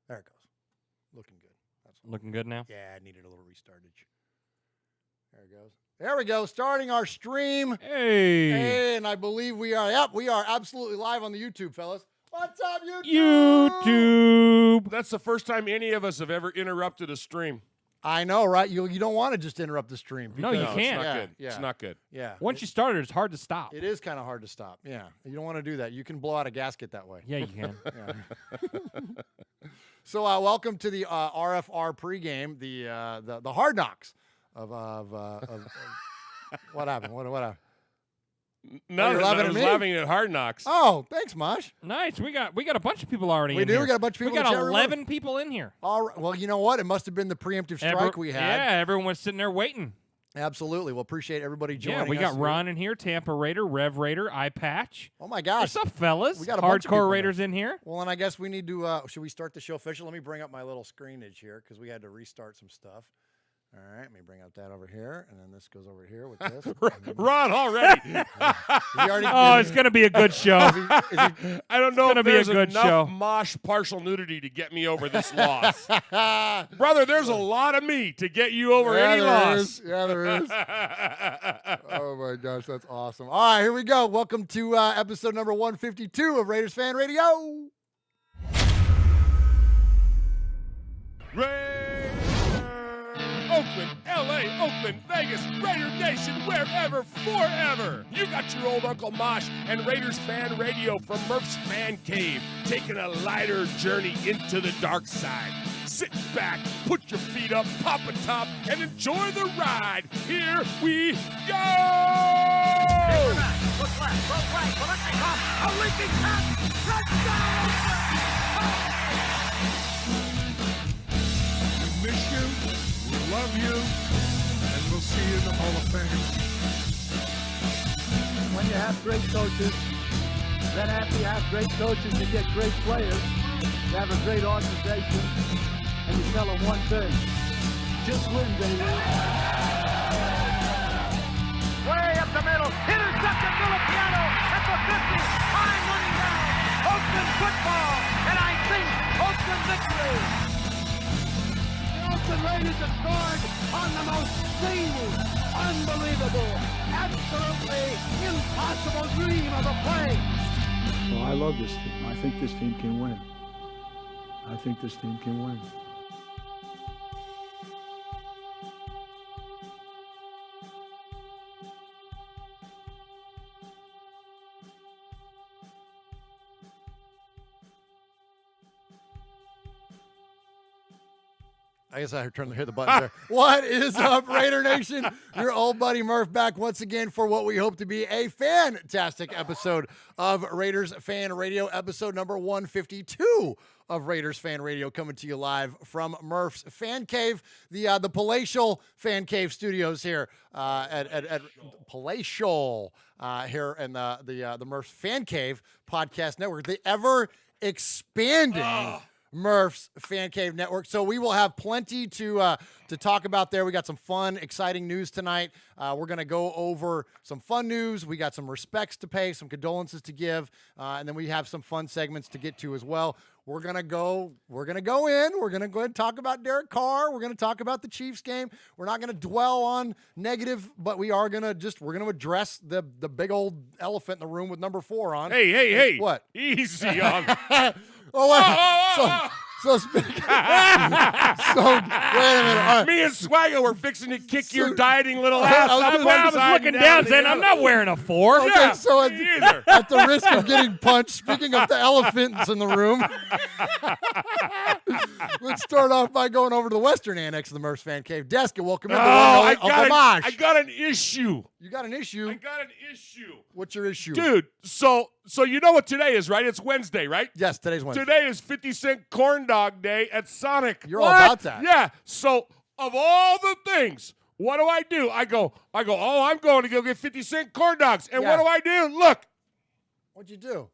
There it goes. Looking good. That's Looking good now? Yeah, I needed a little restartage. There it goes. There we go. Starting our stream. Hey. And I believe we are. Yep, we are absolutely live on the YouTube, fellas. What's up, YouTube? YouTube. That's the first time any of us have ever interrupted a stream. I know, right? You don't want to just interrupt the stream. No, you No, can't. It's not Yeah, good. yeah. It's not good. Yeah. Once you start it's hard to stop. It is kind of hard to stop. Yeah. You don't want to do that. You can blow out a gasket that way. Yeah, you can. Yeah. So welcome to the RFR pregame, the hard knocks of what happened? What happened? No, you're I laughing at was me? laughing at Hard Knocks. Oh, thanks, Mosh. Nice. We got a bunch of people already We in do. here. We got a bunch of people. We in the got chat room. 11 people in here. All right. Well, you know what? It must have been the preemptive strike we had. Yeah, everyone was sitting there waiting. Absolutely. Well, appreciate everybody joining us. Yeah, we got here. Ron in here, Tampa Raider, Rev Raider, Eye Patch. Oh, my gosh. What's up, fellas? We got a bunch of people Hardcore in Raiders in here. Well, and I guess we need to, should we start the show official? Let me bring up my little screenage here because we had to restart some stuff. All right, let me bring up that over here, and then this goes over here with this. Ron already. It's going to be a good show. I don't know gonna if be a there's good enough show. Mosh partial nudity to get me over this loss. Brother, there's a lot of me to get you over any loss. Yeah, there is. Oh, my gosh, that's awesome. All right, here we go. Welcome to episode number 152 of Raiders Fan Radio. Oakland, LA, Oakland, Vegas, Raider Nation, wherever, forever. You got your old Uncle Mosh and Raiders Fan Radio from Murf's Fan Cave, taking a lighter journey into the dark side. Sit back, put your feet up, pop a top, and enjoy the ride. Here we go! Look left, look right, Biletnikoff, a leaping pass, touchdown! We miss you, we love you, and we'll see you in the Hall of Fame. When you have great coaches, then after you have great coaches, you get great players, you have a great organization, and you tell them one thing, just win, baby. Way up the middle, intercepted Biletnikoff at the 50, time running down, Oakland football, and I think Oakland victory. The Oakland Raiders have scored on the most seamless, unbelievable, absolutely impossible dream of a play. Well, I love this team. I think this team can win. I think this team can win. I guess I turned to hit the button there. What is up, Raider Nation? Your old buddy Murph back once again for what we hope to be a fantastic episode of Raiders Fan Radio, episode number 152 of Raiders Fan Radio, coming to you live from Murph's Fan Cave, the palatial Fan Cave studios here at palatial here in the Murph's Fan Cave podcast network, the ever expanding Murph's Fan Cave Network. So we will have plenty to talk about there. We got some fun, exciting news tonight. We're going to go over some fun news. We got some respects to pay, some condolences to give, and then we have some fun segments to get to as well. We're going to go in. We're going to go ahead and talk about Derek Carr. We're going to talk about the Chiefs game. We're not going to dwell on negative, but we are going to we're going to address the big old elephant in the room with number 4 on. Hey. What? Easy on. Oh, wait. So speaking. So wait a minute. Me and Swagger were fixing to kick your dieting little ass. I was looking down saying, I'm not wearing a 4. Okay, Yeah, so me either. at the risk of getting punched, speaking of the elephants in the room, let's start off by going over to the Western Annex of the Murph's Fan Cave desk and welcome in the one I Uncle Mosh. got an issue. You got an issue? I got an issue. What's your issue? Dude, so you know what today is, right? It's Wednesday, right? Yes, today's Wednesday. Today is 50-cent corn dog day at Sonic. You're all about that. Yeah. So of all the things, what do? I go, oh, I'm going to go get 50-cent corn dogs. And Yeah. what do? Look. What'd you do?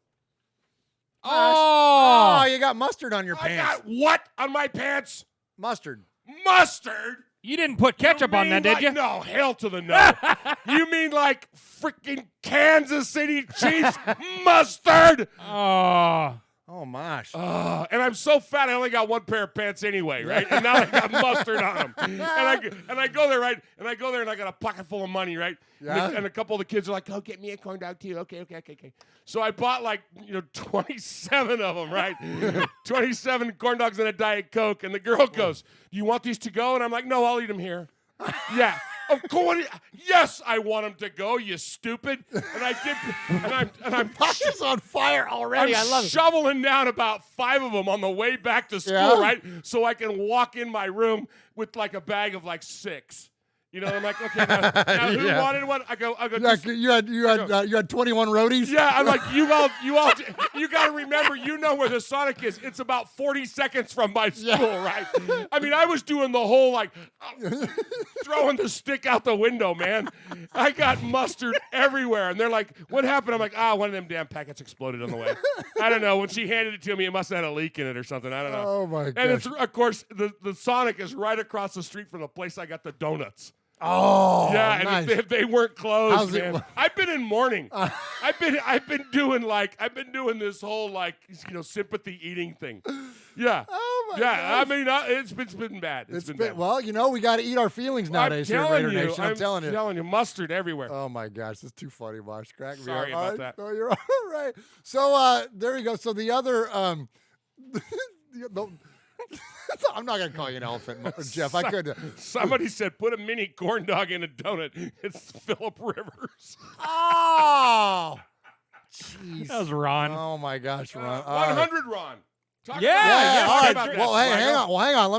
Oh, You got mustard on your I pants. got what on my pants? Mustard. Mustard? you didn't put ketchup You on that, mean did you? No, hell to the no. You mean like freaking Kansas City Chiefs mustard? Oh, Oh, Mosh. And I'm so fat, I only got one pair of pants anyway, right? And now I got mustard on them. And I go there, right? And I go there, and I got a pocket full of money, right? Yeah. And a couple of the kids are like, "Oh, get me a corn dog too." Okay. So I bought 27 of them, right? 27 corn dogs and a Diet Coke. And the girl goes, "Do you want these to go?" And I'm like, "No, I'll eat them here." Yeah. Of course, yes, I want them to go, you stupid. And I'm Mosh is on fire already. I love it. shoveling down about 5 of them on the way back to school, Yeah. right? So I can walk in my room with a bag of 6. You know, I'm like, okay, now who Yeah. wanted one? I go. You had 21 roadies? Yeah, I'm like, you got to remember, you know where the Sonic is. It's about 40 seconds from my school, right? I mean, I was doing the whole, throwing the stick out the window, man. I got mustard everywhere. And they're like, what happened? I'm like, one of them damn packets exploded on the way. I don't know. When she handed it to me, it must have had a leak in it or something. I don't know. Oh, my God. And it's, of course, the Sonic is right across the street from the place I got the donuts. Oh, yeah, nice. and if they weren't closed, How's it man. I've been in mourning. I've been doing this whole sympathy eating thing. Yeah. Oh my yeah. gosh. I mean, it's been bad. It's been bad. Well, we got to eat our feelings nowadays here at Raider Nation. I'm telling you. Mustard everywhere. Oh my gosh, that's too funny, Mosh. Crack me Sorry up. about All that. No, you're all right. So there you go. So the other I'm not gonna call you an elephant, Jeff. I could. Somebody said put a mini corn dog in a donut. It's Phillip Rivers. Oh, jeez. That was Ron. Oh my gosh, Ron. 100 Ron. Talk Yeah, about all right. about that, Well, hey, Swaggo. hang on.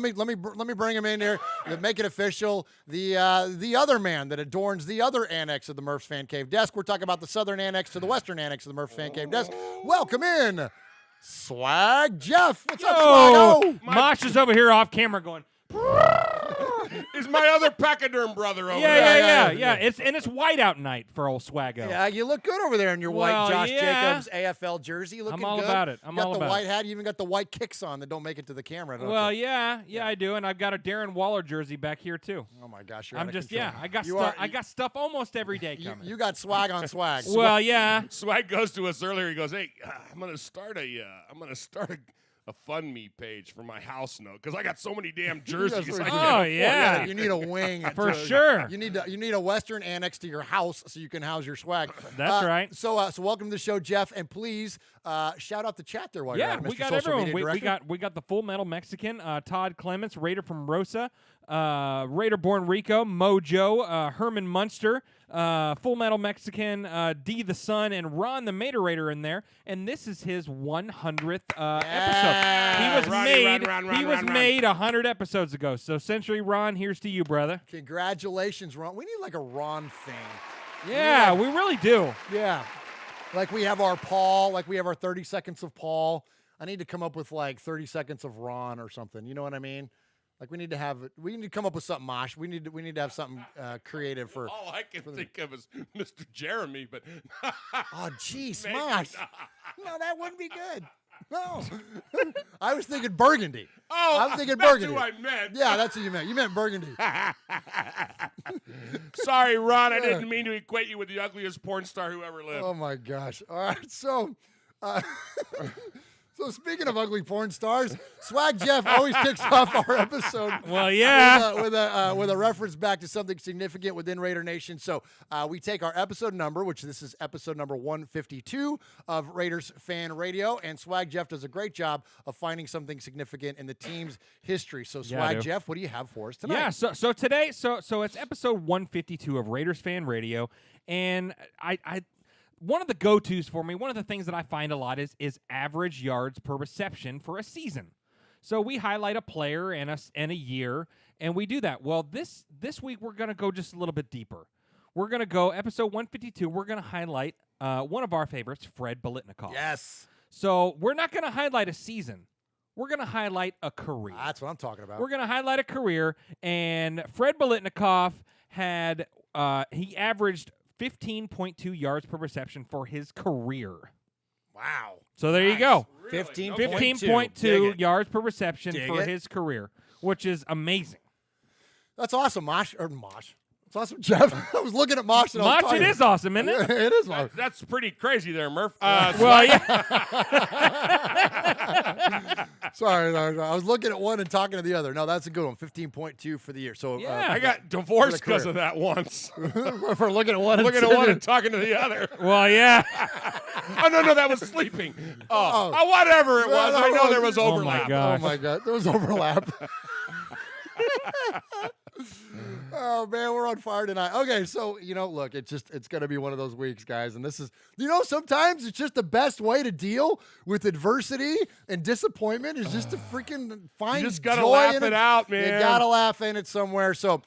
Let me bring him in here. Make it official. The other man that adorns the other annex of the Murph's Fan Cave desk. We're talking about the southern annex to the western annex of the Murph's Fan Cave desk. Welcome in, Swag Jeff. What's up, Swaggo? Mosh is over here off camera going. Is my other pachyderm brother over Yeah. there. It's whiteout night for old Swaggo. Yeah, you look good over there in your white Well, Josh yeah. Jacobs AFL jersey. Looking I'm all good. about it. You got the about white it. hat. You even got the white kicks on that don't make it to the camera. Don't Well, you? yeah, I do, and I've got a Darren Waller jersey back here too. Oh my gosh, you're I'm out of just control. I got You stuff. are- I got stuff almost every day coming. You got swag on swag. Well, yeah. Swag goes to us earlier. He goes, "Hey, I'm gonna start a fund me page for my house note because I got so many damn jerseys. I can't Oh, afford yeah. it." You need a wing For sure. You need a western annex to your house so you can house your swag. That's right. So welcome to the show, Jeff, and please shout out the chat there while you're Yeah, at it, we Mr. got Social everyone. Media Director. We got the Full Metal Mexican, Todd Clements, Raider from Rosa, Raider Born Rico, Mojo, Herman Munster, Full Metal Mexican, D the Sun, and Ron the Mater Raider in there. And this is his 100th episode. He was Ron. made 100 episodes ago. So Century Ron, here's to you, brother. Congratulations, Ron. We need like a Ron thing. Yeah, we really do. Yeah. Like we have our Paul, like we have our 30 seconds of Paul. I need to come up with like 30 seconds of Ron or something. You know what I mean? Like we need to come up with something, Mosh. We need to have something creative for. All I can think of is Mr. Jeremy, but Oh, jeez, Maybe Mosh. not. No, that wouldn't be good. No. I was thinking Burgundy. Oh, I was thinking that's Burgundy. who I meant. Yeah, that's what you meant. You meant Burgundy. Sorry, Ron. I didn't mean to equate you with the ugliest porn star who ever lived. Oh my gosh. All right. So so speaking of ugly porn stars, Swag Jeff always kicks off our episode. Well, yeah. With a reference back to something significant within Raider Nation. So we take our episode number, which this is episode number 152 of Raiders Fan Radio, and Swag Jeff does a great job of finding something significant in the team's history. So Yeah, I Swag do. Jeff, what do you have for us tonight? Yeah, so today, so it's episode 152 of Raiders Fan Radio, and I one of the go-tos for me, one of the things that I find a lot is average yards per reception for a season. So we highlight a player and a year, and we do that. Well, this week we're going to go just a little bit deeper. We're going to go episode 152. We're going to highlight one of our favorites, Fred Biletnikoff. Yes. So we're not going to highlight a season. We're going to highlight a career. That's what I'm talking about. We're going to highlight a career, and Fred Biletnikoff had he averaged 15.2 yards per reception for his career. Wow. So there you go. Really? 15.2 yards per reception Dig for it. his career, which is amazing. That's awesome, Mosh. Or Mosh. It's awesome, Jeff. I was looking at Mosh. And I was Mosh, talking. it is awesome, isn't it? It is awesome. That's pretty crazy there, Murph. Well, yeah. Sorry, I was looking at one and talking to the other. No, that's a good one. 15.2 for the year. So Yeah. I got divorced career. because of that once. for looking at one, Looking at one and talking to the other. Well, yeah. Oh, no, that was sleeping. Whatever it was. I know there was Oh, my overlap. God. Oh my God, there was overlap. Oh man, we're on fire tonight. Okay, so look, it's gonna be one of those weeks, guys, and this is sometimes it's just the best way to deal with adversity and disappointment is just to freaking find You just gotta joy laugh in it out, man. You gotta laugh in it somewhere. So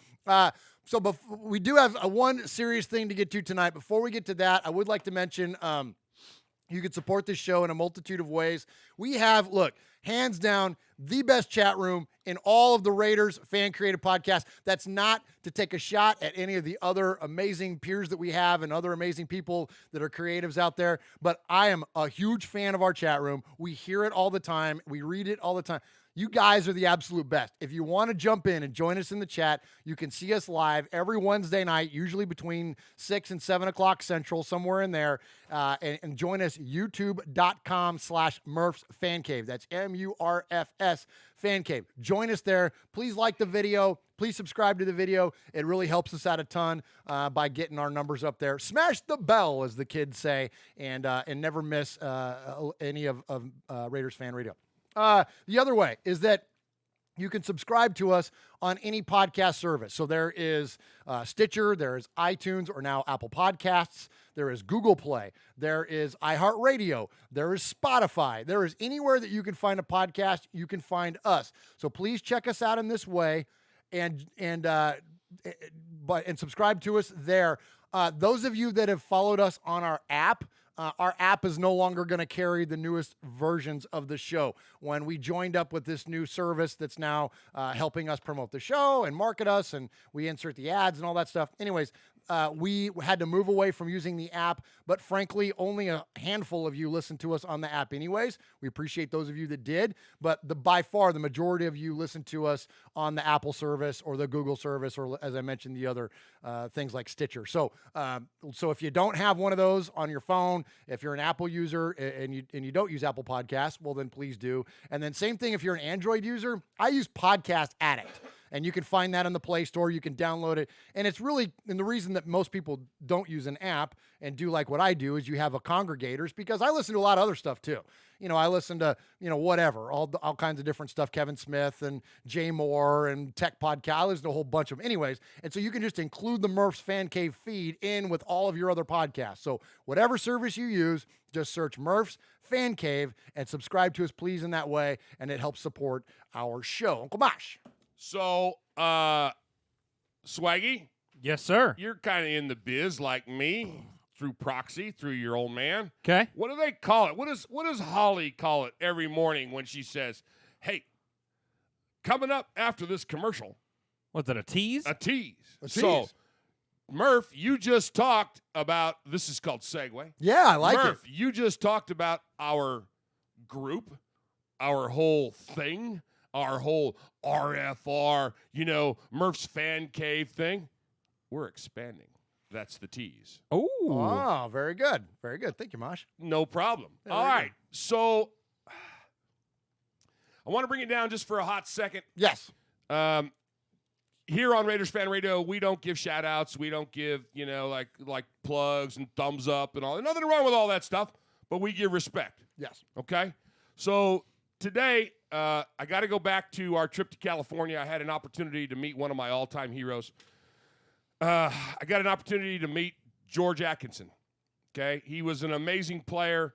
we do have one serious thing to get to tonight. Before we get to that, I would like to mention you can support this show in a multitude of ways. We have, look, hands down, the best chat room in all of the Raiders fan-created podcasts. That's not to take a shot at any of the other amazing peers that we have and other amazing people that are creatives out there, but I am a huge fan of our chat room. We hear it all the time. We read it all the time. You guys are the absolute best. If you want to jump in and join us in the chat, you can see us live every Wednesday night, usually between 6 and 7 o'clock Central, somewhere in there, and join us, youtube.com/Murf's Fan Cave. That's MURFS Fan Cave. Join us there. Please like the video. Please subscribe to the video. It really helps us out a ton by getting our numbers up there. Smash the bell, as the kids say, and never miss any of Raiders Fan Radio. The other way is that you can subscribe to us on any podcast service. So there is Stitcher, there is iTunes, or now Apple Podcasts, there is Google Play, there is iHeartRadio, there is Spotify, there is anywhere that you can find a podcast, you can find us. So please check us out in this way and subscribe to us there. Those of you that have followed us on our app is no longer going to carry the newest versions of the show. When we joined up with this new service that's now helping us promote the show and market us, and we insert the ads and all that stuff. Anyways, we had to move away from using the app, but frankly, only a handful of you listen to us on the app anyways. We appreciate those of you that did, but by far, the majority of you listen to us on the Apple service or the Google service, or as I mentioned, the other things like Stitcher. So if you don't have one of those on your phone, if you're an Apple user and you don't use Apple Podcasts, well, then please do. And then same thing if you're an Android user. I use Podcast Addict. And you can find that in the Play Store. You can download it. And it's really, and the reason that most people don't use an app and do like what I do is you have a congregators, because I listen to a lot of other stuff too. I listen to, whatever, all kinds of different stuff, Kevin Smith and Jay Moore and Tech Podcast. I listen to a whole bunch of them anyways. And so you can just include the Murph's Fan Cave feed in with all of your other podcasts. So whatever service you use, just search Murph's Fan Cave and subscribe to us, please, in that way. And it helps support our show. Uncle Mosh. So, Swaggy, Yes, sir. you're kind of in the biz like me through proxy, through your old man. Okay. What do they call it? What does Holly call it every morning when she says, "Hey, coming up after this commercial, Was it a tease? a tease." A So, tease. Murph, you just talked about, this is called segue. Yeah, I like Murph, it. you just talked about our group, our whole thing, our whole RFR, Murph's Fan Cave thing. We're expanding. That's the tease. Oh. Oh, very good. Very good. Thank you, Mosh. No problem. Yeah, All very right. So I want to bring it down just for a hot second. Yes. Here on Raiders Fan Radio, we don't give shout-outs. We don't give, like plugs and thumbs up and all. There's nothing wrong with all that stuff, but we give respect. Yes. Okay? So today, I got to go back to our trip to California. I had an opportunity to meet one of my all-time heroes. I got an opportunity to meet George Atkinson. Okay? He was an amazing player.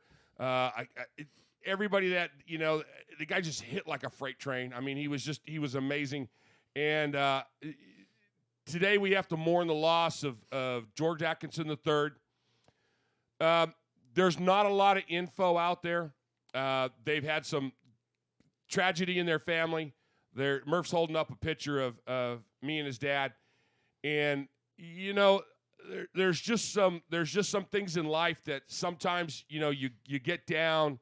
Everybody that, the guy just hit like a freight train. I mean, he was amazing. And today we have to mourn the loss of George Atkinson III. There's not a lot of info out there. They've had some tragedy in their family. Murph's holding up a picture of me and his dad. And, there's just some things in life that sometimes, you get down,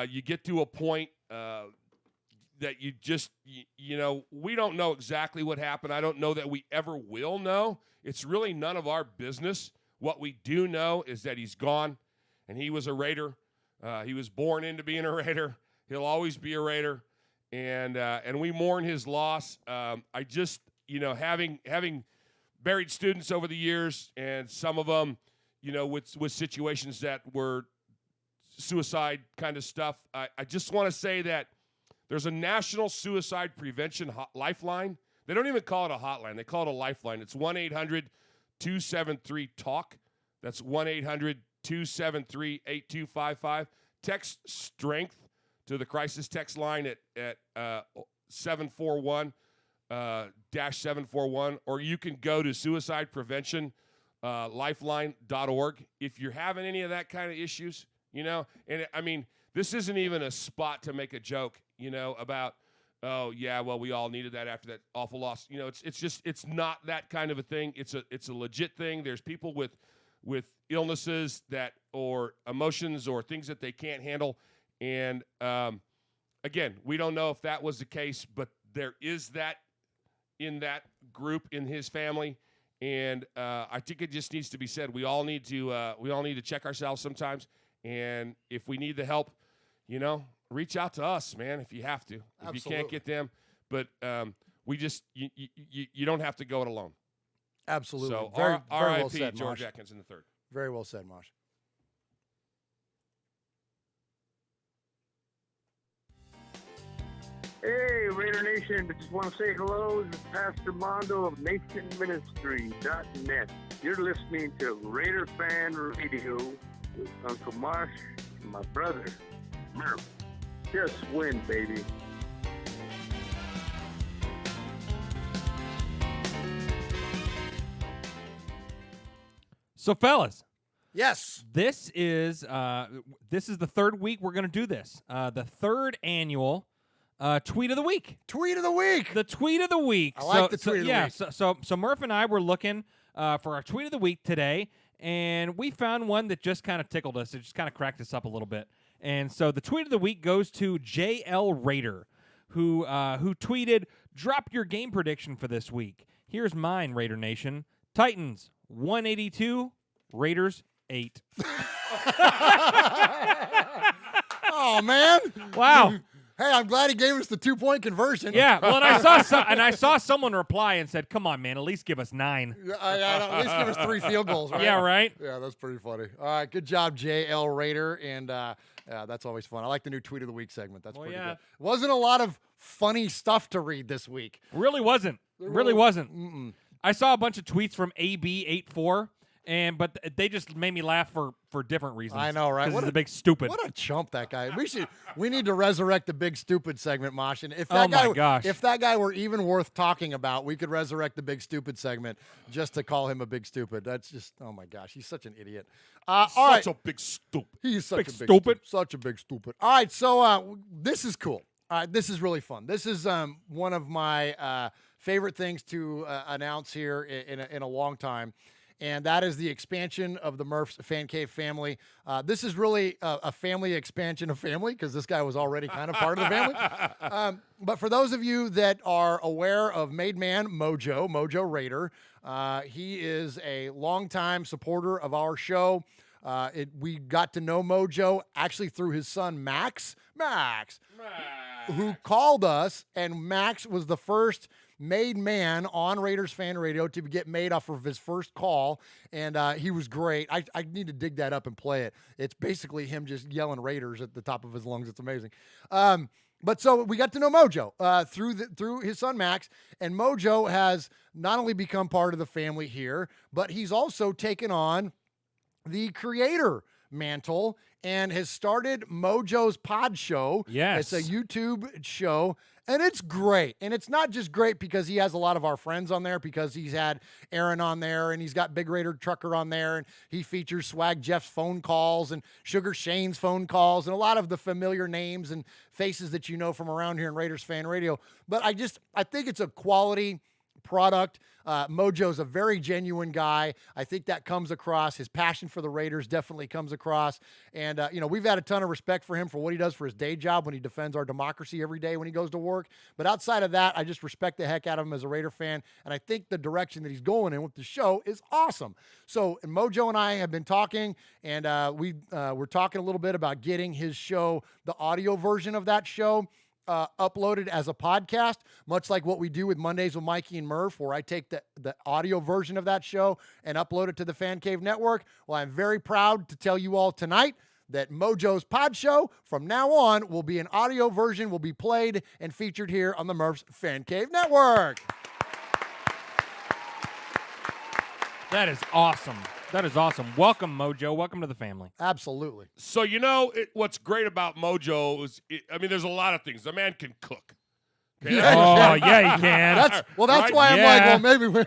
you get to a point, that you just, we don't know exactly what happened. I don't know that we ever will know. It's really none of our business. What we do know is that he's gone, and he was a Raider. He was born into being a Raider. He'll always be a Raider, and we mourn his loss. I just, having buried students over the years, and some of them, with situations that were suicide kind of stuff, I just want to say that there's a National Suicide Prevention Lifeline. They don't even call it a hotline. They call it a lifeline. It's 1-800-273-TALK. That's 1-800-273-8255. Text STRENGTH to the crisis text line at 741-741, or you can go to suicidepreventionlifeline.org if you're having any of that kind of issues, And I mean, this isn't even a spot to make a joke, about, oh yeah, well, we all needed that after that awful loss. It's not that kind of a thing. It's a legit thing. There's people with illnesses or emotions or things that they can't handle. And again, we don't know if that was the case, but there is that in that group in his family. And I think it just needs to be said. We all need to check ourselves sometimes. And if we need the help, reach out to us, man, if you have to. If you can't get them. But we just you don't have to go it alone. Absolutely. So very R.I.P. well said, George Mosh. Atkinson III. Very well said, Mosh. Hey, Raider Nation, I just want to say hello. This is Pastor Mondo of NationMinistry.net. You're listening to Raider Fan Radio with Uncle Mosh and my brother, Murf. Just win, baby. So, fellas. Yes. This is the third week we're going to do this. The third annual Tweet of the Week. Tweet of the Week. The Tweet of the Week. I like the Tweet of the Week. So Murf and I were looking for our Tweet of the Week today, and we found one that just kind of tickled us. It just kind of cracked us up a little bit. And so the Tweet of the Week goes to JL Raider, who tweeted, "Drop your game prediction for this week. Here's mine, Raider Nation. Titans 182, Raiders 8." Oh man! Wow. Hey, I'm glad he gave us the 2-point conversion. Yeah, well, and I saw someone reply and said, "Come on, man, at least give us 9." At least give us 3 field goals, right? Yeah, right. Yeah, that's pretty funny. All right, good job, JL Raider, and that's always fun. I like the new Tweet of the Week segment. That's pretty good. Wasn't a lot of funny stuff to read this week. Really wasn't. Really wasn't. Mm-mm. I saw a bunch of tweets from AB84, but they just made me laugh for different reasons. I know, right? What a big stupid. What a chump that guy. We need to resurrect the big stupid segment, Mosh. And if Oh my gosh. if that guy were even worth talking about, we could resurrect the big stupid segment just to call him a big stupid. That's just, oh my gosh, he's such an idiot. All right. Such a big stupid. He's such Big a big stupid. Such a big stupid. All right, so this is cool. All right, this is really fun. This is one of my favorite things to announce here in a long time, and that is the expansion of the Murph's Fan Cave family. This is really a family expansion of family because this guy was already kind of part of the family. But for those of you that are aware of Made Man Mojo Raider, he is a longtime supporter of our show. We got to know Mojo actually through his son, Max, who called us, and Max was the first made man on Raiders Fan Radio to get made off of his first call, and he was great. I need to dig that up and play it. It's basically him just yelling Raiders at the top of his lungs. It's amazing. But so we got to know Mojo through his son Max, and Mojo has not only become part of the family here, but he's also taken on the creator mantle and has started Mojo's Pod Show. Yes. It's a YouTube show, and it's great. And it's not just great because he has a lot of our friends on there, because he's had Aaron on there, and he's got Big Raider Trucker on there, and he features Swag Jeff's phone calls and Sugar Shane's phone calls and a lot of the familiar names and faces that you know from around here in Raiders Fan Radio. But I think it's a quality product. Mojo's a very genuine guy. I think that comes across. His passion for the Raiders definitely comes across. And, we've had a ton of respect for him for what he does for his day job when he defends our democracy every day when he goes to work. But outside of that, I just respect the heck out of him as a Raider fan. And I think the direction that he's going in with the show is awesome. So Mojo and I have been talking, and we're talking a little bit about getting his show, the audio version of that show, uploaded as a podcast, much like what we do with Mondays with Mikey and Murf, where I take the audio version of that show and upload it to the Fan Cave Network. Well, I'm very proud to tell you all tonight that Mojo's pod show from now on will be an audio version, will be played and featured here on the Murf's Fan Cave Network. That is awesome. That is awesome. Welcome, Mojo. Welcome to the family. Absolutely. So, what's great about Mojo is, there's a lot of things. The man can cook. Okay? Oh, yeah, he can. That's Right? why I'm like, well, maybe we're...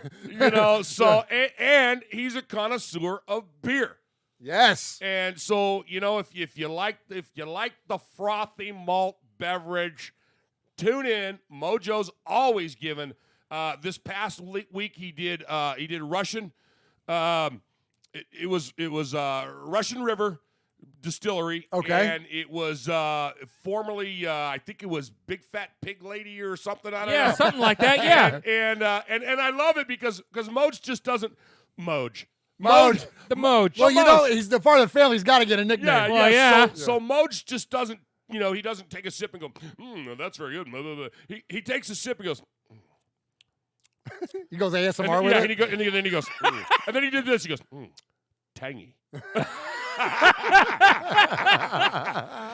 and he's a connoisseur of beer. Yes. And so, if you like the frothy malt beverage, tune in. Mojo's always given. This past week he did Russian. It was Russian River Distillery. Okay. And it was formerly I think it was Big Fat Pig Lady or something. I don't know. Yeah, something like that. Yeah. And I love it because Moj just doesn't Moj. The Moj. Well, he's the part of the family. He's got to get a nickname. Yeah, Well, yeah. So Moj just doesn't, he doesn't take a sip and go, that's very good. He takes a sip and goes, He goes ASMR and, with yeah, it. and then he goes, and then he did this. He goes, tangy.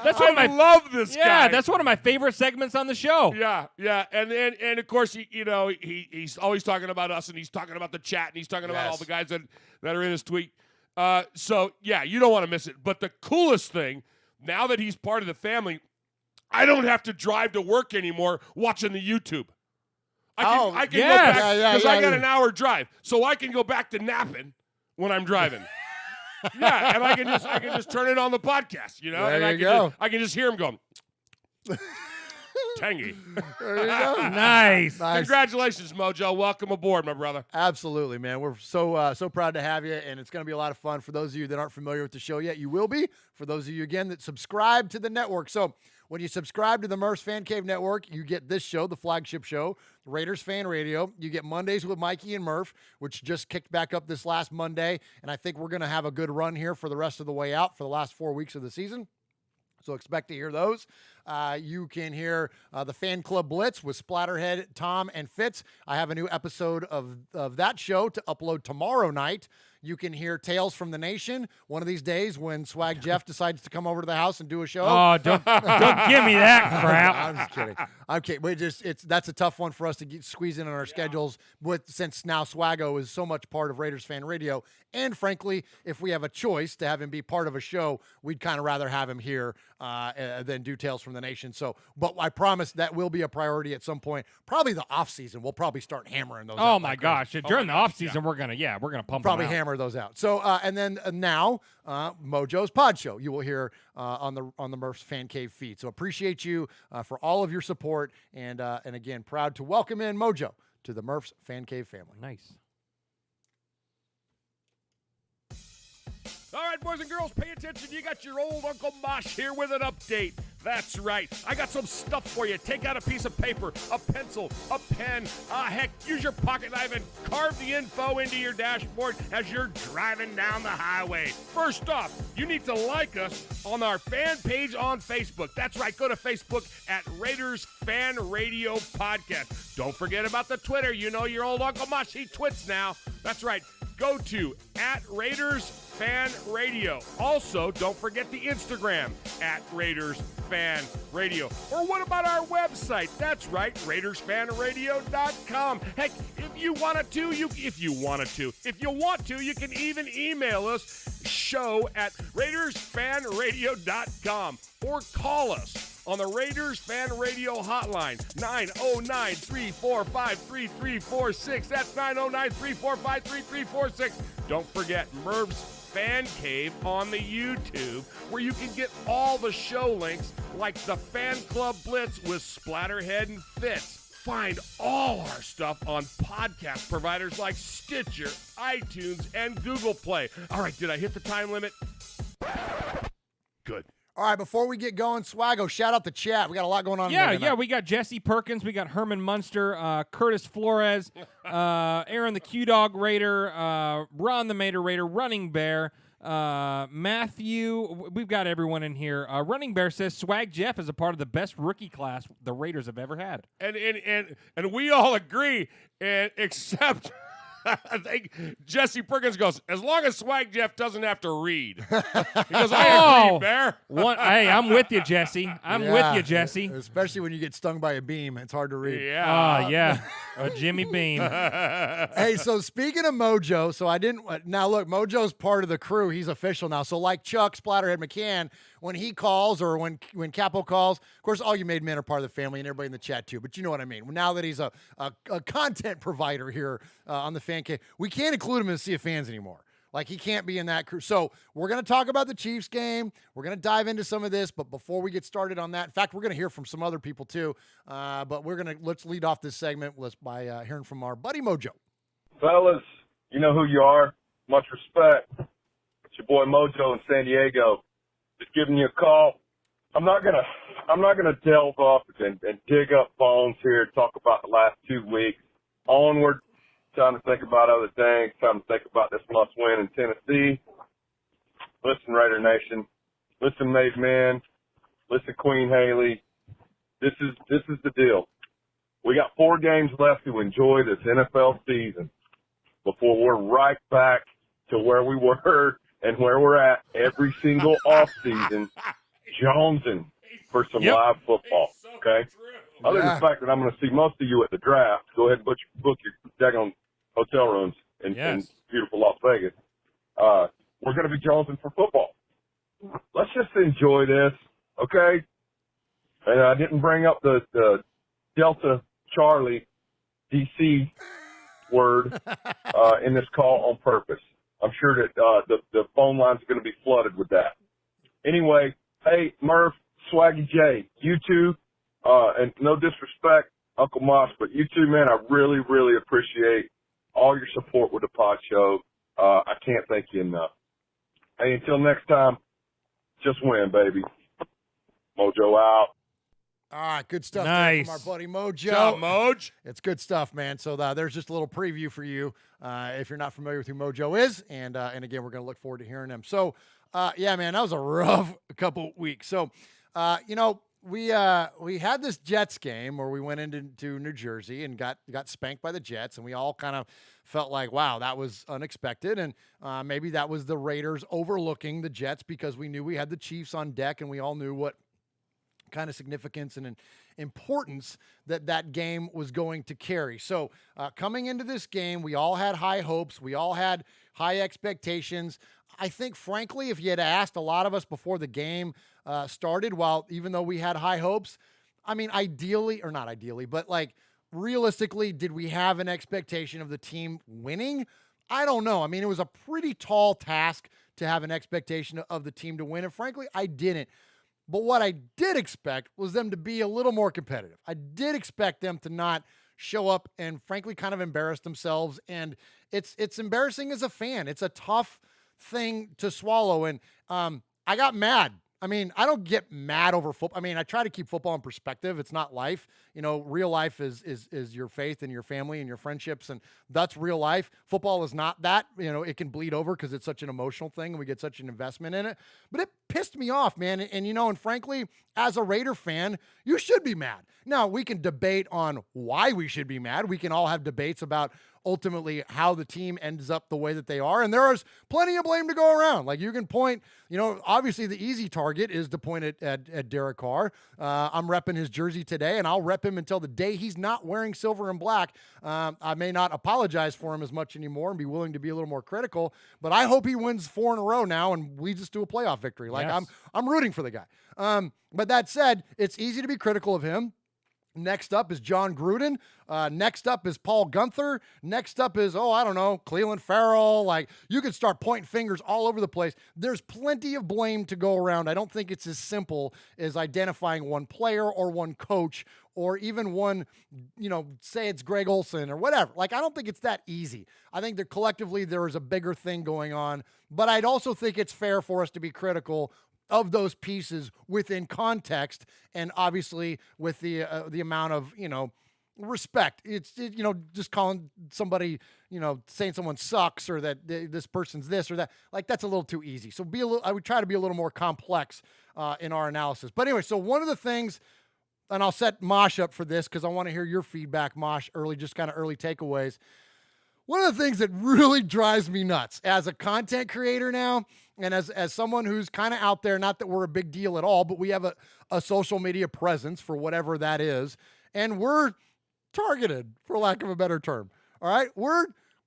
That's one of my love this guy. Yeah, that's one of my favorite segments on the show. Yeah, and of course he's always talking about us, and he's talking about the chat, and he's talking about all the guys that are in his tweet. So yeah, you don't want to miss it. But the coolest thing, now that he's part of the family, I don't have to drive to work anymore watching the YouTube. I can go back because I got an hour drive, so I can go back to napping when I'm driving. Yeah, and I can just turn it on the podcast, I can just hear him going, tangy. There you go. Nice. Congratulations, Mojo. Welcome aboard, my brother. Absolutely, man. We're so proud to have you, and it's going to be a lot of fun. For those of you that aren't familiar with the show yet, you will be. For those of you, again, that subscribe to the network. So when you subscribe to the Murf's Fan Cave Network, you get this show, the flagship show, Raiders Fan Radio. You get Mondays with Mikey and Murf, which just kicked back up this last Monday, and I think we're going to have a good run here for the rest of the way out for the last 4 weeks of the season. So expect to hear those. You can hear the Fan Club Blitz with Splatterhead, Tom, and Fitz. I have a new episode of that show to upload tomorrow night. You can hear Tales from the Nation one of these days when Swag Jeff decides to come over to the house and do a show. Oh, don't give me that crap. I'm just kidding. I'm kidding. That's a tough one for us to squeeze in on our schedules since now Swaggo is so much part of Raiders Fan Radio. And frankly, if we have a choice to have him be part of a show, we'd kind of rather have him here than do Tales from the Nation. So, but I promise that will be a priority at some point. Probably the off season. We'll probably start hammering those. Oh my gosh! During the off season, we're gonna pump probably them out. hammer those out. So and then now Mojo's Pod Show you will hear on the Murf's Fan Cave feed. So appreciate you for all of your support, and again proud to welcome in Mojo to the Murf's Fan Cave family. Nice. All right, boys and girls, pay attention. You got your old Uncle Mosh here with an update. That's right. I got some stuff for you. Take out a piece of paper, a pencil, a pen. Heck, use your pocket knife and carve the info into your dashboard as you're driving down the highway. First off, you need to like us on our fan page on Facebook. That's right. Go to Facebook at Raiders Fan Radio Podcast. Don't forget about the Twitter. You know your old Uncle Mosh, he twits now. That's right. Go to at Raiders Fan Radio. Also, don't forget the Instagram at Raiders Fan Radio. Or what about our website? That's right, RaidersFanRadio.com. Heck, if you want to, you can even email us show at RaidersFanRadio.com or call us on the Raiders Fan Radio hotline, 909-345-3346. That's 909-345-3346. Don't forget Murf's Fan Cave on the YouTube, where you can get all the show links like the Fan Club Blitz with Splatterhead and Fitz. Find all our stuff on podcast providers like Stitcher, iTunes, and Google Play. All right, did I hit the time limit? Good. All right, before we get going, Swaggo, shout out the chat. We got a lot going on. Yeah, we got Jesse Perkins, we got Herman Munster, Curtis Flores, Aaron the Q-Dog Raider, Ron the Mater Raider, Running Bear, Matthew. We've got everyone in here. Running Bear says Swag Jeff is a part of the best rookie class the Raiders have ever had. And we all agree, and except I think Jesse Perkins goes, as long as Swag Jeff doesn't have to read. He goes, I agree, Bear. Hey, I'm with you, Jesse. I'm with you, Jesse. Especially when you get stung by a beam. It's hard to read. Yeah. Yeah. A Jimmy Beam. Hey, so speaking of Mojo, so I didn't now look, Mojo's part of the crew. He's official now. So like Chuck Splatterhead McCann, when he calls or when Capo calls, of course, all you made men are part of the family and everybody in the chat too. But you know what I mean. Now that he's a content provider here on the Fan Cave, we can't include him in Sea of Fans anymore. Like, he can't be in that crew. So we're going to talk about the Chiefs game. We're going to dive into some of this. But before we get started on that, in fact, we're going to hear from some other people too. But let's lead off this segment by hearing from our buddy Mojo. Fellas, you know who you are. Much respect. It's your boy Mojo in San Diego. Just giving you a call. I'm not gonna delve off and dig up bones here, talk about the last 2 weeks. Onward. Time to think about other things. Time to think about this must win in Tennessee. Listen, Raider Nation. Listen, Made Men. Listen, Queen Haley. This is the deal. We got 4 games left to enjoy this NFL season before we're right back to where we were and where we're at every single offseason, jonesing for some live football. Okay. Other than the fact that I'm going to see most of you at the draft, go ahead and book your daggone hotel rooms in beautiful Las Vegas. We're going to be jonesing for football. Let's just enjoy this, okay? And I didn't bring up the Delta Charlie DC word in this call on purpose. I'm sure that the phone line's going to be flooded with that. Anyway, hey, Murph, Swaggy J, you two, and no disrespect, Uncle Mosh, but you two, man, I really, really appreciate all your support with the pod show. I can't thank you enough. Hey, until next time, just win, baby. Mojo out. All right, good stuff Nice. there from our buddy Mojo. Good job, Moj. It's good stuff, man. So there's just a little preview for you if you're not familiar with who Mojo is. And again, we're going to look forward to hearing him. So, yeah, man, that was a rough couple weeks. So, we had this Jets game where we went into New Jersey and got spanked by the Jets, and we all kind of felt like, wow, that was unexpected. And maybe that was the Raiders overlooking the Jets because we knew we had the Chiefs on deck, and we all knew what kind of significance and importance that game was going to carry. So coming into this game, we all had high hopes. We all had high expectations. I think, frankly, if you had asked a lot of us before the game started, even though we had high hopes, I mean, realistically, did we have an expectation of the team winning? I don't know. I mean, it was a pretty tall task to have an expectation of the team to win. And frankly, I didn't. But what I did expect was them to be a little more competitive. I did expect them to not show up and frankly kind of embarrass themselves. And it's embarrassing as a fan. It's a tough thing to swallow. And I got mad. I mean, I don't get mad over football. I mean, I try to keep football in perspective. It's not life. You know, real life is your faith and your family and your friendships, and that's real life. Football is not that. You know, it can bleed over because it's such an emotional thing and we get such an investment in it. But it pissed me off, man. And frankly, as a Raider fan, you should be mad. Now, we can debate on why we should be mad. We can all have debates about ultimately how the team ends up the way that they are. And there is plenty of blame to go around. Like, you can point, obviously the easy target is to point at Derek Carr. I'm repping his jersey today, and I'll rep him until the day he's not wearing silver and black. I may not apologize for him as much anymore and be willing to be a little more critical, but I hope he wins 4 in a row now and leads us to a playoff victory. Like, yes. I'm rooting for the guy. But that said, it's easy to be critical of him. Next up is Jon Gruden. Next up is Paul Gunther. Next up is, I don't know, Cleveland Farrell. Like, you can start pointing fingers all over the place. There's plenty of blame to go around. I don't think it's as simple as identifying one player or one coach or even one, say it's Greg Olson or whatever. Like, I don't think it's that easy. I think that collectively there is a bigger thing going on. But I'd also think it's fair for us to be critical of those pieces within context, and obviously with the amount of respect. It's just calling somebody saying someone sucks or that this person's this or that, like, that's a little too easy. So I would try to be a little more complex in our analysis. But anyway, so one of the things, and I'll set Mosh up for this because I want to hear your feedback, Mosh, early takeaways. One of the things that really drives me nuts as a content creator now, and as someone who's kind of out there, not that we're a big deal at all, but we have a social media presence for whatever that is, and we're targeted, for lack of a better term. All right,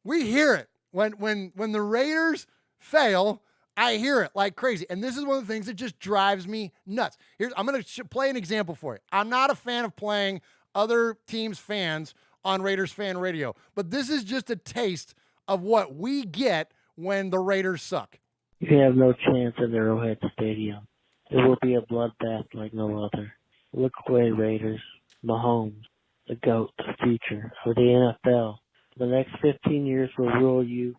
we hear it when the Raiders fail. I hear it like crazy, and this is one of the things that just drives me nuts. I'm going to play an example for you. I'm not a fan of playing other teams' fans on Raiders Fan Radio, but this is just a taste of what we get when the Raiders suck. You have no chance in Arrowhead Stadium. It will be a bloodbath like no other. Look away, Raiders. Mahomes, the GOAT, the future of the NFL. The next 15 years will rule you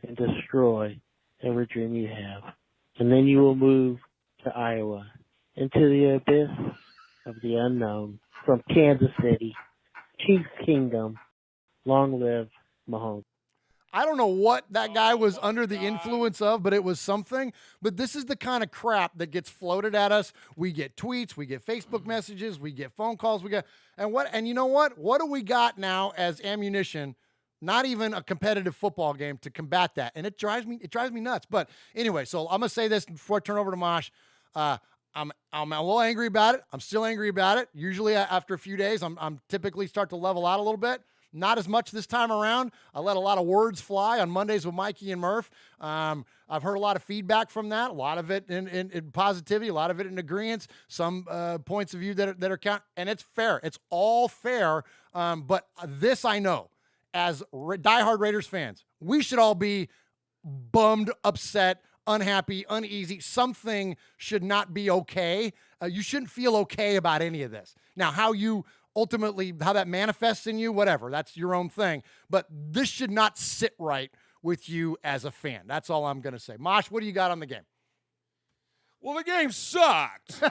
and destroy every dream you have. And then you will move to Iowa, into the abyss of the unknown. From Kansas City, Chiefs Kingdom, long live Mahomes. I don't know what that guy was under the influence of, but it was something. But this is the kind of crap that gets floated at us. We get tweets, we get Facebook messages, we get phone calls, and you know what? What do we got now as ammunition? Not even a competitive football game to combat that. And it drives me nuts. But anyway, so I'm gonna say this before I turn over to Mosh. I'm a little angry about it. I'm still angry about it. Usually after a few days, I'm typically start to level out a little bit. Not as much this time around. I let a lot of words fly on Mondays with Mikey and Murph. I've heard a lot of feedback from that. A lot of it in positivity, a lot of it in agreement. Some points of view that are count, and it's fair. It's all fair. But this I know, as diehard Raiders fans, we should all be bummed, upset, unhappy, uneasy. Something should not be okay. You shouldn't feel okay about any of this. Now, how that manifests in you, whatever, that's your own thing. But this should not sit right with you as a fan. That's all I'm going to say. Mosh, what do you got on the game? Well, the game sucked.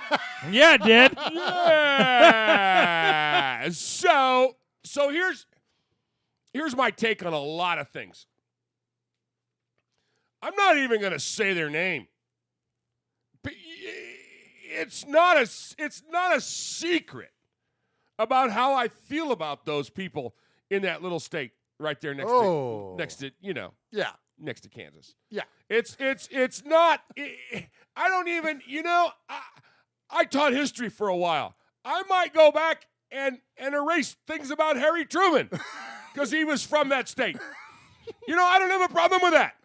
Yeah, it did. Yeah. So here's my take on a lot of things. I'm not even going to say their name. But it's not a secret about how I feel about those people in that little state right there next to next to Kansas. Yeah. It's not I don't even, I taught history for a while. I might go back and erase things about Harry Truman because he was from that state. I don't have a problem with that.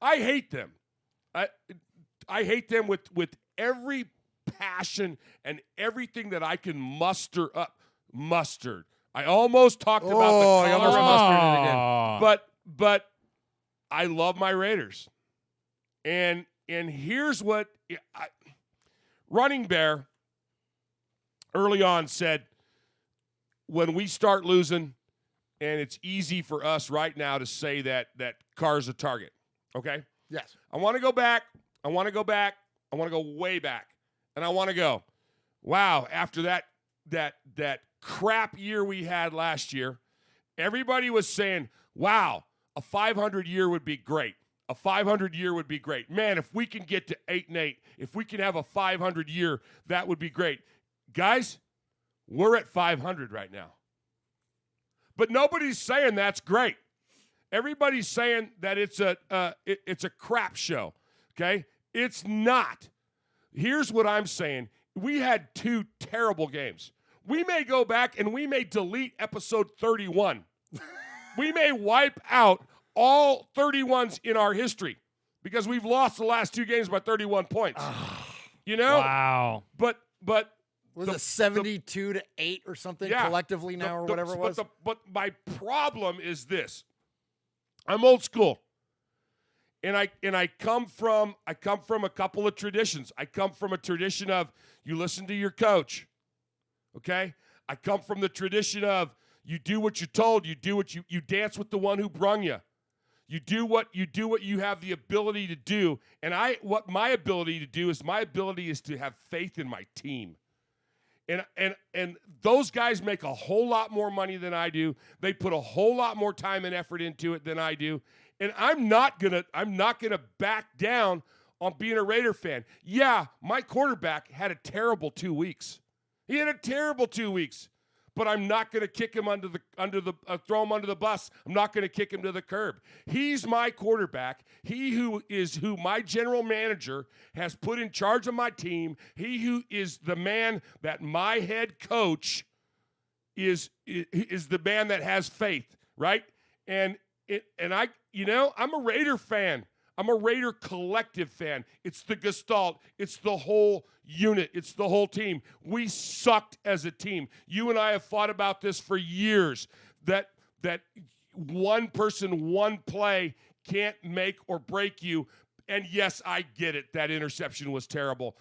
I hate them. I hate them with every passion and everything that I can muster up. Mustard. I almost talked about the color of mustard again. But I love my Raiders. And here's what Running Bear early on said, when we start losing, and it's easy for us right now to say that Carr's a target. Okay? Yes. I want to go back. I want to go way back. And I want to go, wow, after that crap year we had last year, everybody was saying, wow, a 500 year would be great. A 500 year would be great. Man, if we can get to 8-8, if we can have a 500 year, that would be great. Guys, we're at 500 right now. But nobody's saying that's great. Everybody's saying that it's a crap show, okay? It's not. Here's what I'm saying. We had 2 terrible games. We may go back and we may delete episode 31. We may wipe out all 31s in our history because we've lost the last 2 games by 31 points. Wow. But Was it 72-8 or something collectively now, or whatever it was? But my problem is this: I'm old school, and I come from a couple of traditions. I come from a tradition of you listen to your coach, okay? I come from the tradition of you do what you're told. You do what you dance with the one who brung you. You do what you have the ability to do. And what my ability to do is to have faith in my team. And those guys make a whole lot more money than I do. They put a whole lot more time and effort into it than I do. And I'm not gonna back down on being a Raider fan. Yeah, my quarterback had a terrible 2 weeks. He had a terrible 2 weeks. But I'm not going to kick him throw him under the bus. I'm not going to kick him to the curb. He's my quarterback. He who my general manager has put in charge of my team. He who is the man that my head coach is the man that has faith, right? And I'm a Raider fan. I'm a Raider collective fan. It's the Gestalt. It's the whole unit. It's the whole team. We sucked as a team. You and I have fought about this for years, that one person, one play can't make or break you. And yes, I get it. That interception was terrible.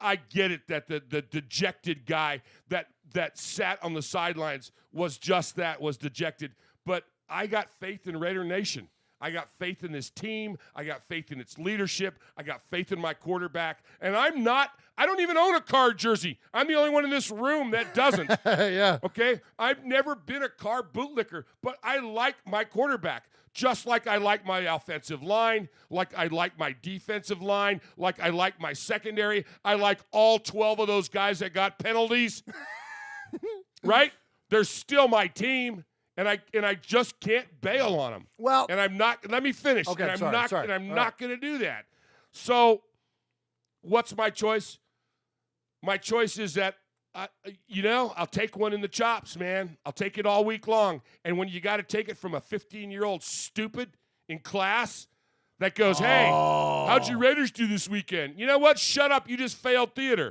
I get it that the dejected guy that sat on the sidelines was just that, was dejected. But I got faith in Raider Nation. I got faith in this team. I got faith in its leadership. I got faith in my quarterback. And I don't even own a Card jersey. I'm the only one in this room that doesn't. Yeah. Okay? I've never been a Card bootlicker, but I like my quarterback, just like I like my offensive line, like I like my defensive line, like I like my secondary. I like all 12 of those guys that got penalties. Right? They're still my team. And I just can't bail on them. Well, and I'm not. Let me finish. Okay, and I'm sorry. not going to do that. So, what's my choice? My choice is that, I'll take one in the chops, man. I'll take it all week long. And when you got to take it from a 15-year-old stupid in class that goes, "Hey, how'd your Raiders do this weekend?" You know what? Shut up. You just failed theater.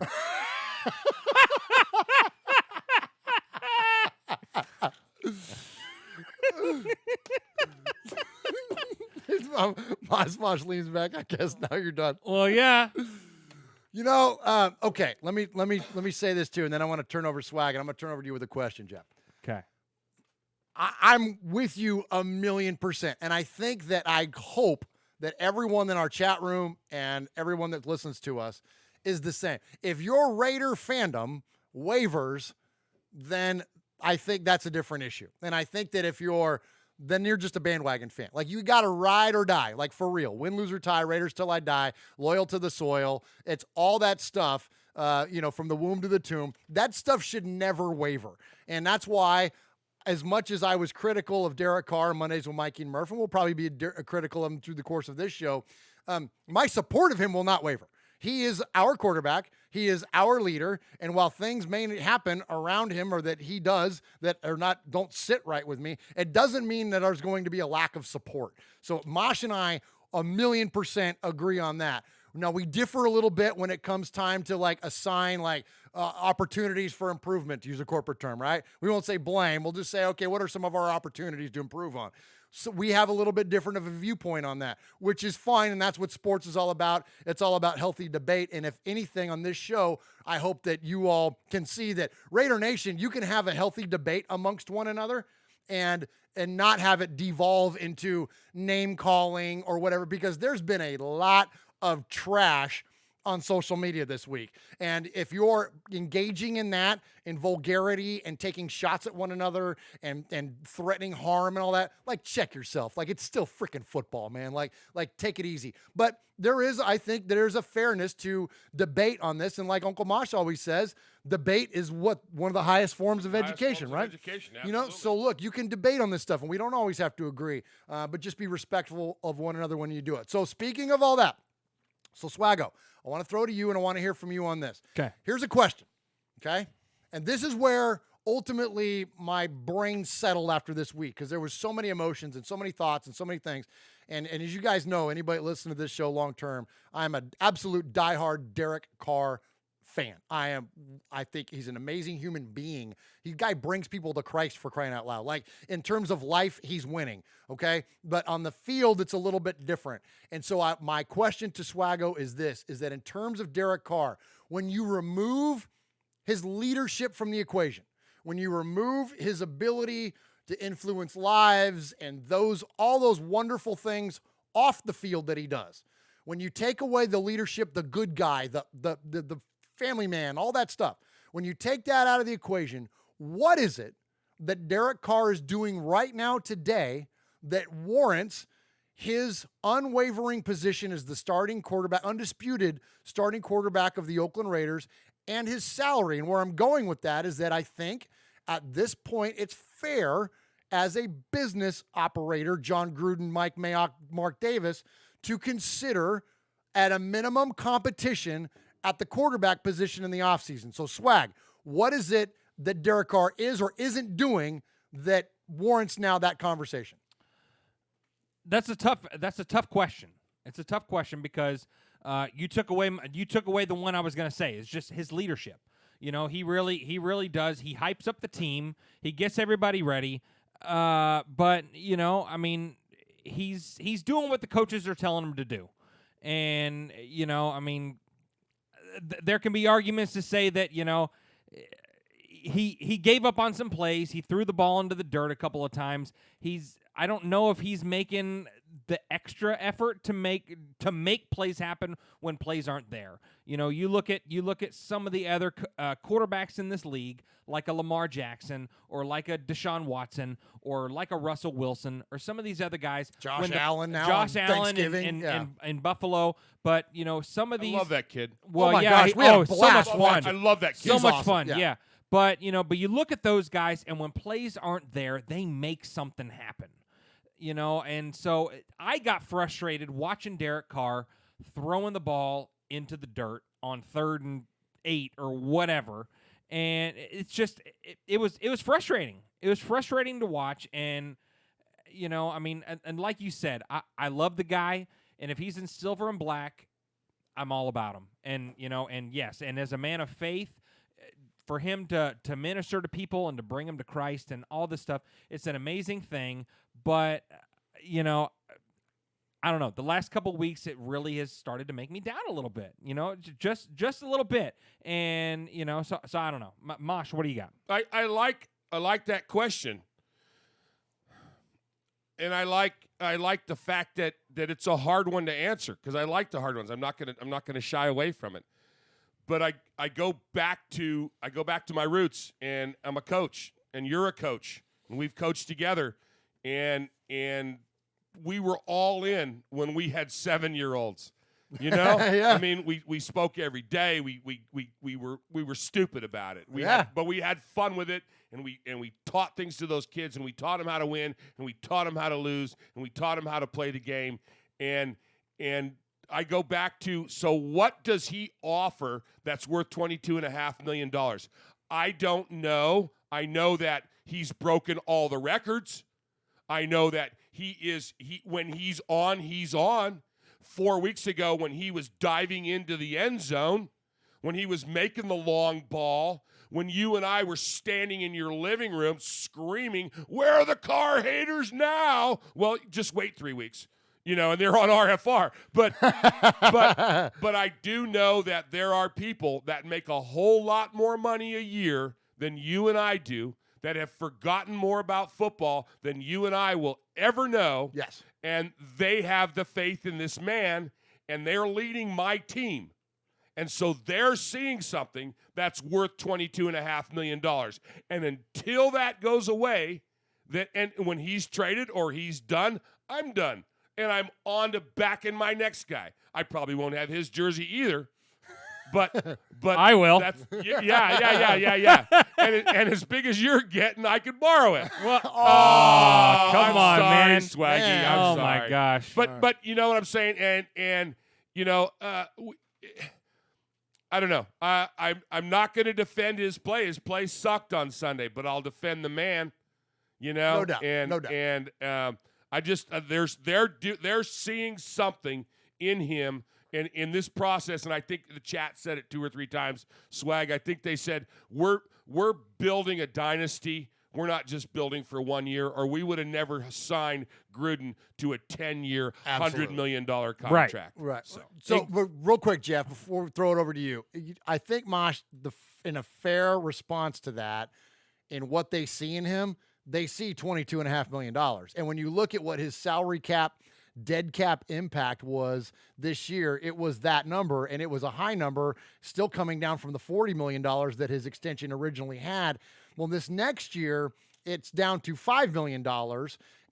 Mosh leans back. I guess now you're done. Well, yeah. Okay. Let me say this too, and then I want to turn over swag, and I'm going to turn over to you with a question, Jeff. Okay. I'm with you 1,000,000%, and I think that I hope that everyone in our chat room and everyone that listens to us is the same. If your Raider fandom wavers, then I think that's a different issue. And I think that then you're just a bandwagon fan. Like, you got to ride or die, like, for real. Win, lose, or tie, Raiders till I die, loyal to the soil. It's all that stuff, from the womb to the tomb. That stuff should never waver. And that's why, as much as I was critical of Derek Carr Mondays with Mikey and Murf, and we'll probably be critical of him through the course of this show, my support of him will not waver. He is our quarterback. He is our leader. And while things may happen around him or that he does that don't sit right with me, it doesn't mean that there's going to be a lack of support. So Mosh and I 1,000,000% agree on that. Now, we differ a little bit when it comes time to assign opportunities for improvement, to use a corporate term, right? We won't say blame. We'll just say, okay, what are some of our opportunities to improve on? So we have a little bit different of a viewpoint on that, which is fine, and that's what sports is all about. It's all about healthy debate, and if anything on this show, I hope that you all can see that Raider Nation, you can have a healthy debate amongst one another and not have it devolve into name-calling or whatever, because there's been a lot of trash on social media this week. And if you're engaging in that, in vulgarity and taking shots at one another and threatening harm and all that, check yourself. It's still freaking football, man. Take it easy. But I think there's a fairness to debate on this. And like Uncle Mosh always says, debate is one of the highest forms of education, right? Education, absolutely. So look, you can debate on this stuff, and we don't always have to agree, but just be respectful of one another when you do it. So speaking of all that, so Swaggo, I want to throw to you, and I want to hear from you on this. Okay. Here's a question, okay? And this is where ultimately my brain settled after this week, because there was so many emotions and so many thoughts and so many things. And as you guys know, anybody listening to this show long term, I'm an absolute diehard Derek Carr fan. I think he's an amazing human being. He guy brings people to Christ, for crying out loud. Like, in terms of life, he's winning, okay? But on the field, it's a little bit different. And so my question to Swaggo is this, is that in terms of Derek Carr, when you remove his leadership from the equation, when you remove his ability to influence lives and all those wonderful things off the field that he does, when you take away the leadership, the good guy, the family man, all that stuff, when you take that out of the equation, what is it that Derek Carr is doing right now today that warrants his unwavering position as the starting quarterback, undisputed starting quarterback of the Oakland Raiders, and his salary? And where I'm going with that is that I think at this point it's fair as a business operator, Jon Gruden, Mike Mayock, Mark Davis, to consider at a minimum competition at the quarterback position in the offseason. So, Swag, what is it that Derek Carr is or isn't doing that warrants now that conversation? That's a tough question. It's a tough question because you took away the one I was going to say. It's just his leadership. You know, he really does. He hypes up the team. He gets everybody ready. But you know, I mean, he's doing what the coaches are telling him to do. And you know, I mean, there can be arguments to say that, you know, he gave up on some plays. He threw the ball into the dirt a couple of times. I don't know if he's making the extra effort to make plays happen when plays aren't there. You know, you look at some of the other quarterbacks in this league, like a Lamar Jackson or like a Deshaun Watson or like a Russell Wilson or some of these other guys. Josh Allen in Buffalo. But, you know, some of these. I love that kid. Well, oh my gosh, we had a blast. So much fun. I love that kid. So He's much awesome. fun, yeah. But, you know, you look at those guys, and when plays aren't there, they make something happen. You know, and so I got frustrated watching Derek Carr throwing the ball into the dirt on 3rd and 8 or whatever. And it's just, it was frustrating. It was frustrating to watch. And, you know, I mean, and like you said, I love the guy. And if he's in silver and black, I'm all about him. And, you know, and yes, and as a man of faith, for him to minister to people and to bring them to Christ and all this stuff, it's an amazing thing. But, you know, I don't know. The last couple of weeks, it really has started to make me down a little bit. You know, just a little bit. And, you know, so I don't know. Mosh, what do you got? I like that question. And I like the fact that it's a hard one to answer, because I like the hard ones. I'm not gonna shy away from it. But I go back to my roots, and I'm a coach, and you're a coach, and we've coached together, and we were all in when we had 7-year-olds. You know, yeah. I mean, we spoke every day. We were stupid about it. But we had fun with it, and we taught things to those kids, and we taught them how to win, and we taught them how to lose, and we taught them how to play the game, and I go back to, so what does he offer that's worth $22.5 million? I don't know. I know that he's broken all the records. I know that when he's on, he's on. 4 weeks ago, when he was diving into the end zone, when he was making the long ball, when you and I were standing in your living room screaming, "Where are the Carr haters now?" Well, just wait 3 weeks. You know, and they're on RFR. But I do know that there are people that make a whole lot more money a year than you and I do, that have forgotten more about football than you and I will ever know. Yes. And they have the faith in this man, and they're leading my team. And so they're seeing something that's worth $22.5 million. And until that goes away, and when he's traded or he's done, I'm done. And I'm on to backing my next guy. I probably won't have his jersey either, but I will. That's, yeah. And as big as you're getting, I could borrow it. Well, come on, sorry, man, Swaggy. Man. I'm sorry. My gosh. But you know what I'm saying, and you know, I don't know. I'm not going to defend his play. His play sucked on Sunday, but I'll defend the man. You know, no doubt. And I just they're seeing something in him, in this process, and I think the chat said it 2 or 3 times, Swag, I think they said, we're building a dynasty. We're not just building for 1 year, or we would have never signed Gruden to a 10-year, $100 million contract. Right. So real quick, Jeff, before we throw it over to you, I think Mosh, in a fair response to that, in what they see in him, they see $22.5 million. And when you look at what his salary cap, dead cap impact was this year, it was that number, and it was a high number, still coming down from the $40 million that his extension originally had. Well, this next year, it's down to $5 million.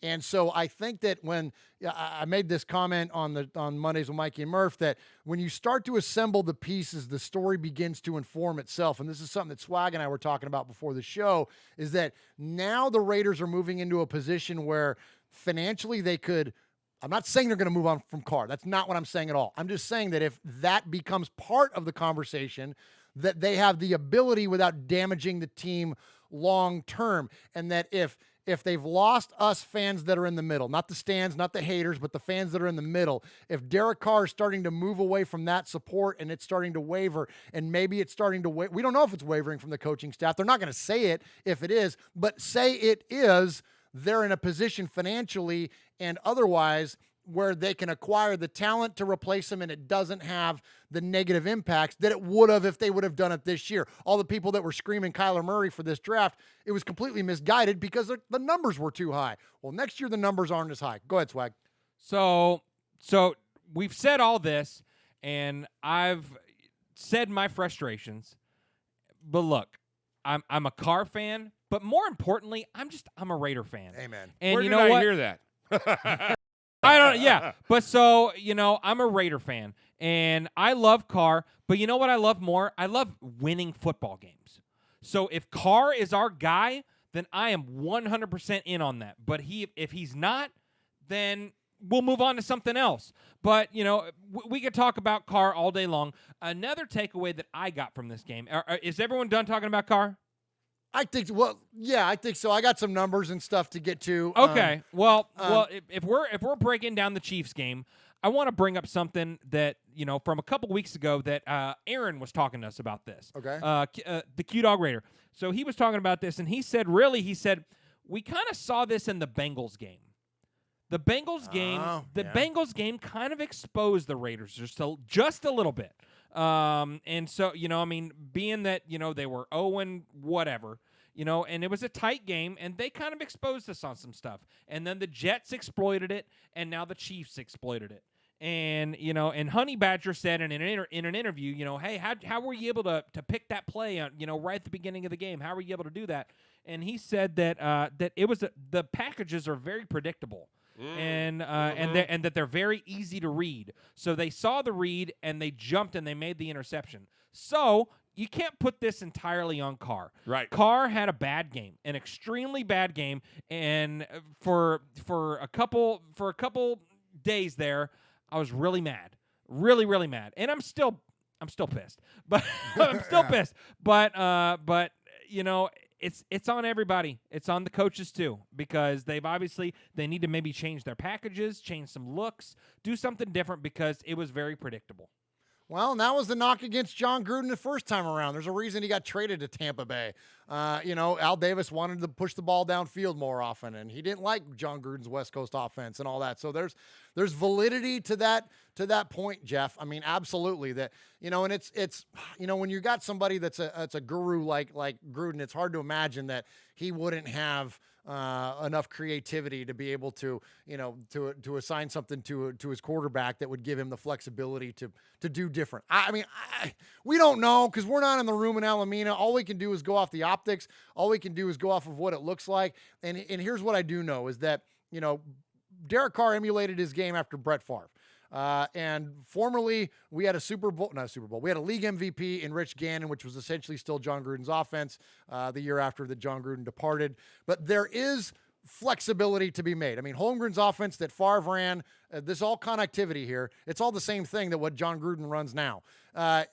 And so I think that when I made this comment on Mondays with Mikey and Murph, that when you start to assemble the pieces, the story begins to inform itself. And this is something that Swag and I were talking about before the show, is that now the Raiders are moving into a position where financially they could, I'm not saying they're going to move on from Carr. That's not what I'm saying at all. I'm just saying that if that becomes part of the conversation, that they have the ability without damaging the team long term, and that if they've lost us fans that are in the middle, not the stands, not the haters, but the fans that are in the middle, if Derek Carr is starting to move away from that support and it's starting to waver, and maybe it's starting to we don't know if it's wavering from the coaching staff. They're not going to say it if it is, but say it is, they're in a position financially and otherwise where they can acquire the talent to replace him, and it doesn't have the negative impacts that it would have if they would have done it this year. All the people that were screaming Kyler Murray for this draft, it was completely misguided because the numbers were too high. Well, next year the numbers aren't as high. Go ahead, Swag. So we've said all this, and I've said my frustrations. But look, I'm a Carr fan, but more importantly, I'm a Raider fan. Amen. And Where you did know I what? hear that? I don't. Yeah, but so I'm a Raider fan, and I love Carr. But you know what I love more? I love winning football games. So if Carr is our guy, then I am 100% in on that. But if he's not, then we'll move on to something else. But we could talk about Carr all day long. Another takeaway that I got from this game is everyone done talking about Carr? I think so. I got some numbers and stuff to get to. Okay. If we're breaking down the Chiefs game, I want to bring up something that from a couple weeks ago that Aaron was talking to us about this. Okay. The Q Dog Raider. So he was talking about this, and he said we kind of saw this in the Bengals game. The Bengals game kind of exposed the Raiders just a little bit. And so, being that, they were 0 whatever, and it was a tight game, and they kind of exposed us on some stuff. And then the Jets exploited it, and now the Chiefs exploited it. And, and Honey Badger said in an interview, hey, how were you able to pick that play, right at the beginning of the game? How were you able to do that? And he said that it was the packages are very predictable. And that they're very easy to read. So they saw the read and they jumped and they made the interception. So you can't put this entirely on Carr. Right. Carr had a bad game, an extremely bad game, and for a couple days there, I was really mad, really mad, and I'm still pissed. But I'm still pissed. But It's on everybody. It's on the coaches too, because they need to maybe change their packages, change some looks, do something different because it was very predictable. Well, and that was the knock against Jon Gruden the first time around. There's a reason he got traded to Tampa Bay. Al Davis wanted to push the ball downfield more often, and he didn't like Jon Gruden's West Coast offense and all that. So there's validity to that point, Jeff. I mean, absolutely. That and it's when you got somebody that's a guru like Gruden, it's hard to imagine that he wouldn't have enough creativity to be able to to assign something to his quarterback that would give him the flexibility to do different. We don't know because we're not in the room in Alameda. All we can do is go off the optics. All we can do is go off of what it looks like. And here's what I do know is that Derek Carr emulated his game after Brett Favre. And formerly, we had we had a league MVP in Rich Gannon, which was essentially still Jon Gruden's offense the year after that Jon Gruden departed. But there is flexibility to be made. I mean, Holmgren's offense that Favre ran, this all connectivity here. It's all the same thing that what Jon Gruden runs now,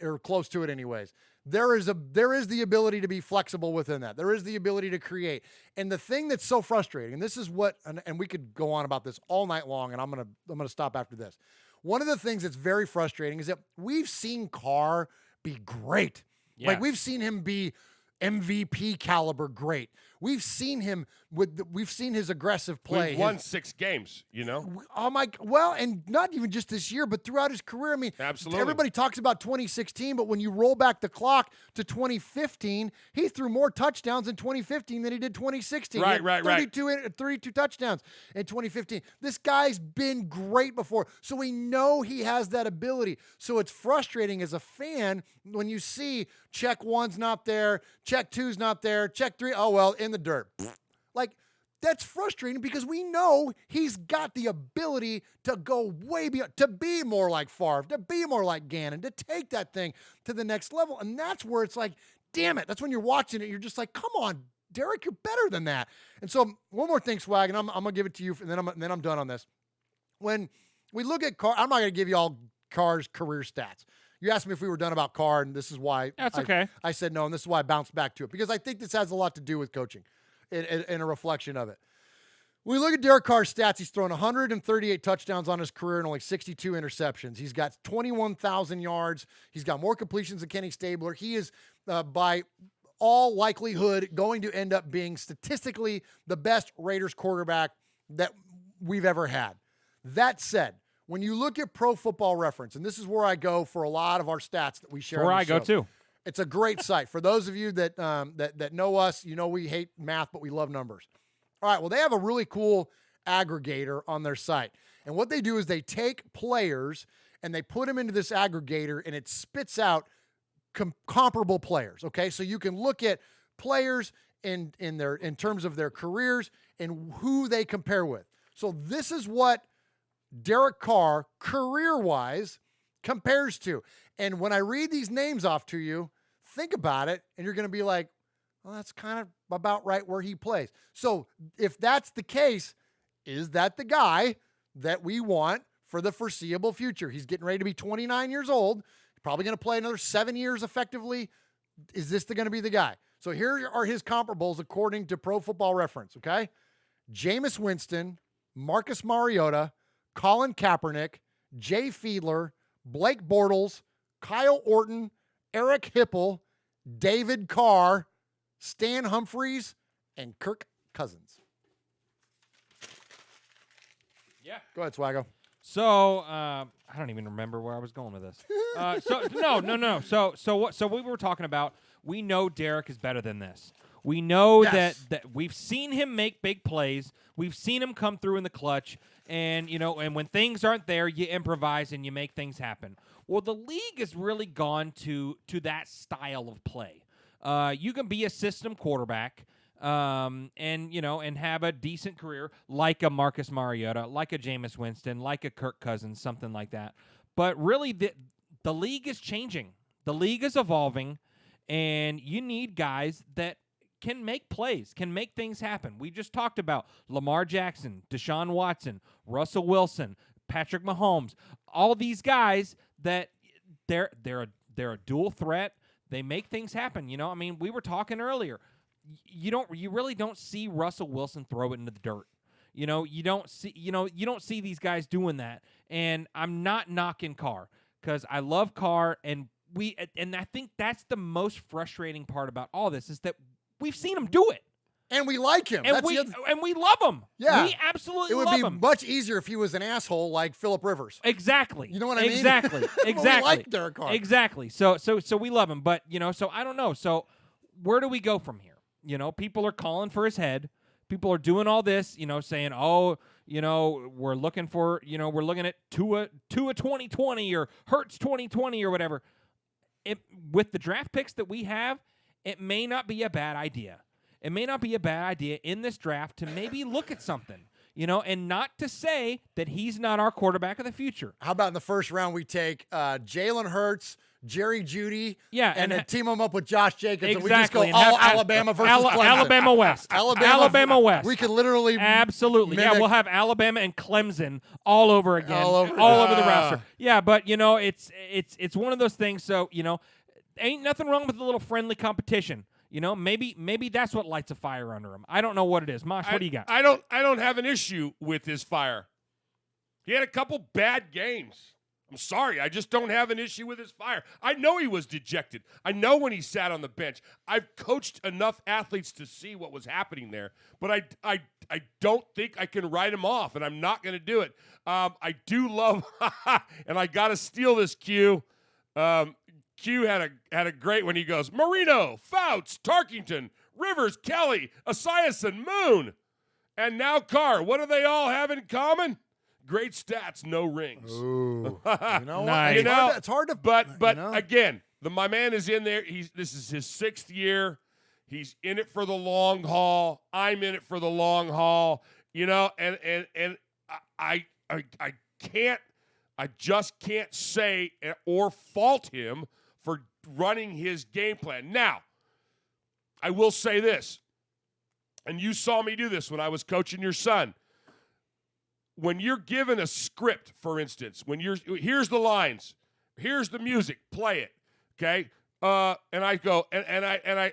or close to it anyways. There is the ability to be flexible within that. There is the ability to create. And the thing that's so frustrating, and this is what, and we could go on about this all night long, and I'm gonna stop after this. one of the things that's very frustrating is that we've seen Carr be great. Yes. Like we've seen him be MVP caliber great. We've seen him we've seen his aggressive play. We've won 6 games, Oh my, well, and not even just this year, but throughout his career. I mean, Absolutely. everybody talks about 2016, but when you roll back the clock to 2015, he threw more touchdowns in 2015 than he did 2016. Right, He had right. 32 touchdowns in 2015. This guy's been great before, so we know he has that ability. So it's frustrating as a fan when you see check 1's not there, check 2's not there, check 3, oh, well, in the dirt. Like, that's frustrating because we know he's got the ability to go way beyond, to be more like Favre, to be more like Gannon, to take that thing to the next level. And that's where it's like, damn it. That's when you're watching it. You're just like, come on, Derek, you're better than that. And so one more thing, Swag, and I'm going to give it to you, and then I'm done on this. When we look at Carr, I'm not going to give you all Carr's career stats. You asked me if we were done about Carr, and this is why That's okay. I said no, and this is why I bounced back to it, because I think this has a lot to do with coaching and a reflection of it. When we look at Derek Carr's stats, he's thrown 138 touchdowns on his career and only 62 interceptions. He's got 21,000 yards. He's got more completions than Kenny Stabler. He is, by all likelihood, going to end up being statistically the best Raiders quarterback that we've ever had. That said, when you look at Pro Football Reference, and this is where I go for a lot of our stats that we share on the Where I show. go too. It's a great site. For those of you that that know us, you know we hate math, but we love numbers. All right, well, they have a really cool aggregator on their site. And what they do is they take players and they put them into this aggregator, and it spits out comparable players, okay? So you can look at players in terms of their careers and who they compare with. So this is what Derek Carr, career-wise, compares to. And when I read these names off to you, think about it, and you're going to be like, well, that's kind of about right where he plays. So if that's the case, is that the guy that we want for the foreseeable future? He's getting ready to be 29 years old. He's probably going to play another 7 years effectively. Is this going to be the guy? So here are his comparables according to Pro Football Reference, okay? Jameis Winston, Marcus Mariota, Colin Kaepernick, Jay Fiedler, Blake Bortles, Kyle Orton, Eric Hipple, David Carr, Stan Humphries, and Kirk Cousins. Yeah. Go ahead, Swaggo. So I don't even remember where I was going with this. No. So what we were talking about, we know Derek is better than this. We know Yes. that we've seen him make big plays. We've seen him come through in the clutch, and and when things aren't there, you improvise and you make things happen. Well, the league has really gone to that style of play. You can be a system quarterback, and have a decent career like a Marcus Mariota, like a Jameis Winston, like a Kirk Cousins, something like that. But really, the league is changing. The league is evolving, and you need guys that can make plays, can make things happen. We just talked about Lamar Jackson, Deshaun Watson, Russell Wilson, Patrick Mahomes, all these guys that they're a dual threat. They make things happen. I mean, we were talking earlier. You really don't see Russell Wilson throw it into the dirt. You don't see these guys doing that. And I'm not knocking Carr because I love Carr, and I think that's the most frustrating part about all this is that we've seen him do it. And we like him. And we love him. Yeah. We absolutely It would love be him. much easier if he was an asshole like Phillip Rivers. Exactly. You know what I mean? Exactly. But Exactly. we like Derek Carr. Exactly. So we love him, but so I don't know. So where do we go from here? People are calling for his head. People are doing all this, saying, "Oh, we're looking at Tua 2020 or Hurts 2020 or whatever." With the draft picks that we have, it may not be a bad idea. It may not be a bad idea in this draft to maybe look at something, and not to say that he's not our quarterback of the future. How about in the first round we take Jalen Hurts, Jerry Jeudy, Yeah, and then and team them up with Josh Jacobs, Exactly. and we just go and all have Alabama versus Clemson. Alabama West. Alabama West. We could literally Absolutely. Yeah, mimic- we'll have Alabama and Clemson all over again. All over. the roster. Yeah, but it's one of those things, so ain't nothing wrong with a little friendly competition. Maybe that's what lights a fire under him. I don't know what it is. Mosh, what do you got? I don't have an issue with his fire. He had a couple bad games. I'm sorry. I just don't have an issue with his fire. I know he was dejected. I know when he sat on the bench. I've coached enough athletes to see what was happening there, but I don't think I can write him off, and I'm not going to do it. I do love, and I got to steal this Q. Q had a great one. He goes, Marino, Fouts, Tarkington, Rivers, Kelly, Esiason, Moon, and now Carr. What do they all have in common? Great stats, no rings. Ooh, you know, Nice. it's hard to. But you know? again, my man is in there. This is his 6th year. He's in it for the long haul. I'm in it for the long haul. You know, and I can't. I just can't say or fault him for running his game plan. Now, I will say this, and you saw me do this when I was coaching your son. When you're given a script, for instance, here's the lines, here's the music, play it, okay? And I go, and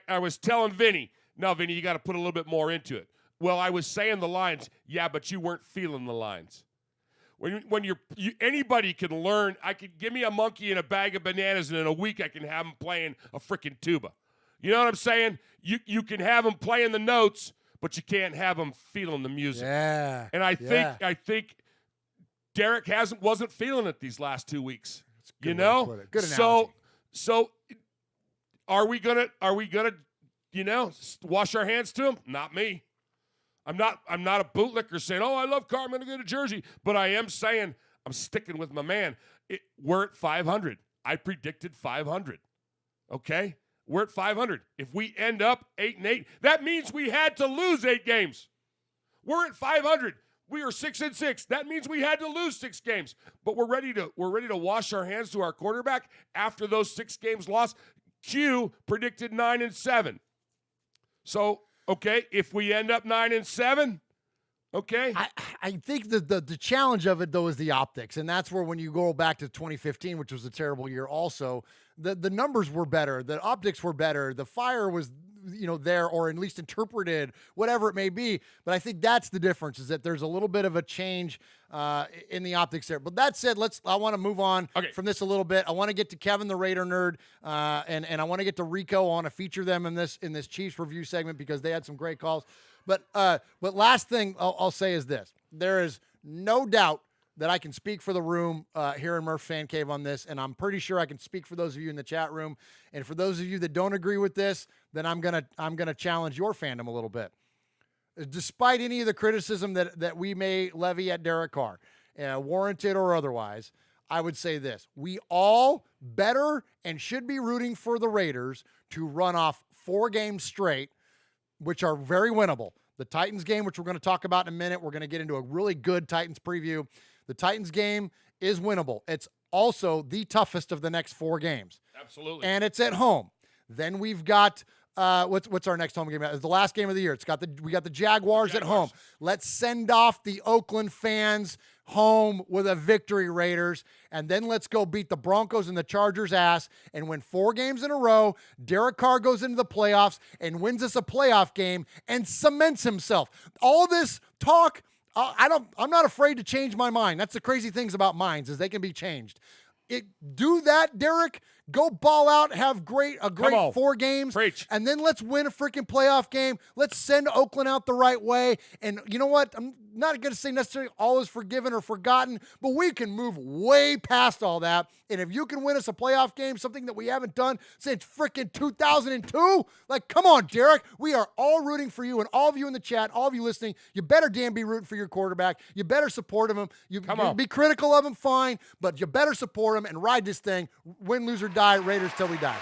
I was telling Vinny, no, Vinny, you got to put a little bit more into it. Well, I was saying the lines, yeah, but you weren't feeling the lines. When anybody can learn, give me a monkey and a bag of bananas, and in a week I can have him playing a freaking tuba. You know what I'm saying? You can have him playing the notes, but you can't have him feeling the music. Yeah. And I think Derek wasn't feeling it these last 2 weeks. You know? Good analogy. So are we gonna wash our hands to him? Not me. I'm not a bootlicker saying, oh, I love Carr, I'm gonna get a jersey. But I am saying I'm sticking with my man. We're at 500. I predicted 500. Okay? We're at 500. If we end up 8-8, that means we had to lose 8 games. We're at 500. We are 6-6. That means we had to lose 6 games. But we're ready to wash our hands to our quarterback after those 6 games lost. Q predicted 9-7. So, okay, if we end up 9-7, okay. I think the challenge of it, though, is the optics. And that's where when you go back to 2015, which was a terrible year also, the numbers were better. The optics were better. The fire was, there, or at least interpreted, whatever it may be. But I think that's the difference, is that there's a little bit of a change in the optics there. But that said, I want to move on from this a little bit. I want to get to Kevin, the Raider nerd, and I want to get to Rico. I want to feature them in this Chiefs review segment because they had some great calls. But last thing I'll say is this. There is no doubt that I can speak for the room here in Murf Fan Cave on this, and I'm pretty sure I can speak for those of you in the chat room. And for those of you that don't agree with this, then I'm gonna challenge your fandom a little bit. Despite any of the criticism that we may levy at Derek Carr, warranted or otherwise, I would say this. We all better and should be rooting for the Raiders to run off 4 games straight, which are very winnable. The Titans game, which we're going to talk about in a minute, we're going to get into a really good Titans preview. The Titans game is winnable. It's also the toughest of the next 4 games. Absolutely. And it's at home. Then we've got what's our next home game? It's the last game of the year. We got the Jaguars at home. Let's send off the Oakland fans home with a victory, Raiders, and then let's go beat the Broncos and the Chargers' ass and win 4 games in a row. Derek Carr goes into the playoffs and wins us a playoff game and cements himself. All this talk, I'm not afraid to change my mind. That's the crazy things about minds, is they can be changed. Do that, Derek. Go ball out, have a great 4 games, Preach. and then let's win a freaking playoff game. Let's send Oakland out the right way. And you know what? I'm not going to say necessarily all is forgiven or forgotten, but we can move way past all that. And if you can win us a playoff game, something that we haven't done since freaking 2002, like, come on, Derek. We are all rooting for you, and all of you in the chat, all of you listening, you better damn be rooting for your quarterback. You better support him. You be critical of him, fine, but you better support him and ride this thing, win, lose, or die, Raiders till we die.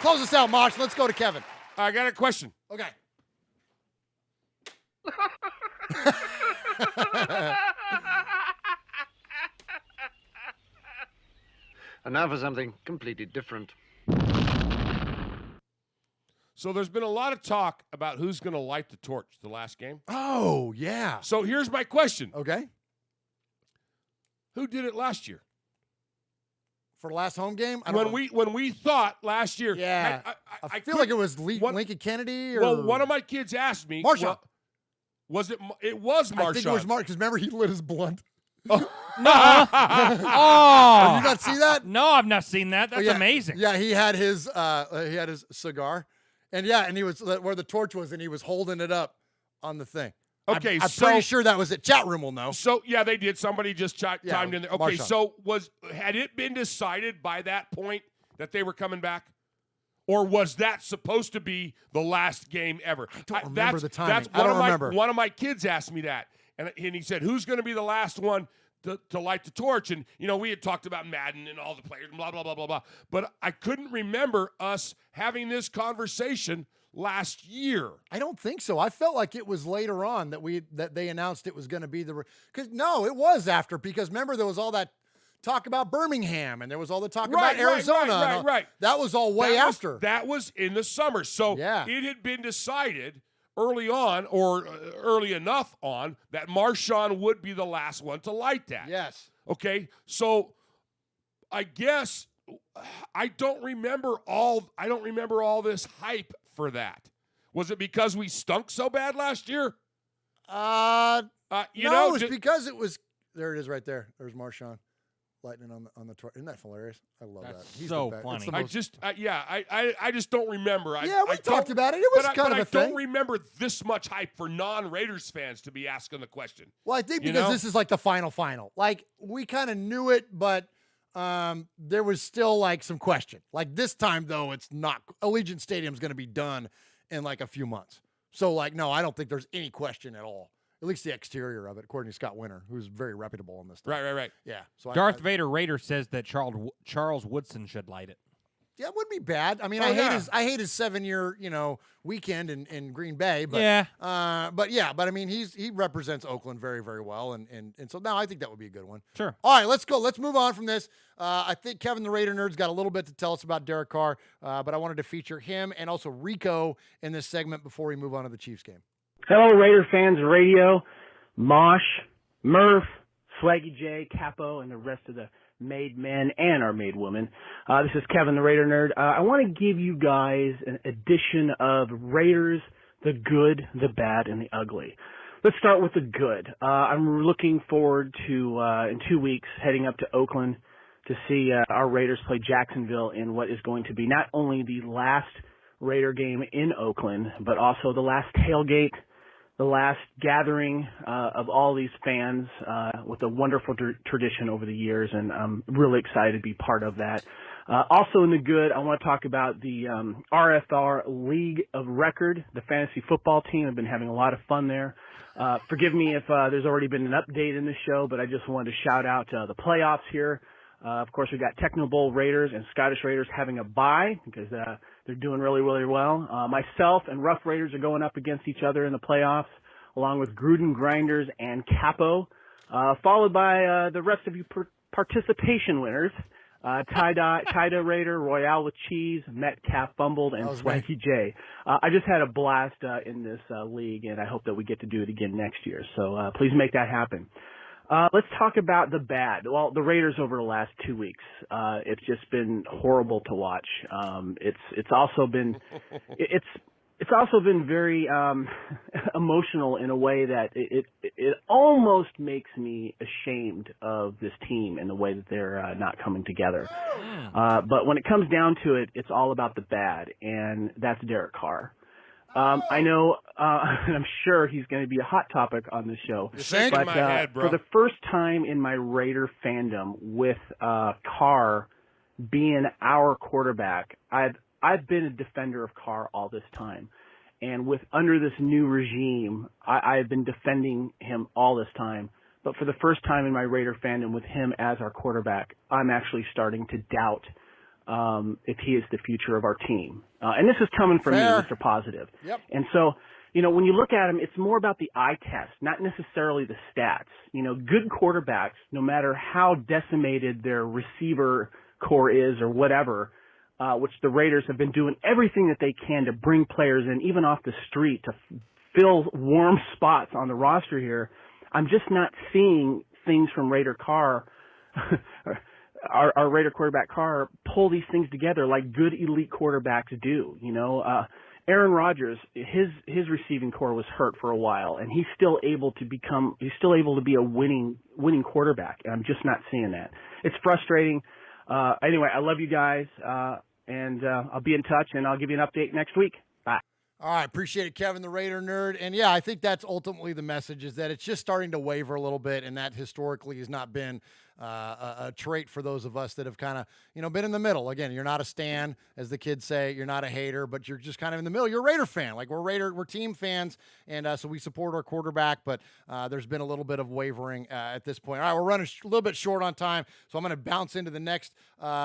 Close us out, Mosh. Let's go to Kevin. I got a question. Okay. And now for something completely different. So there's been a lot of talk about who's going to light the torch the last game. Oh, yeah. So here's my question. Okay. Who did it last year? For the last home game? When we thought last year. Yeah. I feel like it was Lincoln Kennedy. Or... Well, one of my kids asked me. Marshawn. It was Marshawn. I think it was Mark, because remember he lit his blunt. No. Oh, you not see that? No, I've not seen that. That's amazing. Yeah, he had his cigar, and he was where the torch was, and he was holding it up on the thing. Okay, I'm pretty sure that was it. Chat room will know. So yeah, they did. Somebody just chimed in there. Okay, Marshawn. so had it been decided by that point that they were coming back, or was that supposed to be the last game ever? I don't remember the timing. I don't remember. One of my kids asked me that, and he said, "Who's going to be the last one to light the torch?" And we had talked about Madden and all the players, blah blah blah blah blah. But I couldn't remember us having this conversation last year. I don't think so. I felt like it was later on that they announced it was going to be because no, it was after, because remember there was all that talk about Birmingham and there was all the talk about Arizona. Right. That was all way after. That was in the summer. So it had been decided early on, or early enough on, that Marshawn would be the last one to light that. Yes. Okay. So I guess I don't remember all this hype for that. Was it because we stunk so bad last year? No, it was because it was. There it is, right there. There's Marshawn lightning on the torch. Isn't that hilarious? I love that. He's so the best. funny. I just don't remember. We talked about it. It was kind of a thing. I don't remember this much hype for non-Raiders fans to be asking the question. Well, I think because this is like the final. Like we kind of knew it, but there was still like some question. Like this time though, it's not. Allegiant Stadium's going to be done in like a few months. So like, no, I don't think there's any question at all. At least the exterior of it, according to Scott Winter, who's very reputable on this stuff. Right. Yeah. So Darth Vader Raider says that Charles Woodson should light it. Yeah, it wouldn't be bad. I mean, I hate his 7-year weekend in Green Bay, but but I mean he represents Oakland very, very well, and so now I think that would be a good one. Sure. All right, let's go. Let's move on from this. I think Kevin the Raider Nerd's got a little bit to tell us about Derek Carr, but I wanted to feature him and also Rico in this segment before we move on to the Chiefs game. Hello, Raider fans radio, Mosh, Murf, Swaggy J, Capo, and the rest of the made men and our made women. This is Kevin the Raider Nerd. I want to give you guys an edition of Raiders, the good, the bad, and the ugly. Let's start with the good. I'm looking forward to, in 2 weeks, heading up to Oakland to see our Raiders play Jacksonville in what is going to be not only the last Raider game in Oakland, but also the last tailgate, the last gathering of all these fans with a wonderful tradition over the years, and I'm really excited to be part of that. Also in the good, I want to talk about the RFR League of Record, the fantasy football team. I've been having a lot of fun there. Forgive me if there's already been an update in the show, but I just wanted to shout out the playoffs here. Of course, we've got Techno Bowl Raiders and Scottish Raiders having a bye because they're doing really, really well. Myself and Rough Raiders are going up against each other in the playoffs, along with Gruden Grinders and Capo, followed by the rest of you participation winners, Tida Raider, Royale with Cheese, Metcalf Fumbled, and Swaggy J. I just had a blast in this league, and I hope that we get to do it again next year. So please make that happen. Let's talk about the bad. Well, the Raiders over the last 2 weeks. It's just been horrible to watch. It's also been very emotional in a way that it almost makes me ashamed of this team and the way that they're not coming together. But when it comes down to it, it's all about the bad, and that's Derek Carr. I know, and I'm sure he's going to be a hot topic on this show. But my head, bro. For the first time in my Raider fandom, with Carr being our quarterback, I've been a defender of Carr all this time, and under this new regime, I've been defending him all this time. But for the first time in my Raider fandom, with him as our quarterback, I'm actually starting to doubt if he is the future of our team. And this is coming from me, Mr. Positive. Yep. And so, when you look at him, it's more about the eye test, not necessarily the stats. Good quarterbacks, no matter how decimated their receiver core is or whatever, which the Raiders have been doing everything that they can to bring players in, even off the street, to fill warm spots on the roster here. I'm just not seeing things from Raider Carr our Raider quarterback Carr pull these things together like good elite quarterbacks do. Aaron Rodgers, his receiving core was hurt for a while, and he's still able to be a winning quarterback. And I'm just not seeing that. It's frustrating. Anyway, I love you guys, and I'll be in touch, and I'll give you an update next week. Bye. All right, appreciate it, Kevin, the Raider nerd. And yeah, I think that's ultimately the message, is that it's just starting to waver a little bit, and that historically has not been a trait for those of us that have kind of, been in the middle. Again, you're not a stan, as the kids say. You're not a hater, but you're just kind of in the middle. You're a Raider fan. Like, we're team fans, and so we support our quarterback, but there's been a little bit of wavering at this point. All right, we're running a little bit short on time, so I'm going to bounce into the next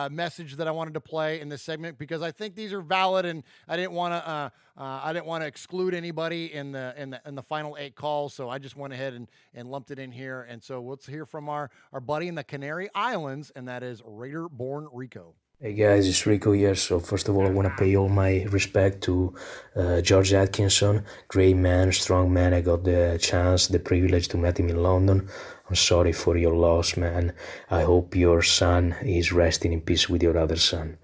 message that I wanted to play in this segment, because I think these are valid, and I didn't want to exclude anybody in the final 8 calls, so I just went ahead and lumped it in here. And so let's hear from our buddy in the Canary Islands, and that is Raider-born Rico. Hey guys, it's Rico here. So first of all, I want to pay all my respect to George Atkinson. Great man, strong man. I got the chance, the privilege to meet him in London. I'm sorry for your loss, man. I hope your son is resting in peace with your other son.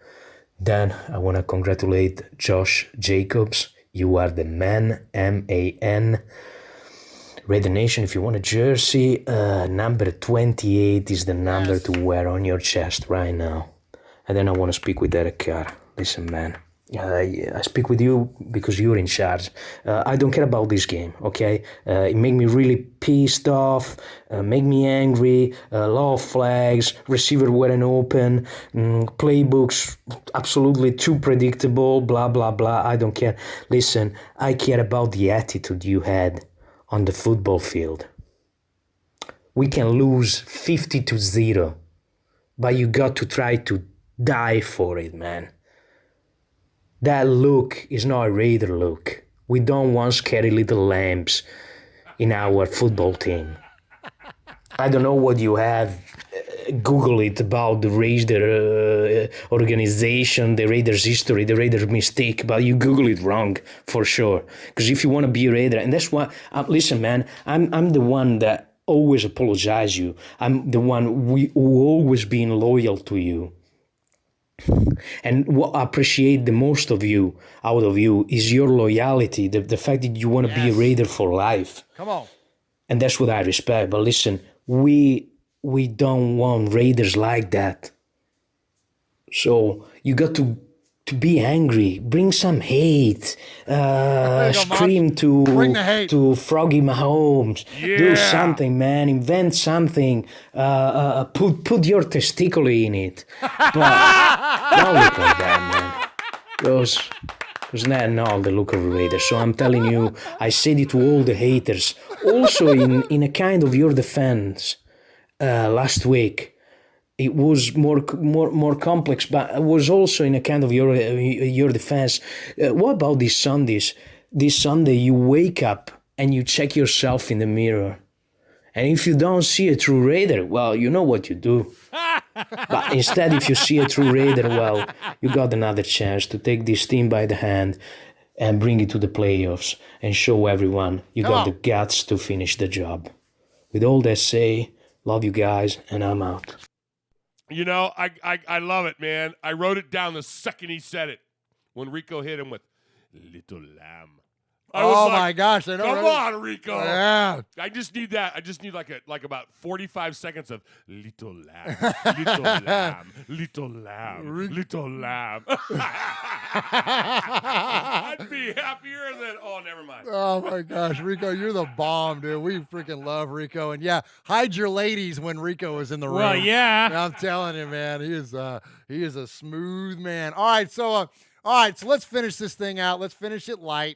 Then I want to congratulate Josh Jacobs. You are the man, M-A-N. Raider Nation, if you want a jersey, number 28 is the number to wear on your chest right now. And then I want to speak with Derek Carr. Listen, man, I speak with you because you're in charge. I don't care about this game, okay? It made me really pissed off, make me angry, law flags, receiver weren't open, playbooks absolutely too predictable, blah, blah, blah. I don't care. Listen, I care about the attitude you had on the football field. We can lose 50-0, but you got to try to die for it, man. That look is not a Raider look. We don't want scary little lambs in our football team. I don't know what you have. Google it about the Raider organization, the Raiders history, the Raider mistake, but you Google it wrong for sure. Because if you want to be a Raider, and that's why, listen, man, I'm the one that always apologize you. I'm the one who always been loyal to you. And what I appreciate the most out of you is your loyalty, the fact that you want to be a Raider for life. Come on. And that's what I respect. But listen, we don't want Raiders like that. So you got to be angry. Bring some hate. Scream to Froggy Mahomes. Yeah. Do something, man. Invent something. Put your testicle in it. But don't look like that, man. Because that's not the look of a Raider. So I'm telling you, I said it to all the haters. Also, in a kind of your defense, last week, it was more complex, but it was also in a kind of your defense. What about these Sundays? This Sunday, you wake up and you check yourself in the mirror. And if you don't see a true Raider, well, you know what you do. But instead, if you see a true Raider, well, you got another chance to take this team by the hand and bring it to the playoffs and show everyone you got the guts to finish the job. With all that say, love you guys, and I'm out. I love it, man. I wrote it down the second he said it when Rico hit him with Little Lamb. My gosh! I know. Come on, Rico. Yeah. I just need that. I just need like about 45 seconds of Little Lamb, Little Lamb, Little Lamb, Little Lamb. I'd be happier than. Oh, never mind. Oh my gosh, Rico, you're the bomb, dude. We freaking love Rico, and yeah, hide your ladies when Rico is in the room. Well, yeah. I'm telling you, man, he is a smooth man. All right, so let's finish this thing out. Let's finish it light.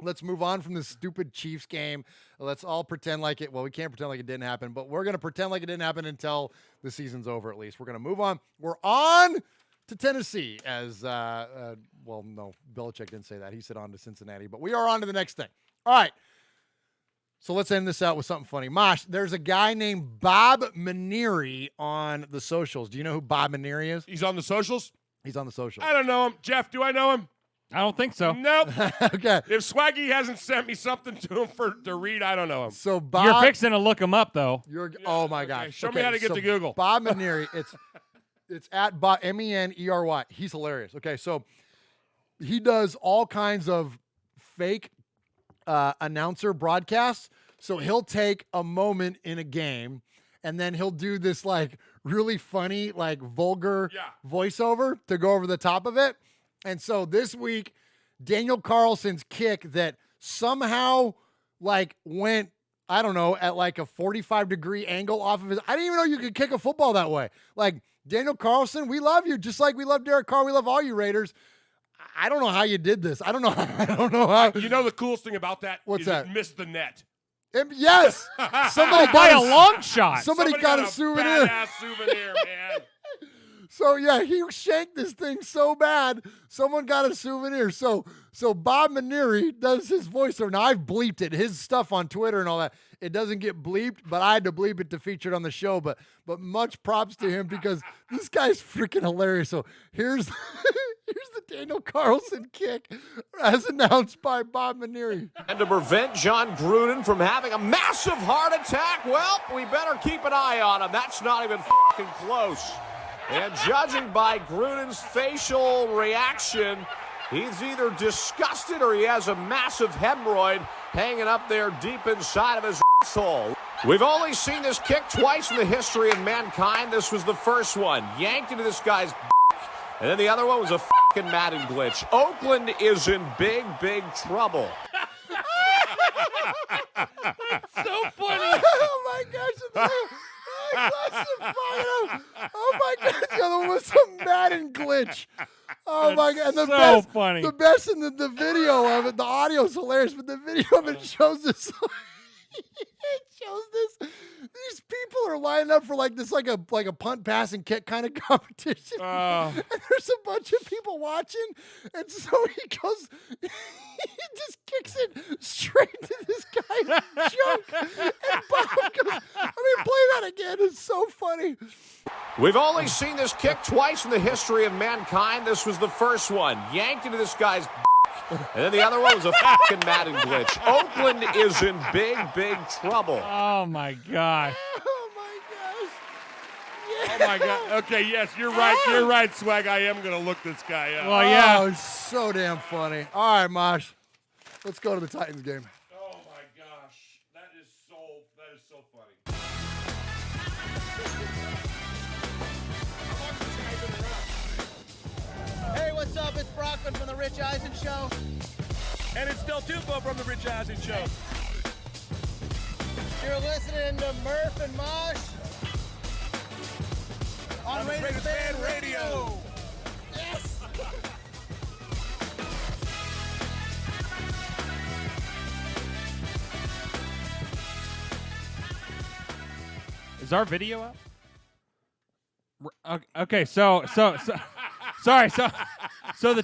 Let's move on from this stupid Chiefs game. Let's all pretend like it. Well, we can't pretend like it didn't happen, but we're going to pretend like it didn't happen until the season's over, at least. We're going to move on. We're on to Tennessee as, well, no, Belichick didn't say that. He said on to Cincinnati, but we are on to the next thing. All right. So let's end this out with something funny. Mosh, there's a guy named Bob Maneri on the socials. Do you know who Bob Maneri is? He's on the socials? He's on the socials. I don't know him. Jeff, do I know him? I don't think so. Nope. Okay. If Swaggy hasn't sent me something to him to read, I don't know him. So Bob, you're fixing to look him up, though. Oh my gosh. Okay. Show me how to get to Google. Bob Maneri. It's at Bob Menery. He's hilarious. Okay, so he does all kinds of fake announcer broadcasts. So he'll take a moment in a game and then he'll do this like really funny, like vulgar voiceover to go over the top of it. And so this week, Daniel Carlson's kick that somehow like went, I don't know, at like a 45-degree angle off of his. I didn't even know you could kick a football that way. Like Daniel Carlson, we love you. Just like we love Derek Carr. We love all you Raiders. I don't know how you did this. I don't know how. You know the coolest thing about that? What's is that? It missed the net. Yes. Somebody by got a long shot. Somebody got a souvenir. Badass souvenir, man. So yeah, he shanked this thing so bad, someone got a souvenir. So Bob Maneri does his voiceover. Now I've bleeped it, his stuff on Twitter and all that. It doesn't get bleeped, but I had to bleep it to feature it on the show. But much props to him because this guy's freaking hilarious. So here's the Daniel Carlson kick as announced by Bob Maneri. And to prevent Jon Gruden from having a massive heart attack, well, we better keep an eye on him. That's not even fucking close. And judging by Gruden's facial reaction, he's either disgusted or he has a massive hemorrhoid hanging up there deep inside of his asshole. We've only seen this kick twice in the history of mankind. This was the first one. Yanked into this guy's and then the other one was a fucking Madden glitch. Oakland is in big, big trouble. So funny. Oh my gosh. Oh my God! The other one was a Madden glitch. Oh my God! And the so best, funny. The best in the video of it. The audio's hilarious, but the video of it shows this. It shows this. These people are lining up for like a punt, pass, and kick kind of competition. And there's a bunch of people watching, and so he goes. He just kicks it straight to this guy's junk. And Bob goes, play that again. It's so funny. We've only seen this kick twice in the history of mankind. This was the first one. Yanked into this guy's and then the other one was a fucking Madden glitch. Oakland is in big, big trouble. Oh, my gosh. Oh, my gosh. Oh, my God. Okay, yes, you're right. You're right, Swag. I am going to look this guy up. Well, yeah. Oh, it's so damn funny. All right, Mosh. Let's go to the Titans game. Oh, my gosh. That is so funny. Hey, what's up? It's Brockman from The Rich Eisen Show. And it's Del Tufo from The Rich Eisen Show. You're listening to Murf and Mosh on Raiders Fan Radio. Yes! Is our video up? Okay, so sorry, so the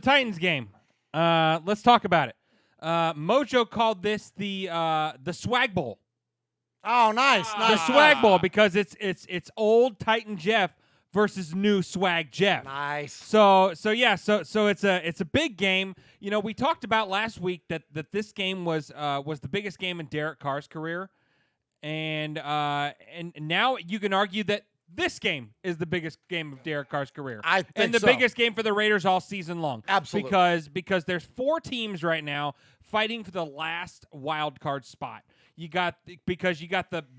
Titans game. Let's talk about it. Mojo called this the Swag Bowl. Oh, nice. The Swag Bowl because it's old Titan Jeff versus new Swag Jeff. Nice. So it's a big game. You know, we talked about last week that this game was the biggest game in Derek Carr's career, and now you can argue that this game is the biggest game of Derek Carr's career. I think and the so. biggest game for the Raiders all season long. Absolutely. Because there's 4 teams right now fighting for the last wild card spot. You got the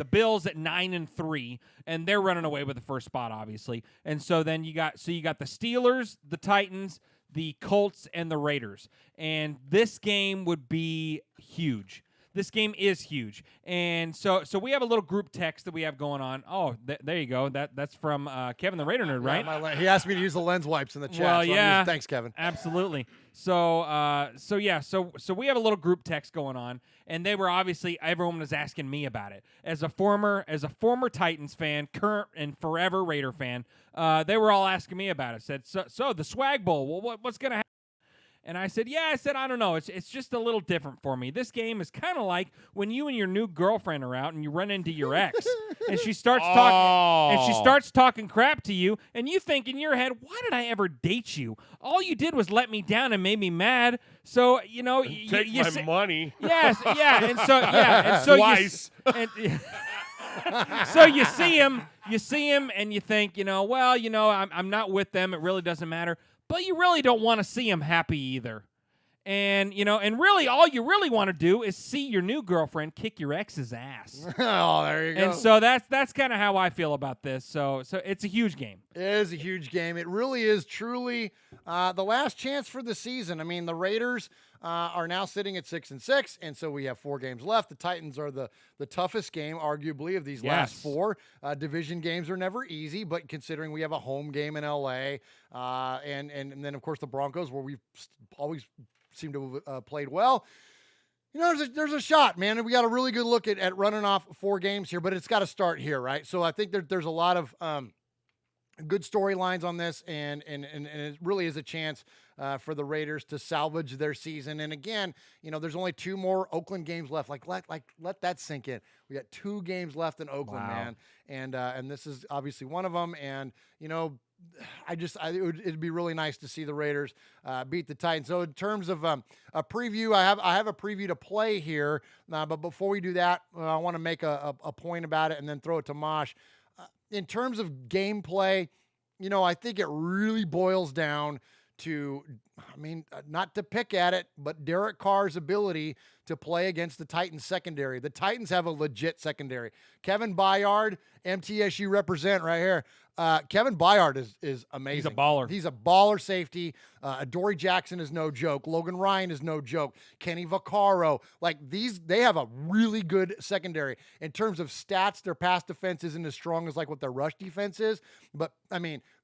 Bills at 9-3, and they're running away with the first spot, obviously. And so then you got the Steelers, the Titans, the Colts, and the Raiders. And this game would be huge. This game is huge. And so we have a little group text that we have going on. Oh, there you go. That's from Kevin the Raider Nerd, right? Yeah, he asked me to use the lens wipes in the chat. Well, so yeah. Thanks, Kevin. Absolutely. So we have a little group text going on, and they were obviously everyone was asking me about it. As a former Titans fan, current and forever Raider fan, they were all asking me about it. Said, so the Swag Bowl, well, what's gonna happen? And I said, I don't know. It's just a little different for me. This game is kind of like when you and your new girlfriend are out and you run into your ex, and she starts talking crap to you, and you think in your head, why did I ever date you? All you did was let me down and made me mad. So Take my money. Yes, yeah, and so twice. So you see him, and you think, I'm not with them. It really doesn't matter. but you really don't want to see them happy either. And, and really all you really want to do is see your new girlfriend kick your ex's ass. Oh, there you go. And so that's kind of how I feel about this. So it's a huge game. It is a huge game. It really is truly the last chance for the season. I mean, the Raiders are now sitting at 6-6, and so we have 4 games left. The Titans are the toughest game, arguably, of these last 4. Division games are never easy, but considering we have a home game in L.A., and then, of course, the Broncos, where we've always seem to have played well. There's a shot, man. We got a really good look at running off 4 games here, but it's got to start here, right? So I think there's a lot of good storylines on this, and it really is a chance for the Raiders to salvage their season. And again, there's only 2 more Oakland games left. Let that sink in. We got 2 games left in Oakland, man, and this is obviously one of them. And it'd be really nice to see the Raiders beat the Titans. So in terms of a preview, I have a preview to play here. But before we do that, I want to make a point about it and then throw it to Mosh. In terms of gameplay, I think it really boils down to, not to pick at it, but Derek Carr's ability to play against the Titans secondary. The Titans have a legit secondary. Kevin Byard, MTSU represent right here. Kevin Byard is amazing. He's a baller. He's a baller safety. Adoree Jackson is no joke. Logan Ryan is no joke. Kenny Vaccaro. They have a really good secondary. In terms of stats, their pass defense isn't as strong as what their rush defense is. But,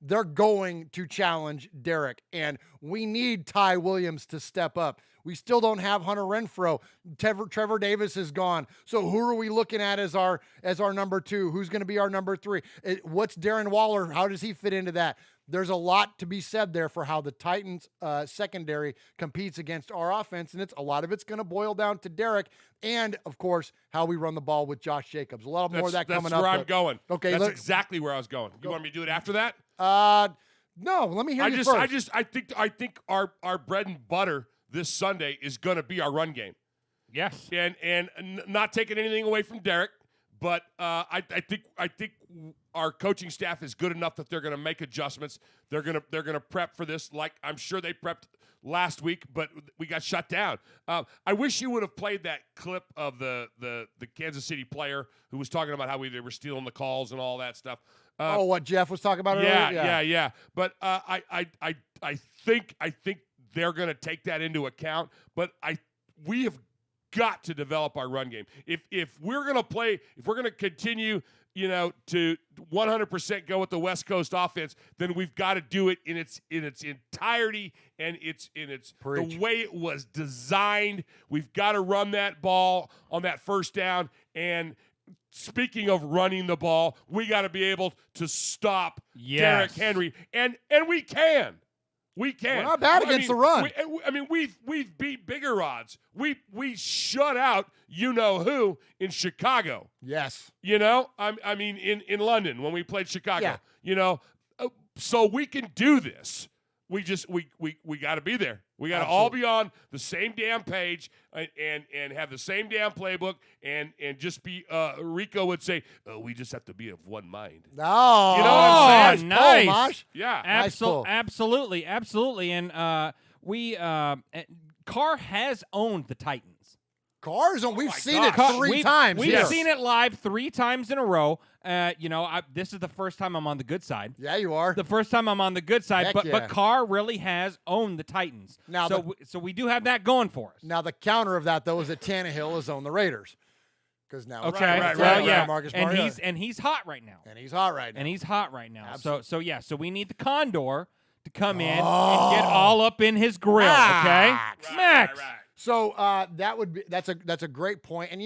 they're going to challenge Derek. And we need Ty Williams to step up. We still don't have Hunter Renfrow. Trevor Davis is gone. So who are we looking at as our number 2? Who's going to be our number 3? What's Darren Waller? How does he fit into that? There's a lot to be said there for how the Titans secondary competes against our offense, and a lot of it's going to boil down to Derek and, of course, how we run the ball with Josh Jacobs. A lot more of that coming up. That's where I'm going. Okay, that's exactly where I was going. You want me to do it after that? No. Let me hear you first. I think our bread and butter this Sunday is going to be our run game. Yes. And not taking anything away from Derek, but I think our coaching staff is good enough that they're going to make adjustments. They're going to prep for this like I'm sure they prepped last week, but we got shut down. I wish you would have played that clip of the Kansas City player who was talking about how they were stealing the calls and all that stuff. What Jeff was talking about earlier? Yeah. But I think they're going to take that into account. But we have got to develop our run game. If we're going to continue, to 100% go with the West Coast offense, then we've got to do it in its entirety and the way it was designed. We've got to run that ball on that first down. And speaking of running the ball, we got to be able to stop Derrick Henry, and we can. We can. We're not bad against the run. We've beat bigger odds. We shut out who in Chicago. Yes. In London when we played Chicago. Yeah. So we can do this. We got to be there. We got to all be on the same damn page and have the same damn playbook and just be. Rico would say, we just have to be of one mind. Oh, you know what I'm saying? Nice. Mosh. Yeah, absolutely. And Carr has owned the Titans. We've seen it 3 times. We've seen it live 3 times in a row. This is the first time I'm on the good side. Yeah, you are. The first time I'm on the good side, Heck but Carr really has owned the Titans. Now, so we do have that going for us. Now, the counter of that, though, is that Tannehill has owned the Raiders. Because now, Marcus Mariota. and he's hot right now. Absolutely. So we need the Condor to come in and get all up in his grill. Okay, Max. Right. So that's a great point. And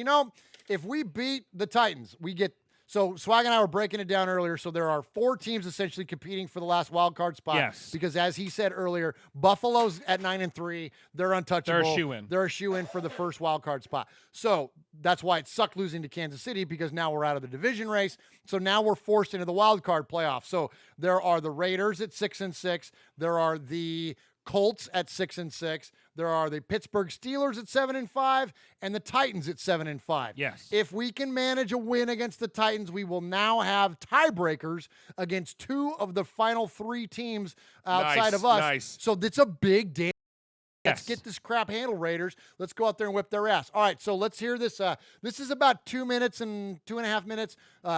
if we beat the Titans, we get. So Swag and I were breaking it down earlier. So there are 4 teams essentially competing for the last wild card spot. Yes. Because as he said earlier, Buffalo's at 9-3. They're untouchable. They're a shoo-in. They're a shoo-in for the first wild card spot. So that's why it sucked losing to Kansas City, because now we're out of the division race. So now we're forced into the wild card playoff. So there are the Raiders at 6-6. There are the Colts at 6-6. There are the Pittsburgh Steelers at 7-5 and the Titans at 7-5. Yes. If we can manage a win against the Titans, we will now have tiebreakers against 2 of the final 3 teams outside of us. Nice. So it's a big damn. Let's Yes. get this crap handled, Raiders. Let's go out there and whip their ass. All right, so let's hear this. This is about 2 minutes and 2.5 minutes.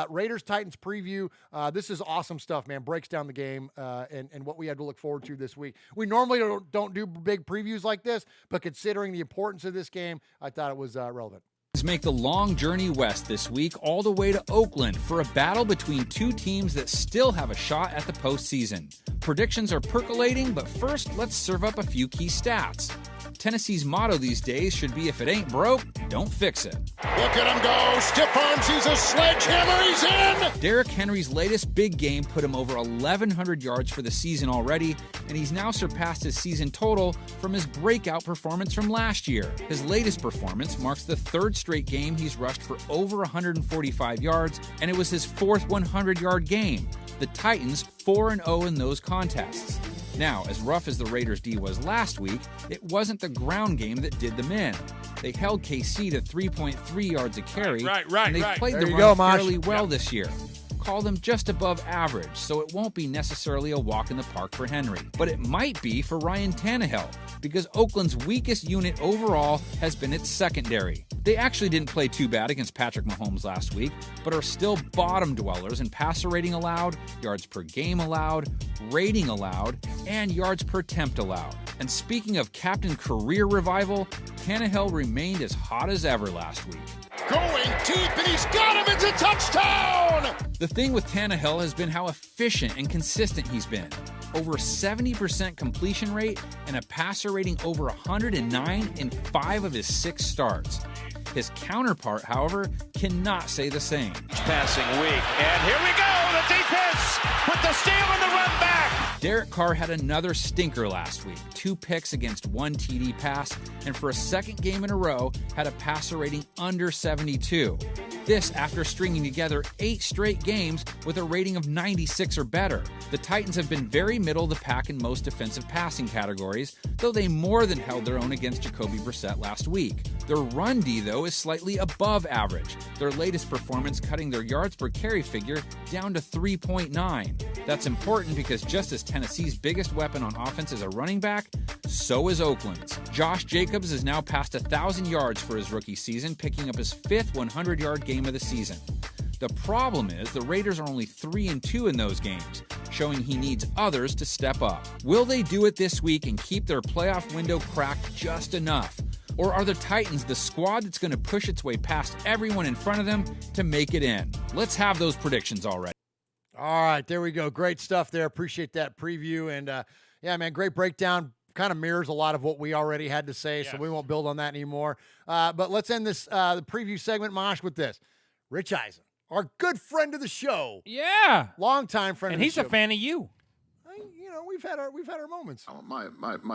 Raiders-Titans preview. This is awesome stuff, man. Breaks down the game and what we had to look forward to this week. We normally don't do big previews like this, but considering the importance of this game, I thought it was relevant. Make the long journey west this week all the way to Oakland for a battle between 2 teams that still have a shot at the postseason. Predictions are percolating, but first let's serve up a few key stats. Tennessee's motto these days should be, if it ain't broke, don't fix it. Look at him go. Stiff arms. He's a sledgehammer. He's in. Derrick Henry's latest big game put him over 1,100 yards for the season already, and he's now surpassed his season total from his breakout performance from last year. His latest performance marks the 3rd straight game he's rushed for over 145 yards, and it was his 4th 100-yard game. The Titans 4-0 in those contests. Now, as rough as the Raiders' D was last week, it wasn't the ground game that did them in. They held KC to 3.3 yards a carry, and they've played the run fairly well this year. Call them just above average, so it won't be necessarily a walk in the park for Henry. But it might be for Ryan Tannehill, because Oakland's weakest unit overall has been its secondary. They actually didn't play too bad against Patrick Mahomes last week, but are still bottom dwellers in passer rating allowed, yards per game allowed, rating allowed, and yards per attempt allowed. And speaking of Captain Career Revival, Tannehill remained as hot as ever last week. Going deep, and he's got him. It's a touchdown! The thing with Tannehill has been how efficient and consistent he's been. Over 70% completion rate and a passer rating over 109 in 5 of his 6 starts. His counterpart, however, cannot say the same. Passing weak, and here we go, the defense with the steal and the run back. Derek Carr had another stinker last week, 2 picks against 1 TD pass, and for a second game in a row, had a passer rating under 72. This after stringing together 8 straight games with a rating of 96 or better. The Titans have been very middle of the pack in most defensive passing categories, though they more than held their own against Jacoby Brissett last week. Their run D, though, is slightly above average, their latest performance cutting their yards per carry figure down to 3.9. That's important because just as Tennessee's biggest weapon on offense is a running back, so is Oakland's. Josh Jacobs has now passed 1,000 yards for his rookie season, picking up his 5th 100-yard game of the season. The problem is the Raiders are only 3-2 in those games, showing he needs others to step up. Will they do it this week and keep their playoff window cracked just enough? Or are the Titans the squad that's going to push its way past everyone in front of them to make it in? Let's have those predictions already. All right, there we go. Great stuff there. Appreciate that preview. And, yeah, man, great breakdown. Kind of mirrors a lot of what we already had to say, so we won't build on that anymore. But let's end this the preview segment, Mosh, with this. Rich Eisen, our good friend of the show. Yeah. Longtime friend of the show. And he's a fan of you. You know, we've had our moments. Oh, my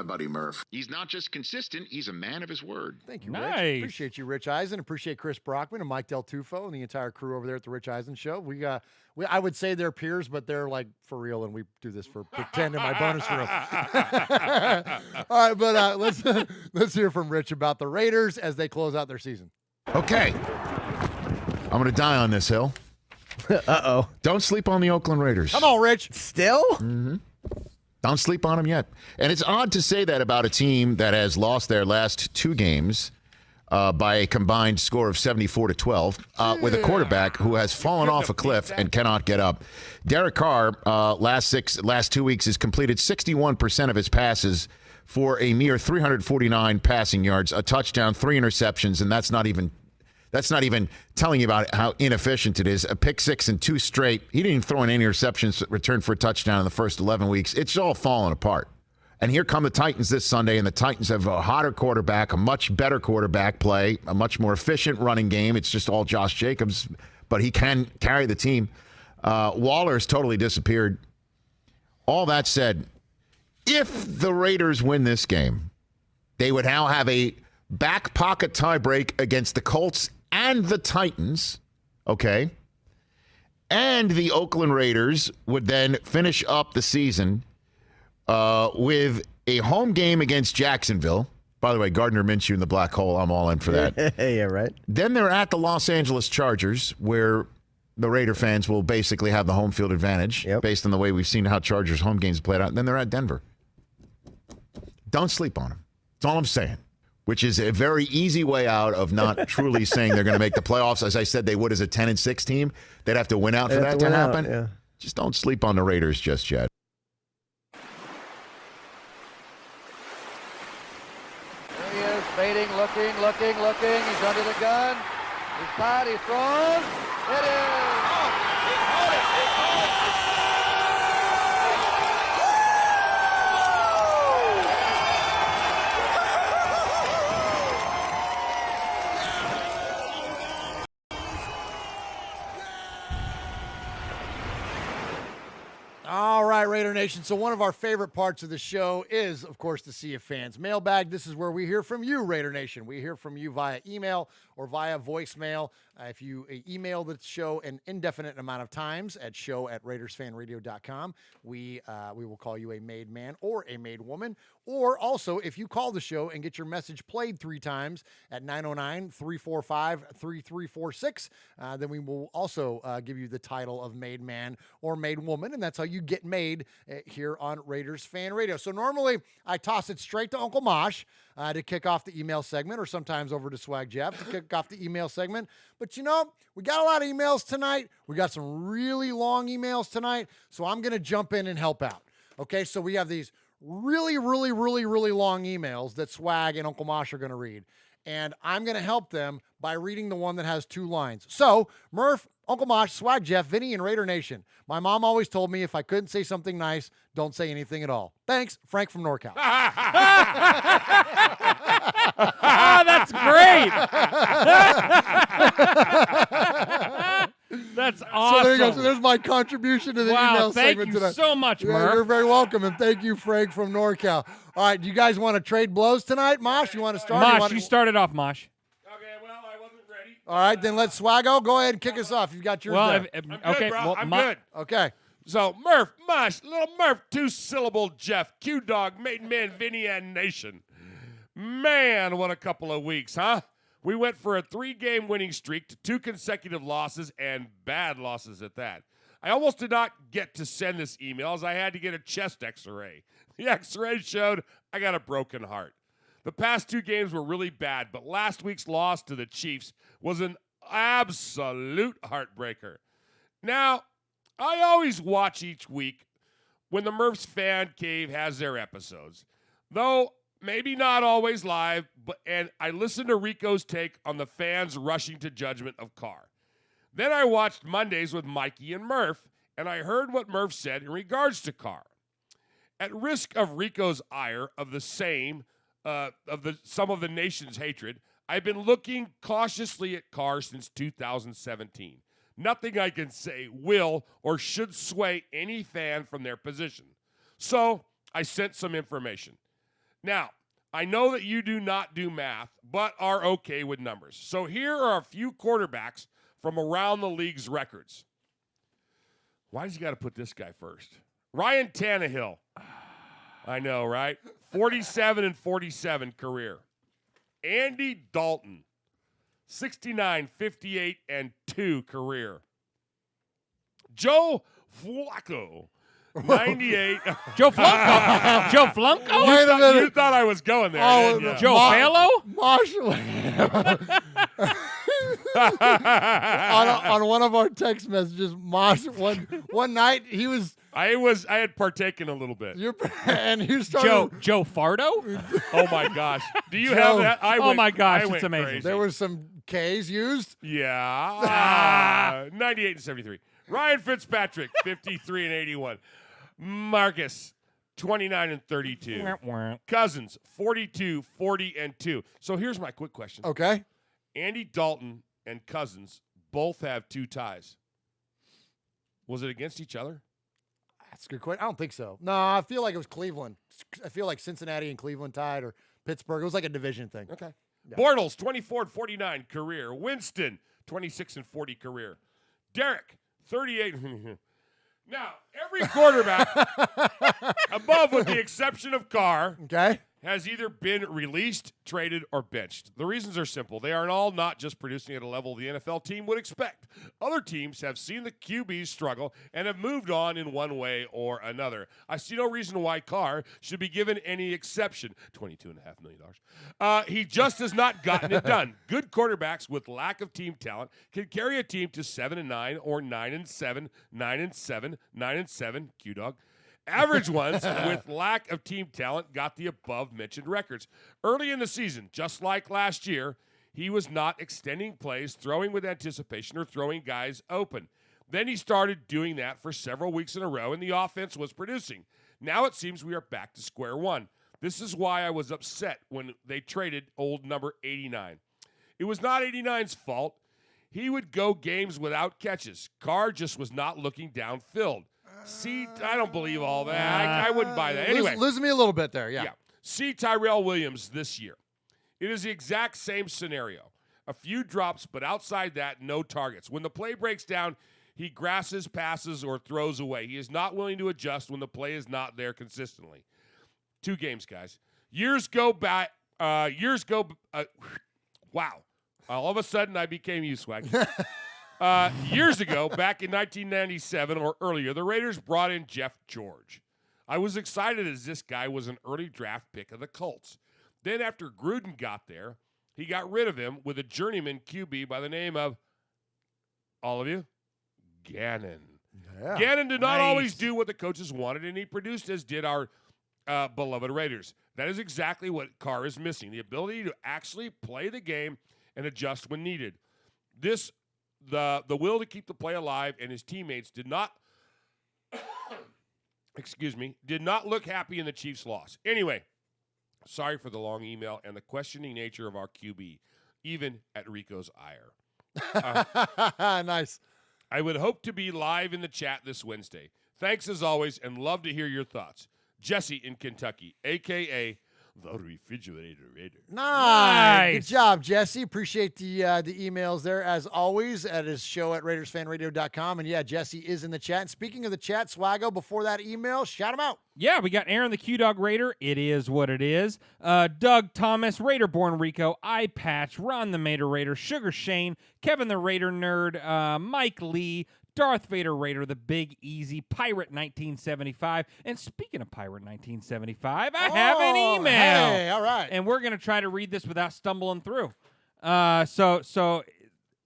buddy Murf. He's not just consistent, he's a man of his word. Thank you, Nice. Rich. Appreciate you, Rich Eisen. Appreciate Chris Brockman and Mike Del Tufo and the entire crew over there at the Rich Eisen Show. I would say they're peers, but they're like for real, and we do this for pretend in my bonus room. All right, but let's hear from Rich about the Raiders as they close out their season. Okay. I'm going to die on this hill. Uh-oh. Don't sleep on the Oakland Raiders. Come on, Rich. Still? Mm-hmm. Don't sleep on them yet. And it's odd to say that about a team that has lost their last 2 games by a combined score of 74-12 with a quarterback who has fallen off a cliff and cannot get up. Derek Carr, last 2 weeks, has completed 61% of his passes for a mere 349 passing yards, a touchdown, 3 interceptions, and that's not even telling you about how inefficient it is. A pick 6 and 2 straight. He didn't even throw in any interceptions, returned for a touchdown in the first 11 weeks. It's all falling apart. And here come the Titans this Sunday, and the Titans have a hotter quarterback, a much better quarterback play, a much more efficient running game. It's just all Josh Jacobs, but he can carry the team. Waller's totally disappeared. All that said, if the Raiders win this game, they would now have a back pocket tiebreak against the Colts and the Titans, okay? And the Oakland Raiders would then finish up the season with a home game against Jacksonville. By the way, Gardner Minshew in the black hole. I'm all in for that. Yeah, right. Then they're at the Los Angeles Chargers, where the Raider fans will basically have the home field advantage based on the way we've seen how Chargers home games played out. And then they're at Denver. Don't sleep on them. That's all I'm saying, which is a very easy way out of not truly saying they're going to make the playoffs. As I said, they would as a 10-6 team. They'd have to win out for that to happen. Just don't sleep on the Raiders just yet. There he is, fading, looking. He's under the gun. He's tied, he throws. It is. All right, Raider Nation. So one of our favorite parts of the show is, of course, the Sea of Fans mailbag. This is where we hear from you, Raider Nation. We hear from you via email or via voicemail. If you email the show an indefinite amount of times at show@RaidersFanRadio.com, we will call you a made man or a made woman. Or also, if you call the show and get your message played 3 times at 909-345-3346, then we will also give you the title of made man or made woman, and that's how you get made here on Raiders Fan Radio. So normally, I toss it straight to Uncle Mosh to kick off the email segment, or sometimes over to Swag Jeff to kick off the email segment. But you know, we got a lot of emails tonight. We got some really long emails tonight, so I'm going to jump in and help out. Okay, so we have these really long emails that Swag and Uncle Mosh are going to read. And I'm going to help them by reading the one that has 2 lines. So, Murph, Uncle Mosh, Swag Jeff, Vinny, and Raider Nation. My mom always told me if I couldn't say something nice, don't say anything at all. Thanks, Frank from NorCal. Oh, that's great. That's awesome. So there you go. So there's my contribution to the email segment today. Thank you so much, Murph. You're very welcome, and thank you, Frank from NorCal. All right, do you guys want to trade blows tonight? Mosh, you want to start? Mosh, you started off, Mosh. All right, then let's Swaggo. Go ahead and kick us off. You've got yours there. Okay, bro. I'm good. Okay. So, Murf, Mosh, little Murf, 2-syllable Jeff, Q-Dog, Maiden Man, Vinny, and Nation. Man, what a couple of weeks, huh? We went for a 3-game winning streak to 2 consecutive losses, and bad losses at that. I almost did not get to send this email as I had to get a chest x-ray. The x-ray showed I got a broken heart. The past 2 games were really bad, but last week's loss to the Chiefs was an absolute heartbreaker. Now, I always watch each week when the Murph's Fan Cave has their episodes, though maybe not always live, and I listen to Rico's take on the fans rushing to judgment of Carr. Then I watched Mondays with Mikey and Murph, and I heard what Murph said in regards to Carr. At risk of Rico's ire of the same, some of the nation's hatred, I've been looking cautiously at Carr since 2017. Nothing I can say will or should sway any fan from their position. So I sent some information. Now, I know that you do not do math, but are okay with numbers. So here are a few quarterbacks from around the league's records. Why does he got to put this guy first? Ryan Tannehill. I know, right? 47-47 career. Andy Dalton. 69-58-2 career. Joe Flacco. 98. Joe Flunko. Joe Flunko? Wait a minute. You thought I was going there. Oh, didn't you? Joe Fallow? on one of our text messages, Mosh, one night he was. I had partaken a little bit. And you started. Joe Fardo? Oh my gosh! Do you Joe. have that? Oh my gosh, I it's went amazing. crazy. There were some K's used. Yeah. 98-73. Ryan Fitzpatrick, 53-81. Marcus, 29-32. Cousins, 42-40-2. So here's my quick question. Okay. Andy Dalton and Cousins both have 2 ties. Was it against each other? That's a good question. I don't think so. No, I feel like it was Cleveland. I feel like Cincinnati and Cleveland tied, or Pittsburgh. It was like a division thing. Okay. Yeah. Bortles, 24-49 career. Winston, 26-40 career. Derek, 38. Now, every quarterback above, with the exception of Carr, okay, has either been released, traded, or benched. The reasons are simple. They are all not just producing at a level the NFL team would expect. Other teams have seen the QBs struggle and have moved on in one way or another. I see no reason why Carr should be given any exception. $22.5 million. He just has not gotten it done. Good quarterbacks with lack of team talent can carry a team to 7-9 or 9-7, 9-7, 9-7. Q-Dog. Average ones with lack of team talent got the above-mentioned records. Early in the season, just like last year, he was not extending plays, throwing with anticipation, or throwing guys open. Then he started doing that for several weeks in a row, and the offense was producing. Now it seems we are back to square one. This is why I was upset when they traded old number 89. It was not 89's fault. He would go games without catches. Carr just was not looking downfield. See, I don't believe all that. I wouldn't buy that. Anyway. Losing me a little bit there, yeah. See Tyrell Williams this year. It is the exact same scenario. A few drops, but outside that, no targets. When the play breaks down, he grasses, passes, or throws away. He is not willing to adjust when the play is not there consistently. 2 games, guys. Years go by. Wow. All of a sudden, I became you, Swag. Years ago, back in 1997 or earlier, the Raiders brought in Jeff George. I was excited as this guy was an early draft pick of the Colts. Then after Gruden got there, he got rid of him with a journeyman QB by the name of, all of you, Gannon. Yeah. Gannon did not always do what the coaches wanted, and he produced as did our beloved Raiders. That is exactly what Carr is missing, the ability to actually play the game and adjust when needed. The will to keep the play alive, and his teammates did not look happy in the Chiefs' loss. Anyway, sorry for the long email and the questioning nature of our QB, even at Rico's ire. Nice. I would hope to be live in the chat this Wednesday. Thanks as always, and love to hear your thoughts. Jesse in Kentucky, a.k.a. The Refrigerator Raider. Nice. Good job, Jesse. Appreciate the emails there, as always, at his show at RaidersFanRadio.com. And, yeah, Jesse is in the chat. And speaking of the chat, Swaggo, before that email, shout him out. Yeah, we got Aaron the Q-Dog Raider. It is what it is. Doug Thomas, Raider Born Rico, Eye Patch, Ron the Mater Raider, Sugar Shane, Kevin the Raider Nerd, Mike Lee, Darth Vader Raider, the Big Easy, Pirate 1975. And speaking of Pirate 1975, I have an email. Hey, all right. And we're going to try to read this without stumbling through. So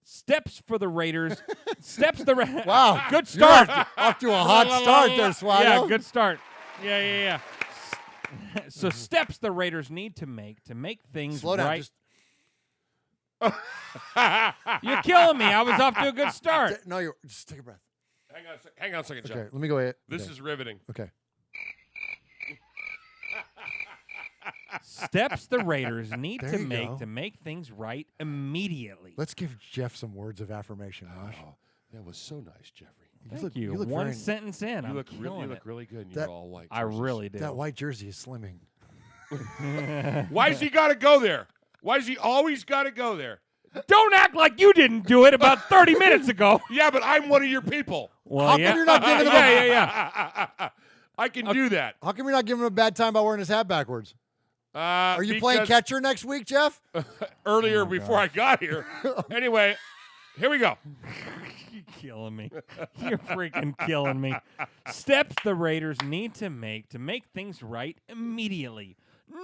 steps for the Raiders. Wow. Good start. You're off to a hot start there, Swaggo. Yeah, good start. Yeah. So steps the Raiders need to make things Slow down. right. You're killing me. I was off to a good start. No, just take a breath. Hang on a second, John. Okay, let me go ahead. This is riveting. Okay. Steps the Raiders need There to you make go. to make things right immediately. Let's give Jeff some words of affirmation, Mosh. Oh, that was so nice, Jeffrey. Thank you. look One very- sentence in. You I'm look killing it. really good. And That- you're all white. I really do. That white jersey is slimming. Why's he got to go there? Why does he always got to go there? Don't act like you didn't do it about 30 minutes ago. Yeah, but I'm one of your people. Well, How yeah. come you're not giving him yeah. I can do that. How come you're not giving him a bad time by wearing his hat backwards? Are you playing catcher next week, Jeff? Earlier before I got here. Anyway, here we go. You're killing me. You're freaking killing me. Steps the Raiders need to make things right immediately.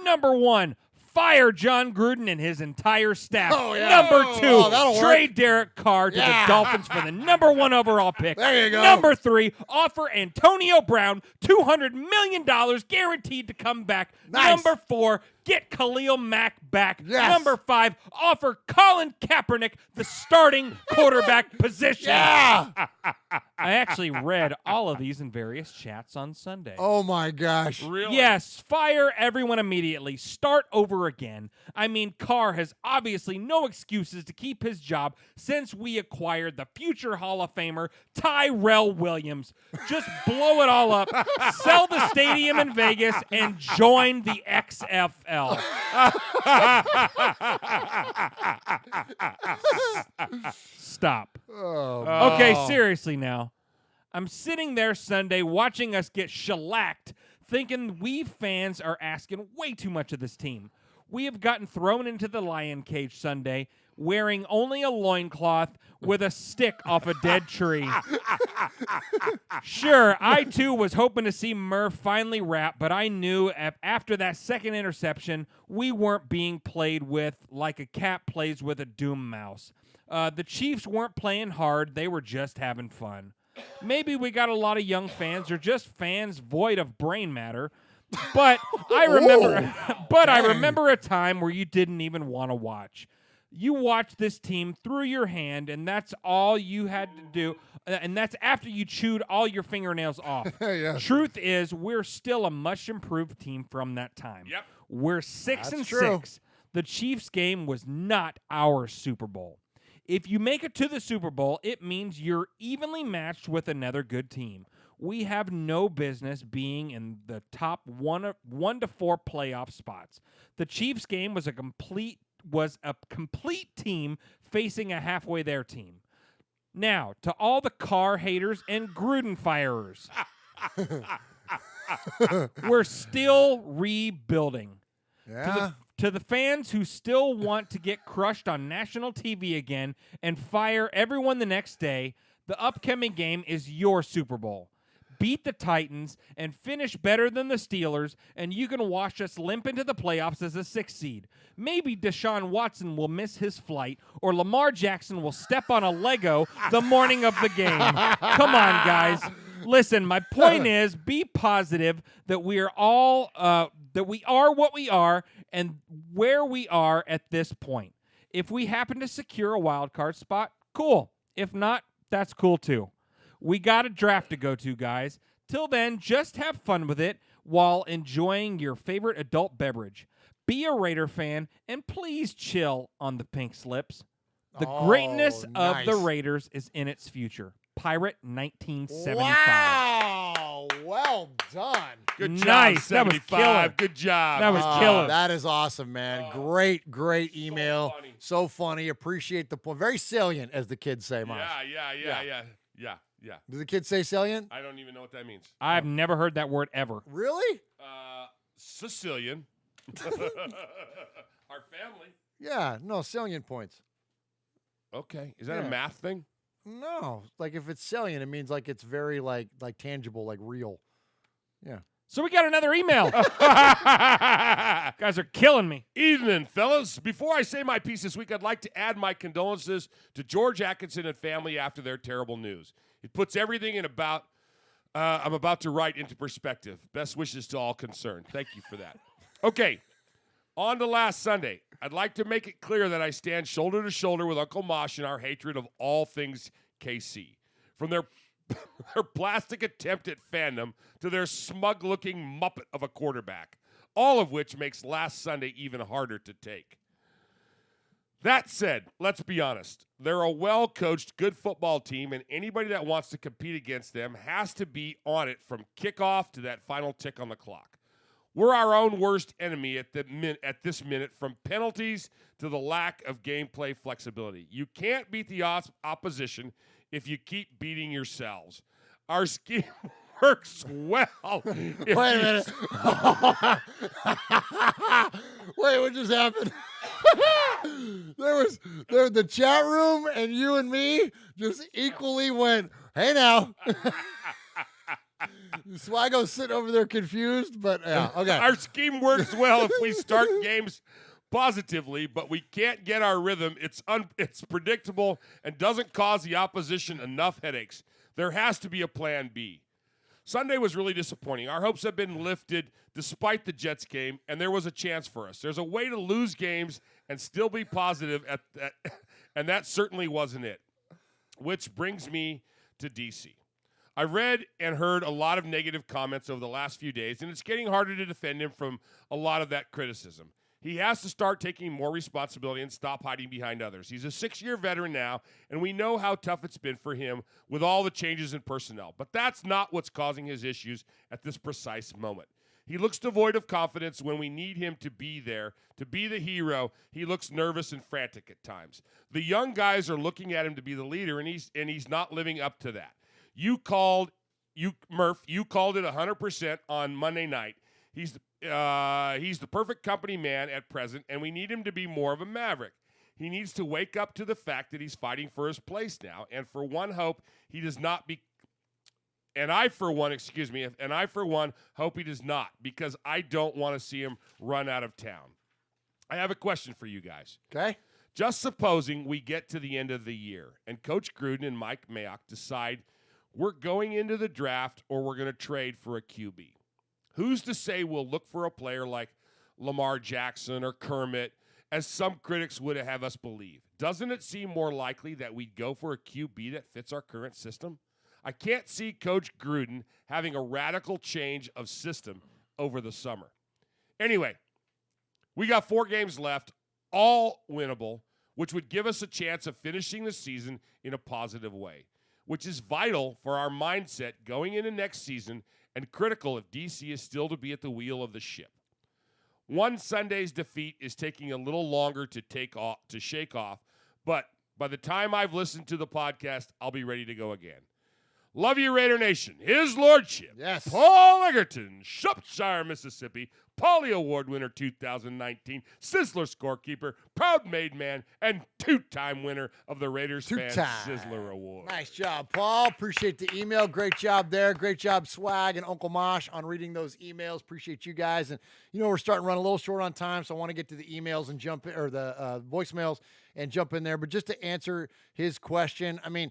Number 1, fire Jon Gruden and his entire staff. Oh, yeah. Number 2, that'll work. trade Derek Carr to the Dolphins for the number 1 overall pick. There you go. Number 3, offer Antonio Brown $200 million guaranteed to come back. Nice. Number 4, get Khalil Mack back. Yes. Number 5, offer Colin Kaepernick the starting quarterback position. Yeah. I actually read all of these in various chats on Sunday. Oh, my gosh. Really? Yes, fire everyone immediately. Start over again. I mean, Carr has obviously no excuses to keep his job since we acquired the future Hall of Famer, Tyrell Williams. Just blow it all up, sell the stadium in Vegas, and join the XFL. Stop. Oh, Okay, seriously now. I'm sitting there Sunday watching us get shellacked, thinking we fans are asking way too much of this team. We have gotten thrown into the lion cage Sunday wearing only a loincloth with a stick off a dead tree. Sure, I too was hoping to see Murf finally rap, but I knew after that second interception, we weren't being played with like a cat plays with a doom mouse. The Chiefs weren't playing hard, they were just having fun. Maybe we got a lot of young fans or just fans void of brain matter, but I remember a time where you didn't even want to watch. You watched this team through your hand, and that's all you had to do. And that's after you chewed all your fingernails off. Yeah. Truth is, we're still a much improved team from that time. Yep. We're 6 and true. 6. The Chiefs game was not our Super Bowl. If you make it to the Super Bowl, it means you're evenly matched with another good team. We have no business being in the top 1 to 4 playoff spots. The Chiefs game was a complete team facing a halfway there team. Now, to all the Carr haters and Gruden firers, we're still rebuilding. Yeah. To the fans who still want to get crushed on national TV again and fire everyone the next day, the upcoming game is your Super Bowl. Beat the Titans and finish better than the Steelers, and you can watch us limp into the playoffs as a 6th seed. Maybe Deshaun Watson will miss his flight, or Lamar Jackson will step on a Lego the morning of the game. Come on, guys. Listen, my point is, be positive that we are all that we are what we are and where we are at this point. If we happen to secure a wild card spot, cool. If not, that's cool too. We got a draft to go to, guys. Till then, just have fun with it while enjoying your favorite adult beverage. Be a Raider fan, and please chill on the pink slips. The greatness of the Raiders is in its future. Pirate 1975. Wow. Well done. Good job, Nice. That was 75. killer. Good job. That was killer. That is awesome, man. Great email. So funny. Appreciate the point. Very salient, as the kids say, Mosh. Yeah. Do the kids say salient? I don't even know what that means. I've never heard that word ever. Really? Sicilian. Our family. Yeah. No, salient points. Okay. Is that a math thing? No. Like if it's salient, it means like it's very like tangible, like real. Yeah. So we got another email. Guys are killing me. Evening, fellas. Before I say my piece this week, I'd like to add my condolences to George Atkinson and family after their terrible news. It puts everything I'm about to write into perspective. Best wishes to all concerned. Thank you for that. Okay, on to last Sunday. I'd like to make it clear that I stand shoulder to shoulder with Uncle Mosh in our hatred of all things KC. From their plastic attempt at fandom to their smug-looking muppet of a quarterback, all of which makes last Sunday even harder to take. That said, let's be honest. They're a well-coached, good football team, and anybody that wants to compete against them has to be on it from kickoff to that final tick on the clock. We're our own worst enemy at this minute, from penalties to the lack of gameplay flexibility. You can't beat the opposition if you keep beating yourselves. Our scheme works well. Wait a minute. Wait, what just happened? The chat room and you and me just equally went, hey now. Swaggo's sitting over there confused, but yeah, okay. Our scheme works well if we start games positively, but we can't get our rhythm. It's predictable and doesn't cause the opposition enough headaches. There has to be a plan B. Sunday was really disappointing. Our hopes have been lifted despite the Jets game, and there was a chance for us. There's a way to lose games and still be positive at that, and that certainly wasn't it. Which brings me to DC. I read and heard a lot of negative comments over the last few days, and it's getting harder to defend him from a lot of that criticism. He has to start taking more responsibility and stop hiding behind others. He's a 6-year veteran now, and we know how tough it's been for him with all the changes in personnel. But that's not what's causing his issues at this precise moment. He looks devoid of confidence when we need him to be there, to be the hero. He looks nervous and frantic at times. The young guys are looking at him to be the leader, and he's not living up to that. Murph, you called it 100% on Monday night. He's the perfect company man at present, and we need him to be more of a maverick. He needs to wake up to the fact that he's fighting for his place now, and for one hope he does not be. And I, for one, hope he does not, because I don't want to see him run out of town. I have a question for you guys. Okay. Just supposing we get to the end of the year and Coach Gruden and Mike Mayock decide we're going into the draft or we're going to trade for a QB. Who's to say we'll look for a player like Lamar Jackson or Kermit, as some critics would have us believe? Doesn't it seem more likely that we'd go for a QB that fits our current system? I can't see Coach Gruden having a radical change of system over the summer. Anyway, we got 4 games left, all winnable, which would give us a chance of finishing the season in a positive way, which is vital for our mindset going into next season and critical if DC is still to be at the wheel of the ship. One Sunday's defeat is taking a little longer to shake off, but by the time I've listened to the podcast, I'll be ready to go again. Love you, Raider Nation. His Lordship, yes, Paul Egerton, Shropshire, Mississippi, Polly Award winner 2019, Sizzler scorekeeper, proud made man, and 2-time winner of the Raiders Fan Sizzler Award. Nice job, Paul. Appreciate the email. Great job there. Great job, Swag and Uncle Mosh, on reading those emails. Appreciate you guys. And, we're starting to run a little short on time, so I want to get to the emails and jump in, or the voicemails and jump in there. But just to answer his question, I mean,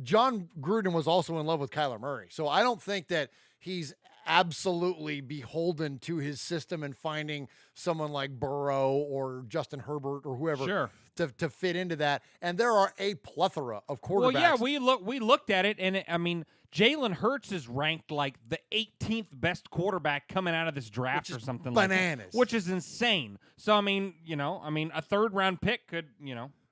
Jon Gruden was also in love with Kyler Murray. So I don't think that he's absolutely beholden to his system and finding someone like Burrow or Justin Herbert or whoever to fit into that. And there are a plethora of quarterbacks. Well, yeah, we looked at it, and Jalen Hurts is ranked like the 18th best quarterback coming out of this draft or something bananas. Like that, which is insane. So a third-round pick could,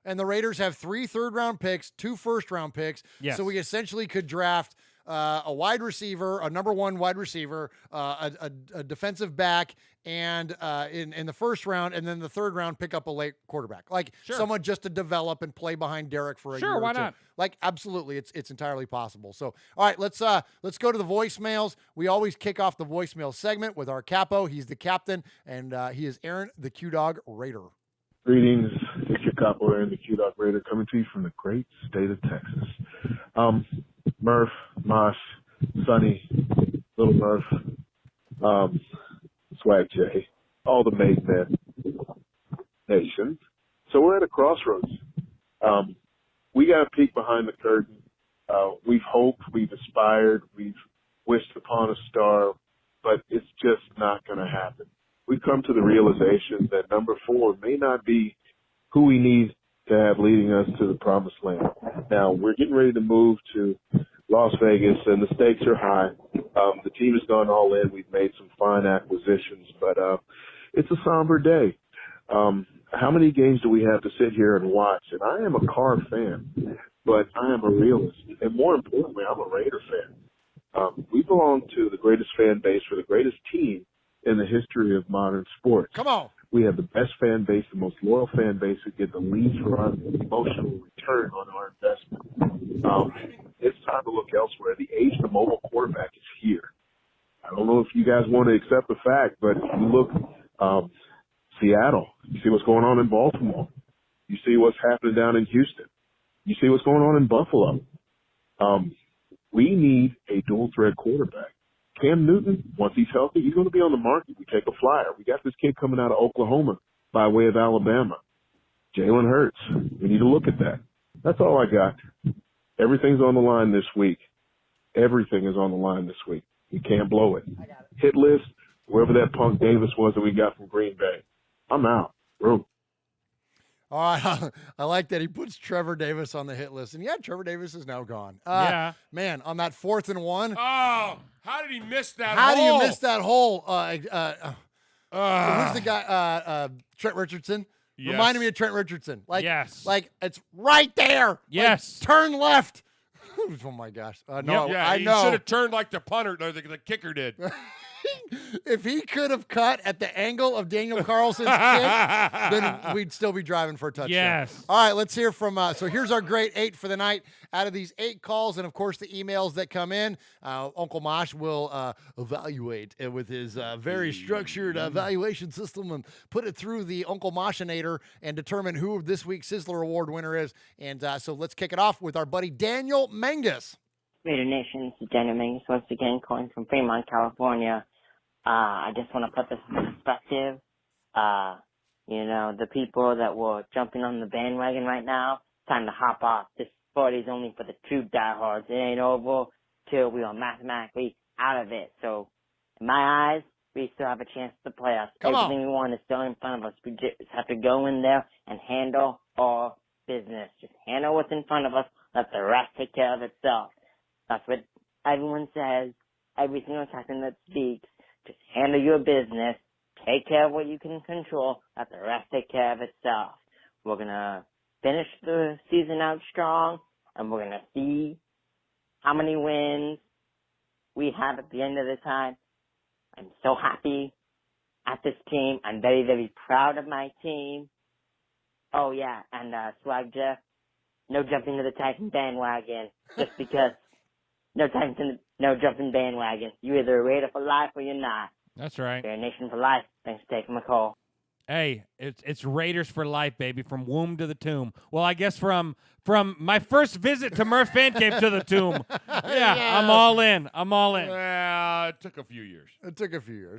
And the Raiders have 3 third-round picks, 2 first-round picks. Yes. So we essentially could draft a wide receiver, a number 1 wide receiver, a defensive back, and in the first round, and then the third round pick up a late quarterback, like someone just to develop and play behind Derek for a year. Sure, why or two. not? Like, absolutely, it's entirely possible. So, all right, let's go to the voicemails. We always kick off the voicemail segment with our capo. He's the captain, and he is Aaron, the Q-Dog Raider. Greetings, it's your capo, Aaron, the Q-Dog Raider, coming to you from the great state of Texas. Murf, Mosh, Sonny, Little Murf, Swag J, all the made men nation. So we're at a crossroads. We got a peek behind the curtain. We've hoped, we've aspired, we've wished upon a star, but it's just not going to happen. We've come to the realization that number 4 may not be who we need to have leading us to the promised land. Now, we're getting ready to move to Las Vegas, and the stakes are high. The team has gone all in. We've made some fine acquisitions, but it's a somber day. How many games do we have to sit here and watch? And I am a Carr fan, but I am a realist. And more importantly, I'm a Raider fan. We belong to the greatest fan base for the greatest team in the history of modern sports. Come on. We have the best fan base, the most loyal fan base, who get the least run emotional return on our investment. It's time to look elsewhere. The age of the mobile quarterback is here. I don't know if you guys want to accept the fact, but if you look, Seattle, you see what's going on in Baltimore. You see what's happening down in Houston. You see what's going on in Buffalo. We need a dual-threat quarterback. Cam Newton, once he's healthy, he's going to be on the market. We take a flyer. We got this kid coming out of Oklahoma by way of Alabama. Jalen Hurts. We need to look at that. That's all I got. Everything's on the line this week. Everything is on the line this week. We can't blow it. Hit list, whoever that punk Davis was that we got from Green Bay. I'm out. Bro. All right, I like that he puts Trevor Davis on the hit list. And, yeah, Trevor Davis is now gone. Man, on that 4th and 1. Oh, how did he miss that hole? How do you miss that hole? Who's the guy? Trent Richardson? Yes. Reminded me of Trent Richardson. Like it's right there. Yes. Like, turn left. Oh, my gosh. He should have turned like the punter, or the kicker did. if he could have cut at the angle of Daniel Carlson's kick, then we'd still be driving for a touchdown. Yes. All right, let's hear from. So here's our great 8 for the night. Out of these 8 calls, and of course the emails that come in, Uncle Mosh will evaluate with his very structured evaluation system and put it through the Uncle Moshinator and determine who this week's Sizzler Award winner is. And so let's kick it off with our buddy Daniel Mangus. Raider Nation, this is Daniel Mangus once again calling from Fremont, California. I just want to put this in perspective. The people that were jumping on the bandwagon right now, time to hop off. This sport is only for the true diehards. It ain't over till we are mathematically out of it. So, in my eyes, we still have a chance to play us. Everything we want is still in front of us. We just have to go in there and handle our business. Just handle what's in front of us. Let the rest take care of itself. That's what everyone says. Every single captain that speaks. Just handle your business. Take care of what you can control. Let the rest take care of itself. We're going to finish the season out strong, and we're going to see how many wins we have at the end of the time. I'm so happy at this team. I'm very, very proud of my team. Oh, yeah, and Swag Jeff, no jumping to the Titan bandwagon just because. No jumping bandwagon. You're either a Raider for life or you're not. That's right. Raider Nation for life. Thanks for taking my call. Hey, it's Raiders for life, baby, from womb to the tomb. Well, I guess from my first visit to Murf Fan Cave to the tomb. Yeah, I'm all in. Well, it took a few years.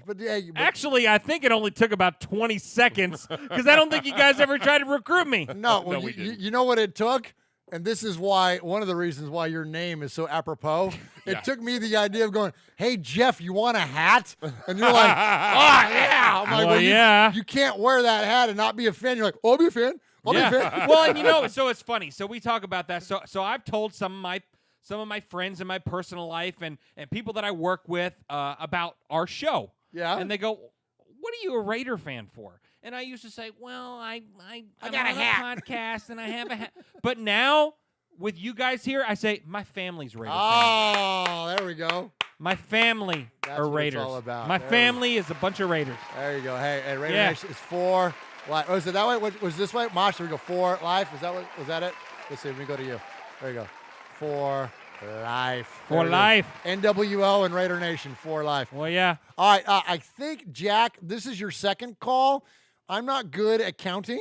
But yeah, actually, I think it only took about 20 seconds because I don't think you guys ever tried to recruit me. No, well, you know what it took? And this is why, one of the reasons why your name is so apropos. It took me the idea of going, hey, Jeff, you want a hat? And you're like, oh, yeah. I'm like, well, yeah. You can't wear that hat and not be a fan. You're like, oh, I'll be a fan. I'll be a fan. Well, and so it's funny. So we talk about that. So I've told some of my friends in my personal life and people that I work with about our show. Yeah. And they go, what are you a Raider fan for? And I used to say, well, I'm got a on hat. a podcast and I have a hat. But now, with you guys here, I say, my family's Raider fans. Oh, there we go. My family are what Raiders. it's all about. My There family is a bunch of Raiders. There you go. Hey, Raider Nation is 4 life. Was it that way? Was this way? Mosh, there we go. 4 life. Was that it? Let's see. Let me go to you. There you go. 4 life. For life. NWO and Raider Nation, 4 life. Well, yeah. All right. I think, Jack, this is your second call. I'm not good at counting.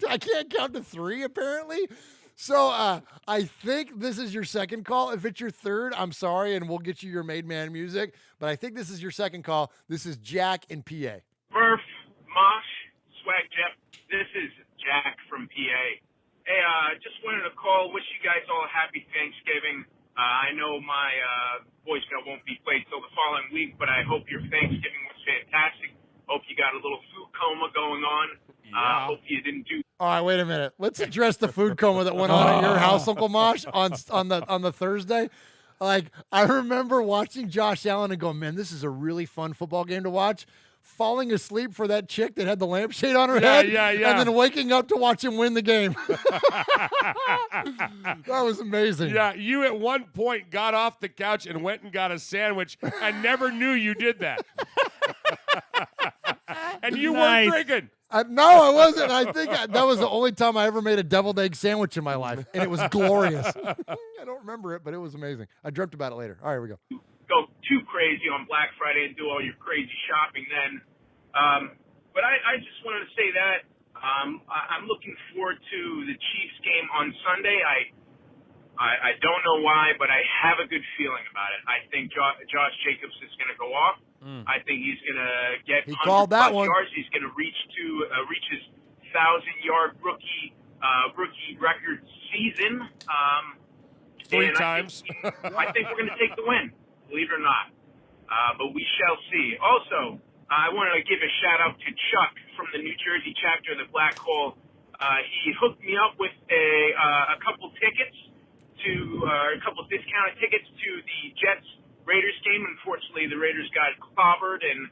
I can't count to 3, apparently. So I think this is your second call. If it's your third, I'm sorry, and we'll get you your Made Man music. But I think this is your second call. This is Jack in PA. Murf, Mosh, Swag Jeff. This is Jack from PA. Hey, just wanted to call. Wish you guys all a happy Thanksgiving. I know my voicemail won't be played till the following week, but I hope your Thanksgiving was fantastic. Hope you got a little food coma going on. Hope you didn't do. All right, wait a minute. Let's address the food coma that went on at your house, Uncle Mosh, on the Thursday. Like, I remember watching Josh Allen and going, man, this is a really fun football game to watch. Falling asleep for that chick that had the lampshade on her head. Yeah. And then waking up to watch him win the game. That was amazing. Yeah, you at one point got off the couch and went and got a sandwich and never knew you did that. And you weren't drinking. No, I wasn't. I think that was the only time I ever made a deviled egg sandwich in my life, and it was glorious. I don't remember it, but it was amazing. I dreamt about it later. All right, here we go. Go too crazy on Black Friday and do all your crazy shopping then. But I just wanted to say that I'm looking forward to the Chiefs game on Sunday. I don't know why, but I have a good feeling about it. I think Josh Jacobs is going to go off. I think he's going to get 100+ yards. He's going to reach his 1,000-yard rookie record season. 3 times. I think we're going to take the win, believe it or not. But we shall see. Also, I wanted to give a shout-out to Chuck from the New Jersey chapter of the Black Hole. He hooked me up with a couple tickets a couple discounted tickets to the Jets-Raiders game. Unfortunately, the Raiders got clobbered, and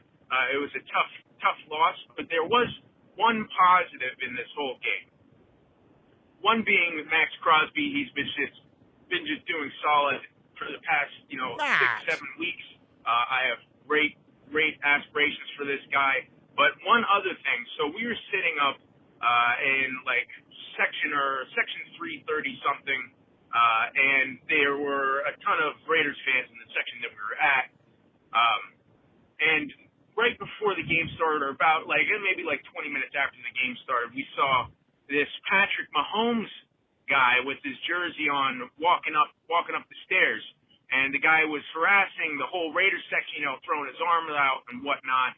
it was a tough loss. But there was one positive in this whole game. One being Max Crosby. He's been just doing solid for the past 6-7 weeks. I have great great aspirations for this guy. But one other thing, so we were sitting up in like section 330 something, and there were a ton of Raiders fans in the section that we were at. And right before the game started, or about maybe 20 minutes after the game started, we saw this Patrick Mahomes guy with his jersey on walking up the stairs, and the guy was harassing the whole Raiders section, throwing his arm out and whatnot.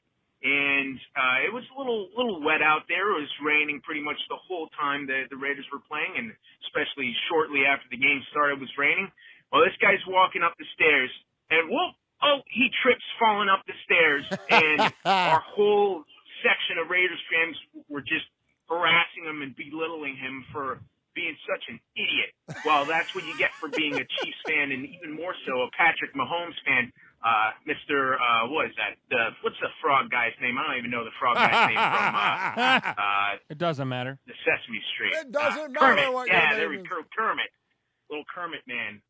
And it was a little wet out there. It was raining pretty much the whole time the Raiders were playing, and especially shortly after the game started, it was raining. Well, this guy's walking up the stairs, and whoop! Oh, he trips falling up the stairs, and our whole section of Raiders fans were just harassing him and belittling him for being such an idiot. Well, that's what you get for being a Chiefs fan, and even more so a Patrick Mahomes fan. Mr. What is that? What's the frog guy's name? I don't even know the frog guy's name from It doesn't matter. the Sesame Street. It doesn't matter Kermit. what Yeah, your there name we is. go. Kermit. Little Kermit man.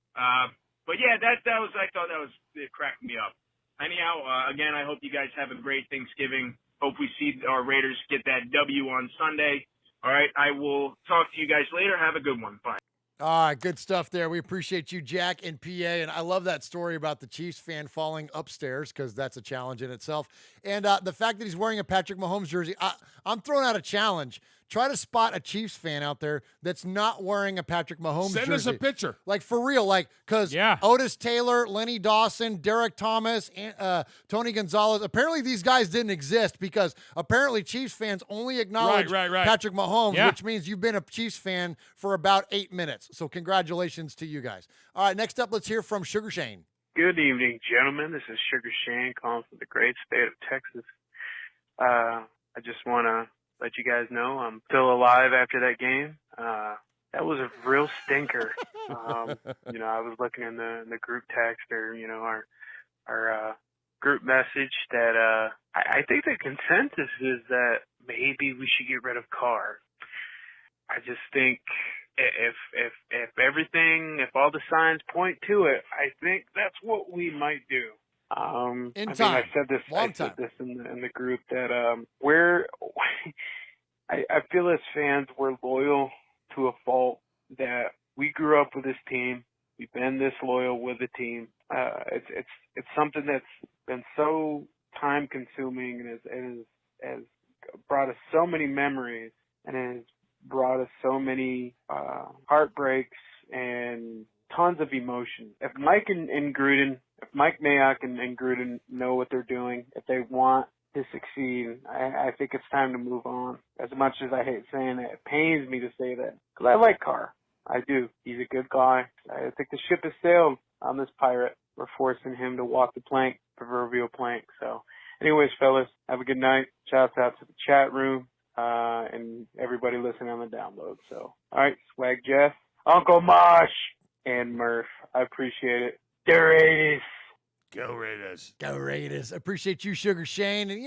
But yeah, that was, I thought that was, it cracked me up. Anyhow, again, I hope you guys have a great Thanksgiving. Hope we see our Raiders get that W on Sunday. All right, I will talk to you guys later. Have a good one. Bye. All right, good stuff there. We appreciate you, Jack in PA. And I love that story about the Chiefs fan falling upstairs, because that's a challenge in itself. And the fact that he's wearing a Patrick Mahomes jersey, I'm throwing out a challenge. Try to spot a Chiefs fan out there that's not wearing a Patrick Mahomes jersey. Send us a picture. Like, for real. Because Otis Taylor, Lenny Dawson, Derek Thomas, and, Tony Gonzalez, apparently these guys didn't exist, because apparently Chiefs fans only acknowledge Right. Patrick Mahomes, Yeah. which means you've been a Chiefs fan for about 8 minutes. So congratulations to you guys. All right, next up, let's hear from Sugar Shane. Good evening, gentlemen. This is Sugar Shane calling from the great state of Texas. I just want to let you guys know I'm still alive after that game. That was a real stinker. I was looking in the group text, or our group message, that I think the consensus is that maybe we should get rid of Carr. I just think if all the signs point to it, I think that's what we might do. I said this in the group that I feel as fans we're loyal to a fault, that we grew up with this team. We've been this loyal with the team. It's something that's been so time consuming, and has brought us so many memories, and has brought us so many heartbreaks and tons of emotion. If Mike Mayock and Gruden know what they're doing, if they want to succeed, I think it's time to move on. As much as I hate saying it, it pains me to say that, because I like Carr. I do. He's a good guy. I think the ship has sailed on this pirate. We're forcing him to walk the plank, proverbial plank. So anyways, fellas, have a good night. Shouts out to the chat room, and everybody listening on the download. So, all right, Swag Jeff, Uncle Mosh, and Murph. I appreciate it. Go Raiders. Go Raiders. Go Raiders. Appreciate you, Sugar Shane. And,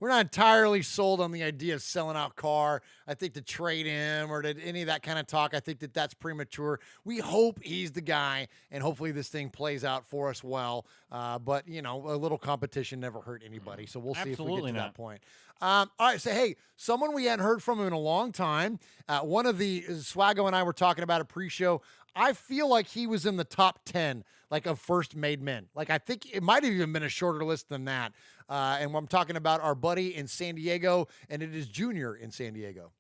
we're not entirely sold on the idea of selling out Carr. I think to trade him or to any of that kind of talk, I think that's premature. We hope he's the guy, and hopefully this thing plays out for us well. But, a little competition never hurt anybody. So we'll see if we get to that point. All right, so, hey, someone we hadn't heard from in a long time. One of the Swaggo and I were talking about a pre-show. I feel like he was in the top 10, of first made men. I think it might have even been a shorter list than that. And I'm talking about our buddy in San Diego, and it is Junior in San Diego.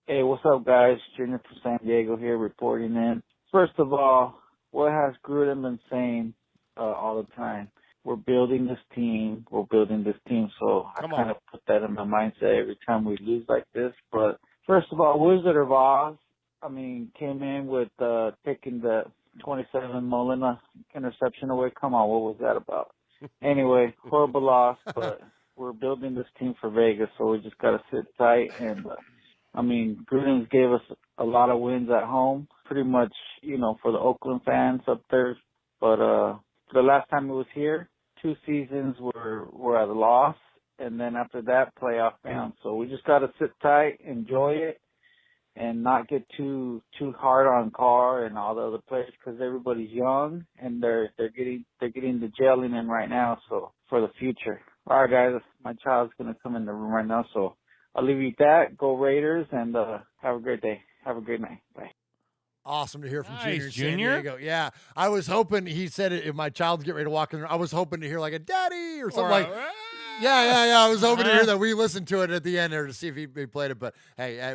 Hey, what's up, guys? Junior from San Diego here reporting in. First of all, what has Gruden been saying all the time? We're building this team. We're building this team. So I kind of put that in my mindset every time we lose like this. But first of all, Wizard of Oz, came in with taking the 27 Molina interception away. Come on, what was that about? Anyway, horrible loss, but we're building this team for Vegas, so we just got to sit tight. And, Gruden's gave us a lot of wins at home, pretty much, for the Oakland fans up there. But the last time he was here, 2 seasons were at a loss, and then after that, playoff bound. So we just got to sit tight, enjoy it, and not get too hard on Carr and all the other players, because everybody's young and they're getting the gelling in right now. So for the future. All right, guys, my child's gonna come in the room right now, so I'll leave you at that. Go Raiders, and have a great day. Have a great night. Bye. Awesome to hear from Nice, Junior in San Junior. Diego. Yeah, I was hoping, he said if my child's getting ready to walk in the room, I was hoping to hear like a daddy or something like. Yeah. I was hoping to hear that. We listened to it at the end there to see if he played it. But hey,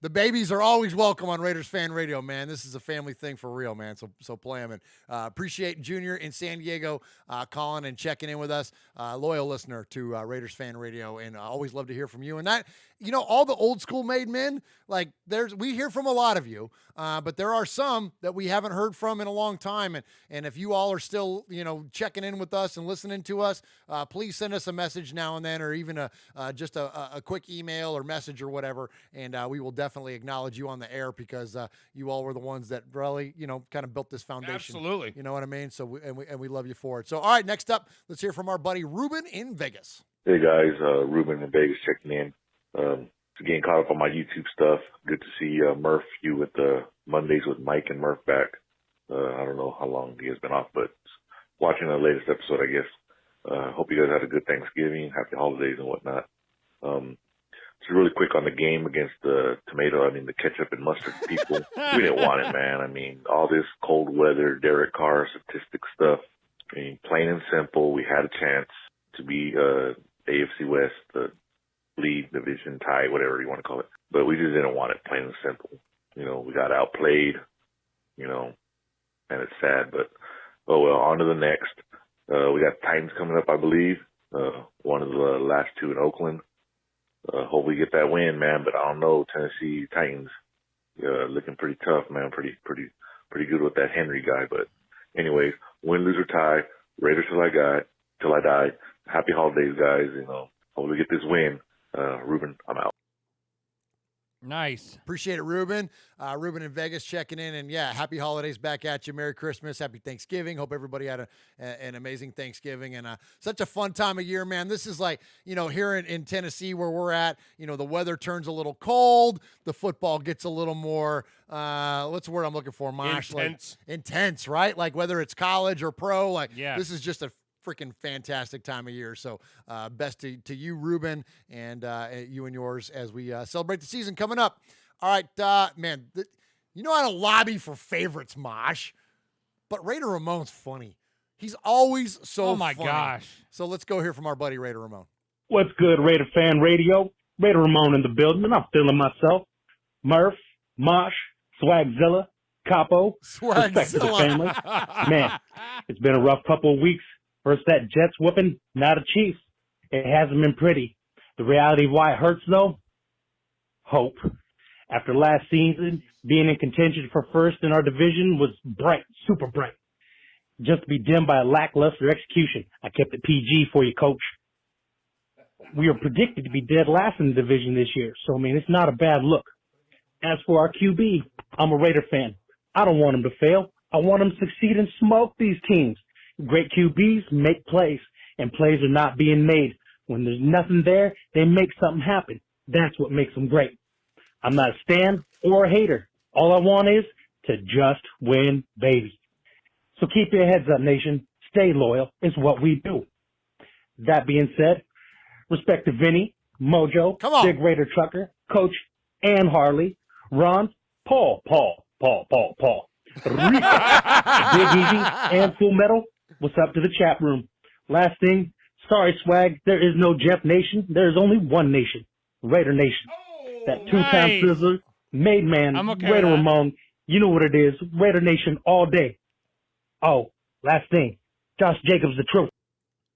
the babies are always welcome on Raiders Fan Radio, man. This is a family thing for real, man. So play them. And appreciate Junior in San Diego calling and checking in with us. Loyal listener to Raiders Fan Radio, and always love to hear from you. And that, all the old school made men, like we hear from a lot of you, but there are some that we haven't heard from in a long time. And if you all are still, checking in with us and listening to us, please send us a message now and then, or even just a quick email or message or whatever. And we will definitely acknowledge you on the air, because you all were the ones that really, kind of built this foundation. Absolutely. You know what I mean? So, we love you for it. So, all right, next up, let's hear from our buddy Ruben in Vegas. Hey guys, Ruben in Vegas checking in. Getting caught up on my YouTube stuff. Good to see Murf, you with the Mondays with Mike and Murf back. I don't know how long he has been off, but watching the latest episode, I guess. Hope you guys had a good Thanksgiving, happy holidays and whatnot. Just really quick on the game against the the ketchup and mustard people. We didn't want it, man. I mean, all this cold weather, Derek Carr statistic stuff. I mean, plain and simple, we had a chance to be AFC West, the lead division tie, whatever you want to call it. But we just didn't want it, plain and simple. We got outplayed, and it's sad. But, oh well, on to the next. We got Titans coming up, I believe. One of the last two in Oakland. Hope we get that win, man. But I don't know, Tennessee Titans looking pretty tough, man. Pretty good with that Henry guy. But anyways, win, lose, or tie, Raiders till I die. Happy holidays, guys. Hope we get this win. Ruben, I'm out. Nice. Appreciate it, Ruben. Ruben in Vegas checking in. And yeah, happy holidays back at you. Merry Christmas. Happy Thanksgiving. Hope everybody had an amazing Thanksgiving and such a fun time of year, man. This is like, here in Tennessee where we're at, the weather turns a little cold. The football gets a little more, what's the word I'm looking for, Mosh? Intense. Like, intense, right? Like whether it's college or pro, like yeah. This is just a freaking fantastic time of year. So best to you, Ruben, and you and yours as we celebrate the season coming up. All right, man, you know how to lobby for favorites, Mosh, but Raider Ramon's funny. He's always so Oh, my funny. gosh. So let's go hear from our buddy Raider Ramon. What's good, Raider Fan Radio? Raider Ramon in the building, and I'm feeling myself. Murf, Mosh, Swagzilla, Capo, respect to the family. Man, it's been a rough couple of weeks. First that Jets whooping, now the Chiefs. It hasn't been pretty. The reality of why it hurts, though? Hope. After last season, being in contention for first in our division was bright, super bright. Just to be dimmed by a lackluster execution. I kept it PG for you, Coach. We are predicted to be dead last in the division this year, so, it's not a bad look. As for our QB, I'm a Raider fan. I don't want him to fail. I want him to succeed and smoke these teams. Great QBs make plays, and plays are not being made. When there's nothing there, they make something happen. That's what makes them great. I'm not a stan or a hater. All I want is to just win, baby. So keep your heads up, nation. Stay loyal. It's what we do. That being said, respect to Vinny, Mojo, Big Raider Trucker, Coach, and Harley, Ron, Paul, Rika, Big Easy, and Full Metal. What's up to the chat room? Last thing, sorry, Swag, there is no Jeff Nation. There is only one nation, Raider Nation. That two-time sizzler, made man, Raider Ramon. You know what it is, Raider Nation all day. Oh, last thing, Josh Jacobs the truth.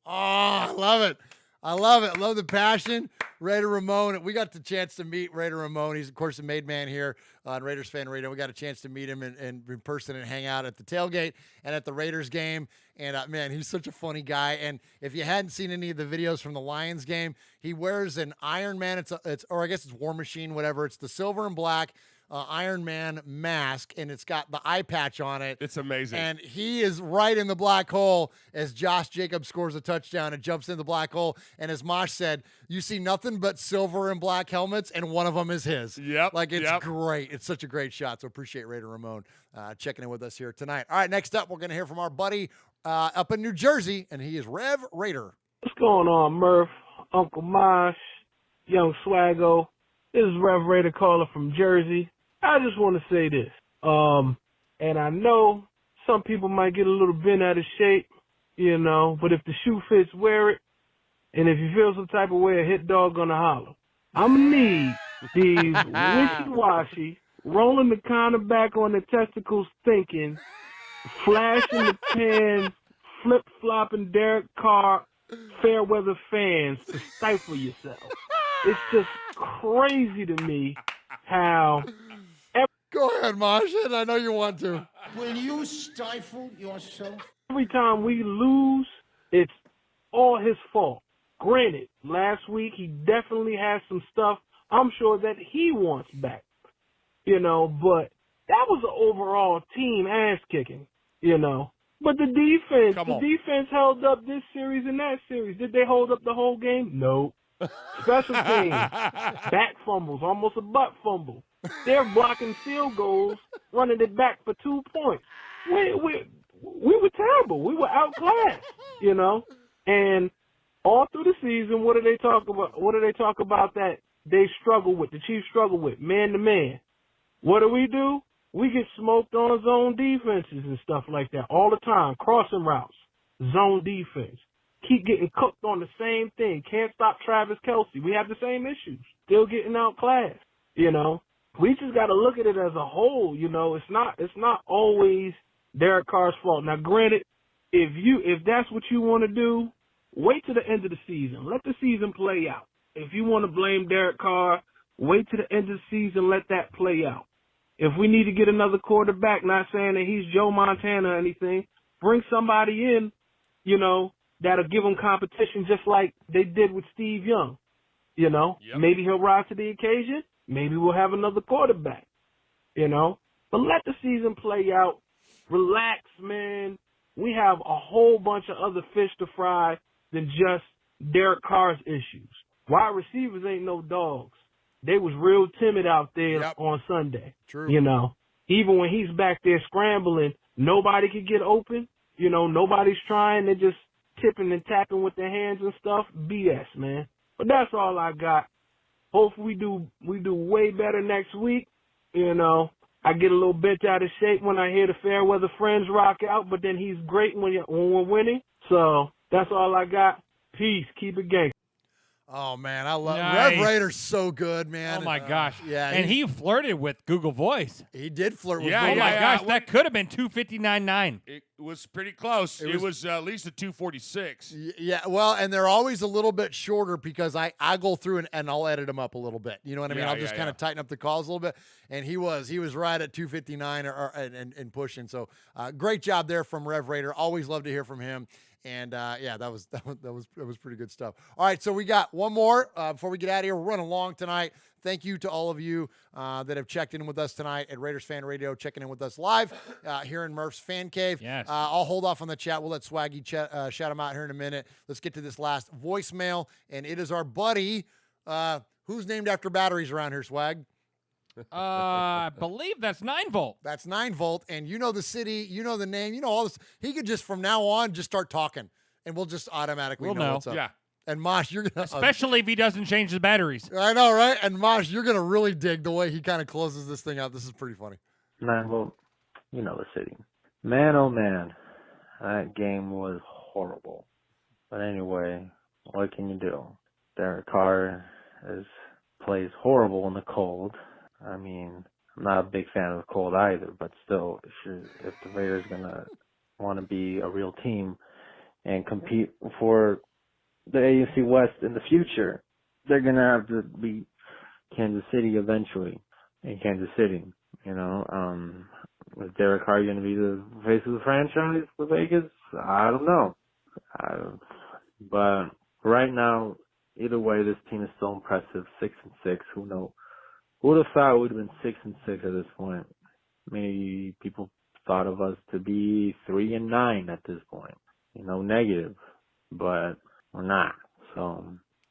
Oh, I love it. I love it. Love the passion. Raider Ramon. We got the chance to meet Raider Ramon. He's, of course, the made man here on Raiders Fan Radio. We got a chance to meet him in person and hang out at the tailgate and at the Raiders game. And, man, he's such a funny guy. And if you hadn't seen any of the videos from the Lions game, he wears an Iron Man. Or I guess it's War Machine, whatever. It's the silver and black Iron Man mask, and it's got the eye patch on it. It's amazing. And he is right in the black hole as Josh Jacobs scores a touchdown and jumps in the black hole. And as Mosh said, you see nothing but silver and black helmets, and one of them is his. Yep. Like, it's great. It's such a great shot. So appreciate Raider Ramon checking in with us here tonight. All right, next up, we're going to hear from our buddy up in New Jersey, and he is Rev Raider. What's going on, Murph, Uncle Mosh, Young Swaggo? This is Rev Raider caller from Jersey. I just want to say this. And I know some people might get a little bent out of shape, you know, but if the shoe fits, wear it. And if you feel some type of way, a hit dog gonna holler. I'm gonna need these wishy-washy, rolling the corner back on the testicles thinking, flashing the pans, flip-flopping Derek Carr, fair weather fans to stifle yourself. It's just crazy to me how... Go ahead, Mosh. I know you want to. Will you stifle yourself? Every time we lose, it's all his fault. Granted, last week he definitely has some stuff I'm sure that he wants back, you know, but that was an overall team ass kicking, you know. But the defense held up this series and that series. Did they hold up the whole game? No. Special teams, back fumbles, almost a butt fumble. They're blocking field goals, running it back for 2 points. We were terrible. We were outclassed, you know. And all through the season, what do they talk about? What do they talk about that they struggle with? The Chiefs struggle with man to man. What do? We get smoked on zone defenses and stuff like that all the time. Crossing routes, zone defense. Keep getting cooked on the same thing. Can't stop Travis Kelce. We have the same issues. Still getting outclassed, you know. We just got to look at it as a whole, you know. It's not always Derek Carr's fault. Now, granted, if that's what you want to do, wait till the end of the season. Let the season play out. If you want to blame Derek Carr, wait till the end of the season. Let that play out. If we need to get another quarterback, not saying that he's Joe Montana or anything, bring somebody in, you know, that'll give him competition just like they did with Steve Young. You know, Maybe he'll rise to the occasion. Maybe we'll have another quarterback, you know. But let the season play out. Relax, man. We have a whole bunch of other fish to fry than just Derek Carr's issues. Wide receivers ain't no dogs. They was real timid out there on Sunday. True. You know, even when he's back there scrambling, nobody could get open. You know, nobody's trying. They're just tipping and tapping with their hands and stuff. BS, man. But that's all I got. Hopefully we do way better next week. You know, I get a little bent out of shape when I hear the Fairweather Friends rock out, but then he's great when we're winning. So that's all I got. Peace. Keep it gangster. Oh, man, I love Nice. Rev Raider's so good, man. Oh, my gosh. Yeah, and he flirted with Google Voice. He did flirt with Oh, Google. my gosh. That could have been 259.9. It was pretty close. It was at least a 246. Yeah, well, and they're always a little bit shorter because I go through and I'll edit them up a little bit. You know what I mean? I'll just kind of tighten up the calls a little bit. And he was right at 259 and pushing. So great job there from Rev Raider. Always love to hear from him. And that was pretty good stuff. All right, so we got one more before we get out of here. We're running long tonight. Thank you to all of you that have checked in with us tonight at Raiders Fan Radio, checking in with us live here in Murph's Fan Cave. Yes. I'll hold off on the chat. We'll let Swaggy shout him out here in a minute. Let's get to this last voicemail, and it is our buddy. Who's named after batteries around here, Swag? I believe that's 9 Volt. That's 9 Volt, and you know the city, you know the name, you know all this. He could just from now on just start talking, and we'll just automatically know what's up. Yeah. And Mosh, you're gonna especially if he doesn't change the batteries. I know, right? And Mosh, you're gonna really dig the way he kind of closes this thing out. This is pretty funny. 9 Volt, you know the city. Man, oh man, that game was horrible. But anyway, what can you do? Derek Carr plays horrible in the cold. I mean, I'm not a big fan of the cold either, but still, if the Raiders are going to want to be a real team and compete for the AFC West in the future, they're going to have to beat Kansas City eventually in Kansas City. You know, is Derek Carr going to be the face of the franchise for Vegas? I don't know. But right now, either way, this team is still impressive. 6-6. Who knows? Who would have thought it would have been 6-6 at this point? Maybe people thought of us to be 3-9 at this point. You know, negative, but we're not. So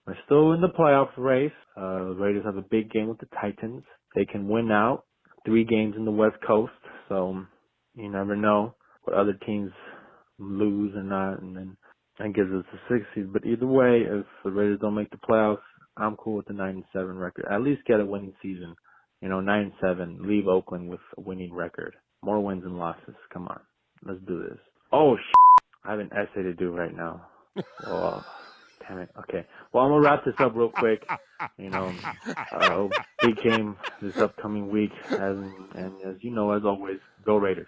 we're still in the playoff race. The Raiders have a big game with the Titans. They can win out 3 games in the West Coast. So you never know what other teams lose or not, and then and gives us the 6th seed. But either way, if the Raiders don't make the playoffs, I'm cool with the 9-7 record. At least get a winning season. 9-7. Leave Oakland with a winning record. More wins than losses. Come on, let's do this. Oh, I have an essay to do right now. Oh, damn it. Okay. Well, I'm gonna wrap this up real quick. Big game this upcoming week, and as you know, as always, go Raiders.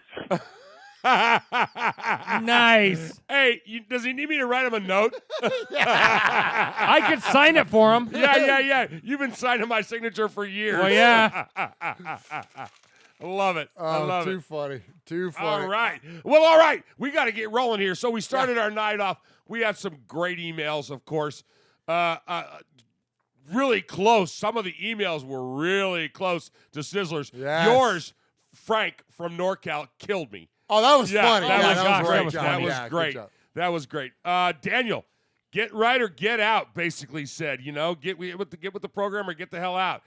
Nice. Hey, does he need me to write him a note? I could sign it for him. Yeah. You've been signing my signature for years. Well, yeah. I love it. I love too it. funny. Too funny. All right. Well, all right. We got to get rolling here. So we started our night off. We had some great emails, of course. Really close. Some of the emails were really close to Sizzlers. Yes. Yours, Frank from NorCal, killed me. Oh, that was funny. That was great. That was great. That was great. Daniel, get right or get out, basically said, get with the program or get the hell out.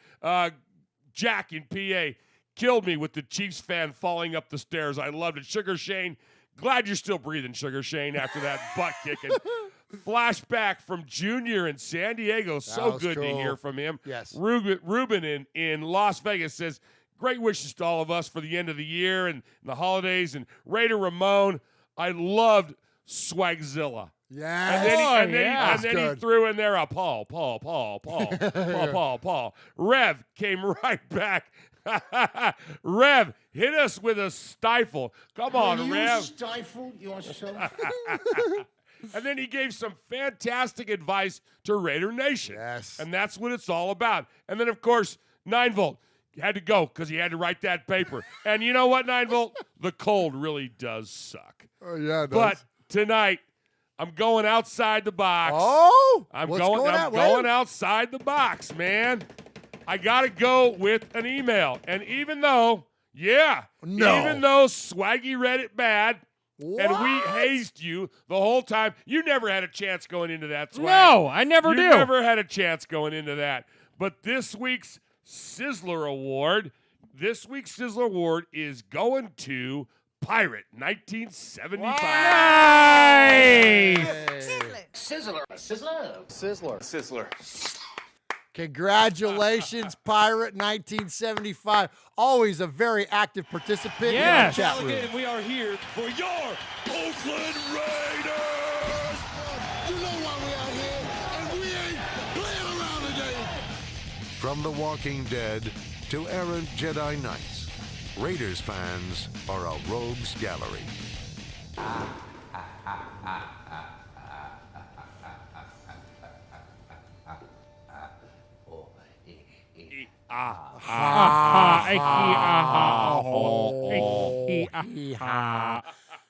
Jack in PA killed me with the Chiefs fan falling up the stairs. I loved it. Sugar Shane, glad you're still breathing, Sugar Shane, after that butt kicking. Flashback from Junior in San Diego. So good to hear from him. Yes. Ruben in Las Vegas says, great wishes to all of us for the end of the year and the holidays. And Raider Ramon, I loved Swagzilla. Yeah. And then he threw in there a Paul. Rev came right back. Rev, hit us with a stifle. Come on, Rev. You stifle yourself. And then he gave some fantastic advice to Raider Nation. Yes. And that's what it's all about. And then, of course, 9 Volt had to go because he had to write that paper. And you know what, 9 Volt? The cold really does suck. Oh, yeah, it does. But tonight, I'm going outside the box. Oh? I'm going outside the box, man. I got to go with an email. And even though Swaggy read it bad, and we hazed you the whole time, you never had a chance going into that, Swag. No, I never do. You never had a chance going into that. But this week's Sizzler Award is going to Pirate 1975. Nice! Sizzler. Congratulations, Pirate 1975. Always a very active participant in our chat room. And we are here for your Oakland Raiders. You know why we out here, and we ain't playing around today. From The Walking Dead to errant Jedi Knights, Raiders fans are a rogues gallery.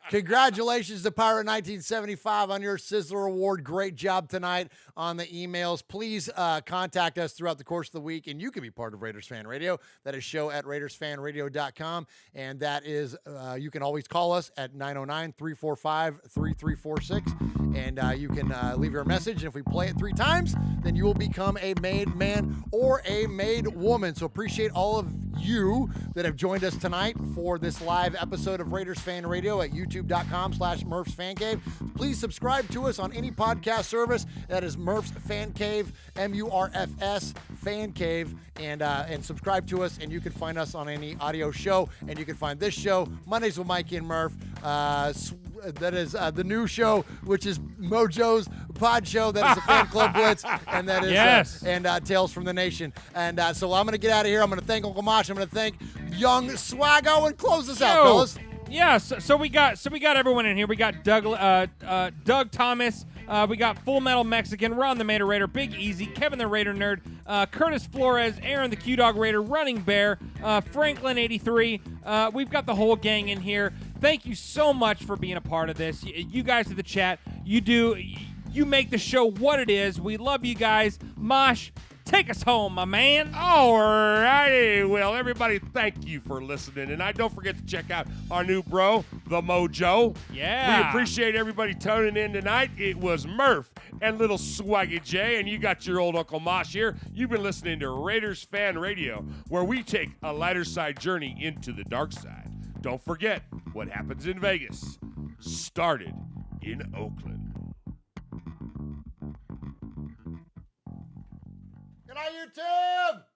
Congratulations to Pirate 1975 on your Sizzler Award. Great job tonight on the emails. Please contact us throughout the course of the week, and you can be part of Raiders Fan Radio. That is show at RaidersFanRadio.com, and that is you can always call us at 909-345-3346, and you can leave your message, and if we play it 3 times, then you will become a made man or a made woman. So appreciate all of you that have joined us tonight for this live episode of Raiders Fan Radio at youtube.com/Murf's Fan Cave. Please subscribe to us on any podcast service. That is Murf's Fan Cave, MURFS Fan Cave, and subscribe to us, and you can find us on any audio show, and you can find this show Mondays with Mikey and Murf. That is the new show, which is Mojo's Pod Show. That is the Fan Club Blitz, and that is Tales from the Nation. And so I'm going to get out of here. I'm going to thank Uncle Mosh. I'm going to thank Young Swaggo, and close this out, fellas. Yeah, so we got everyone in here. We got Doug Thomas. We got Full Metal Mexican, Ron the Mater Raider, Big Easy, Kevin the Raider Nerd, Curtis Flores, Aaron the Q-Dog Raider, Running Bear, Franklin83. We've got the whole gang in here. Thank you so much for being a part of this. You guys in the chat, you make the show what it is. We love you guys. Mosh, take us home, my man. All righty. Well, everybody, thank you for listening. And don't forget to check out our new bro, the Mojo. Yeah. We appreciate everybody tuning in tonight. It was Murf and little Swaggy J, and you got your old Uncle Mosh here. You've been listening to Raiders Fan Radio, where we take a lighter side journey into the dark side. Don't forget, what happens in Vegas started in Oakland. Bye, YouTube.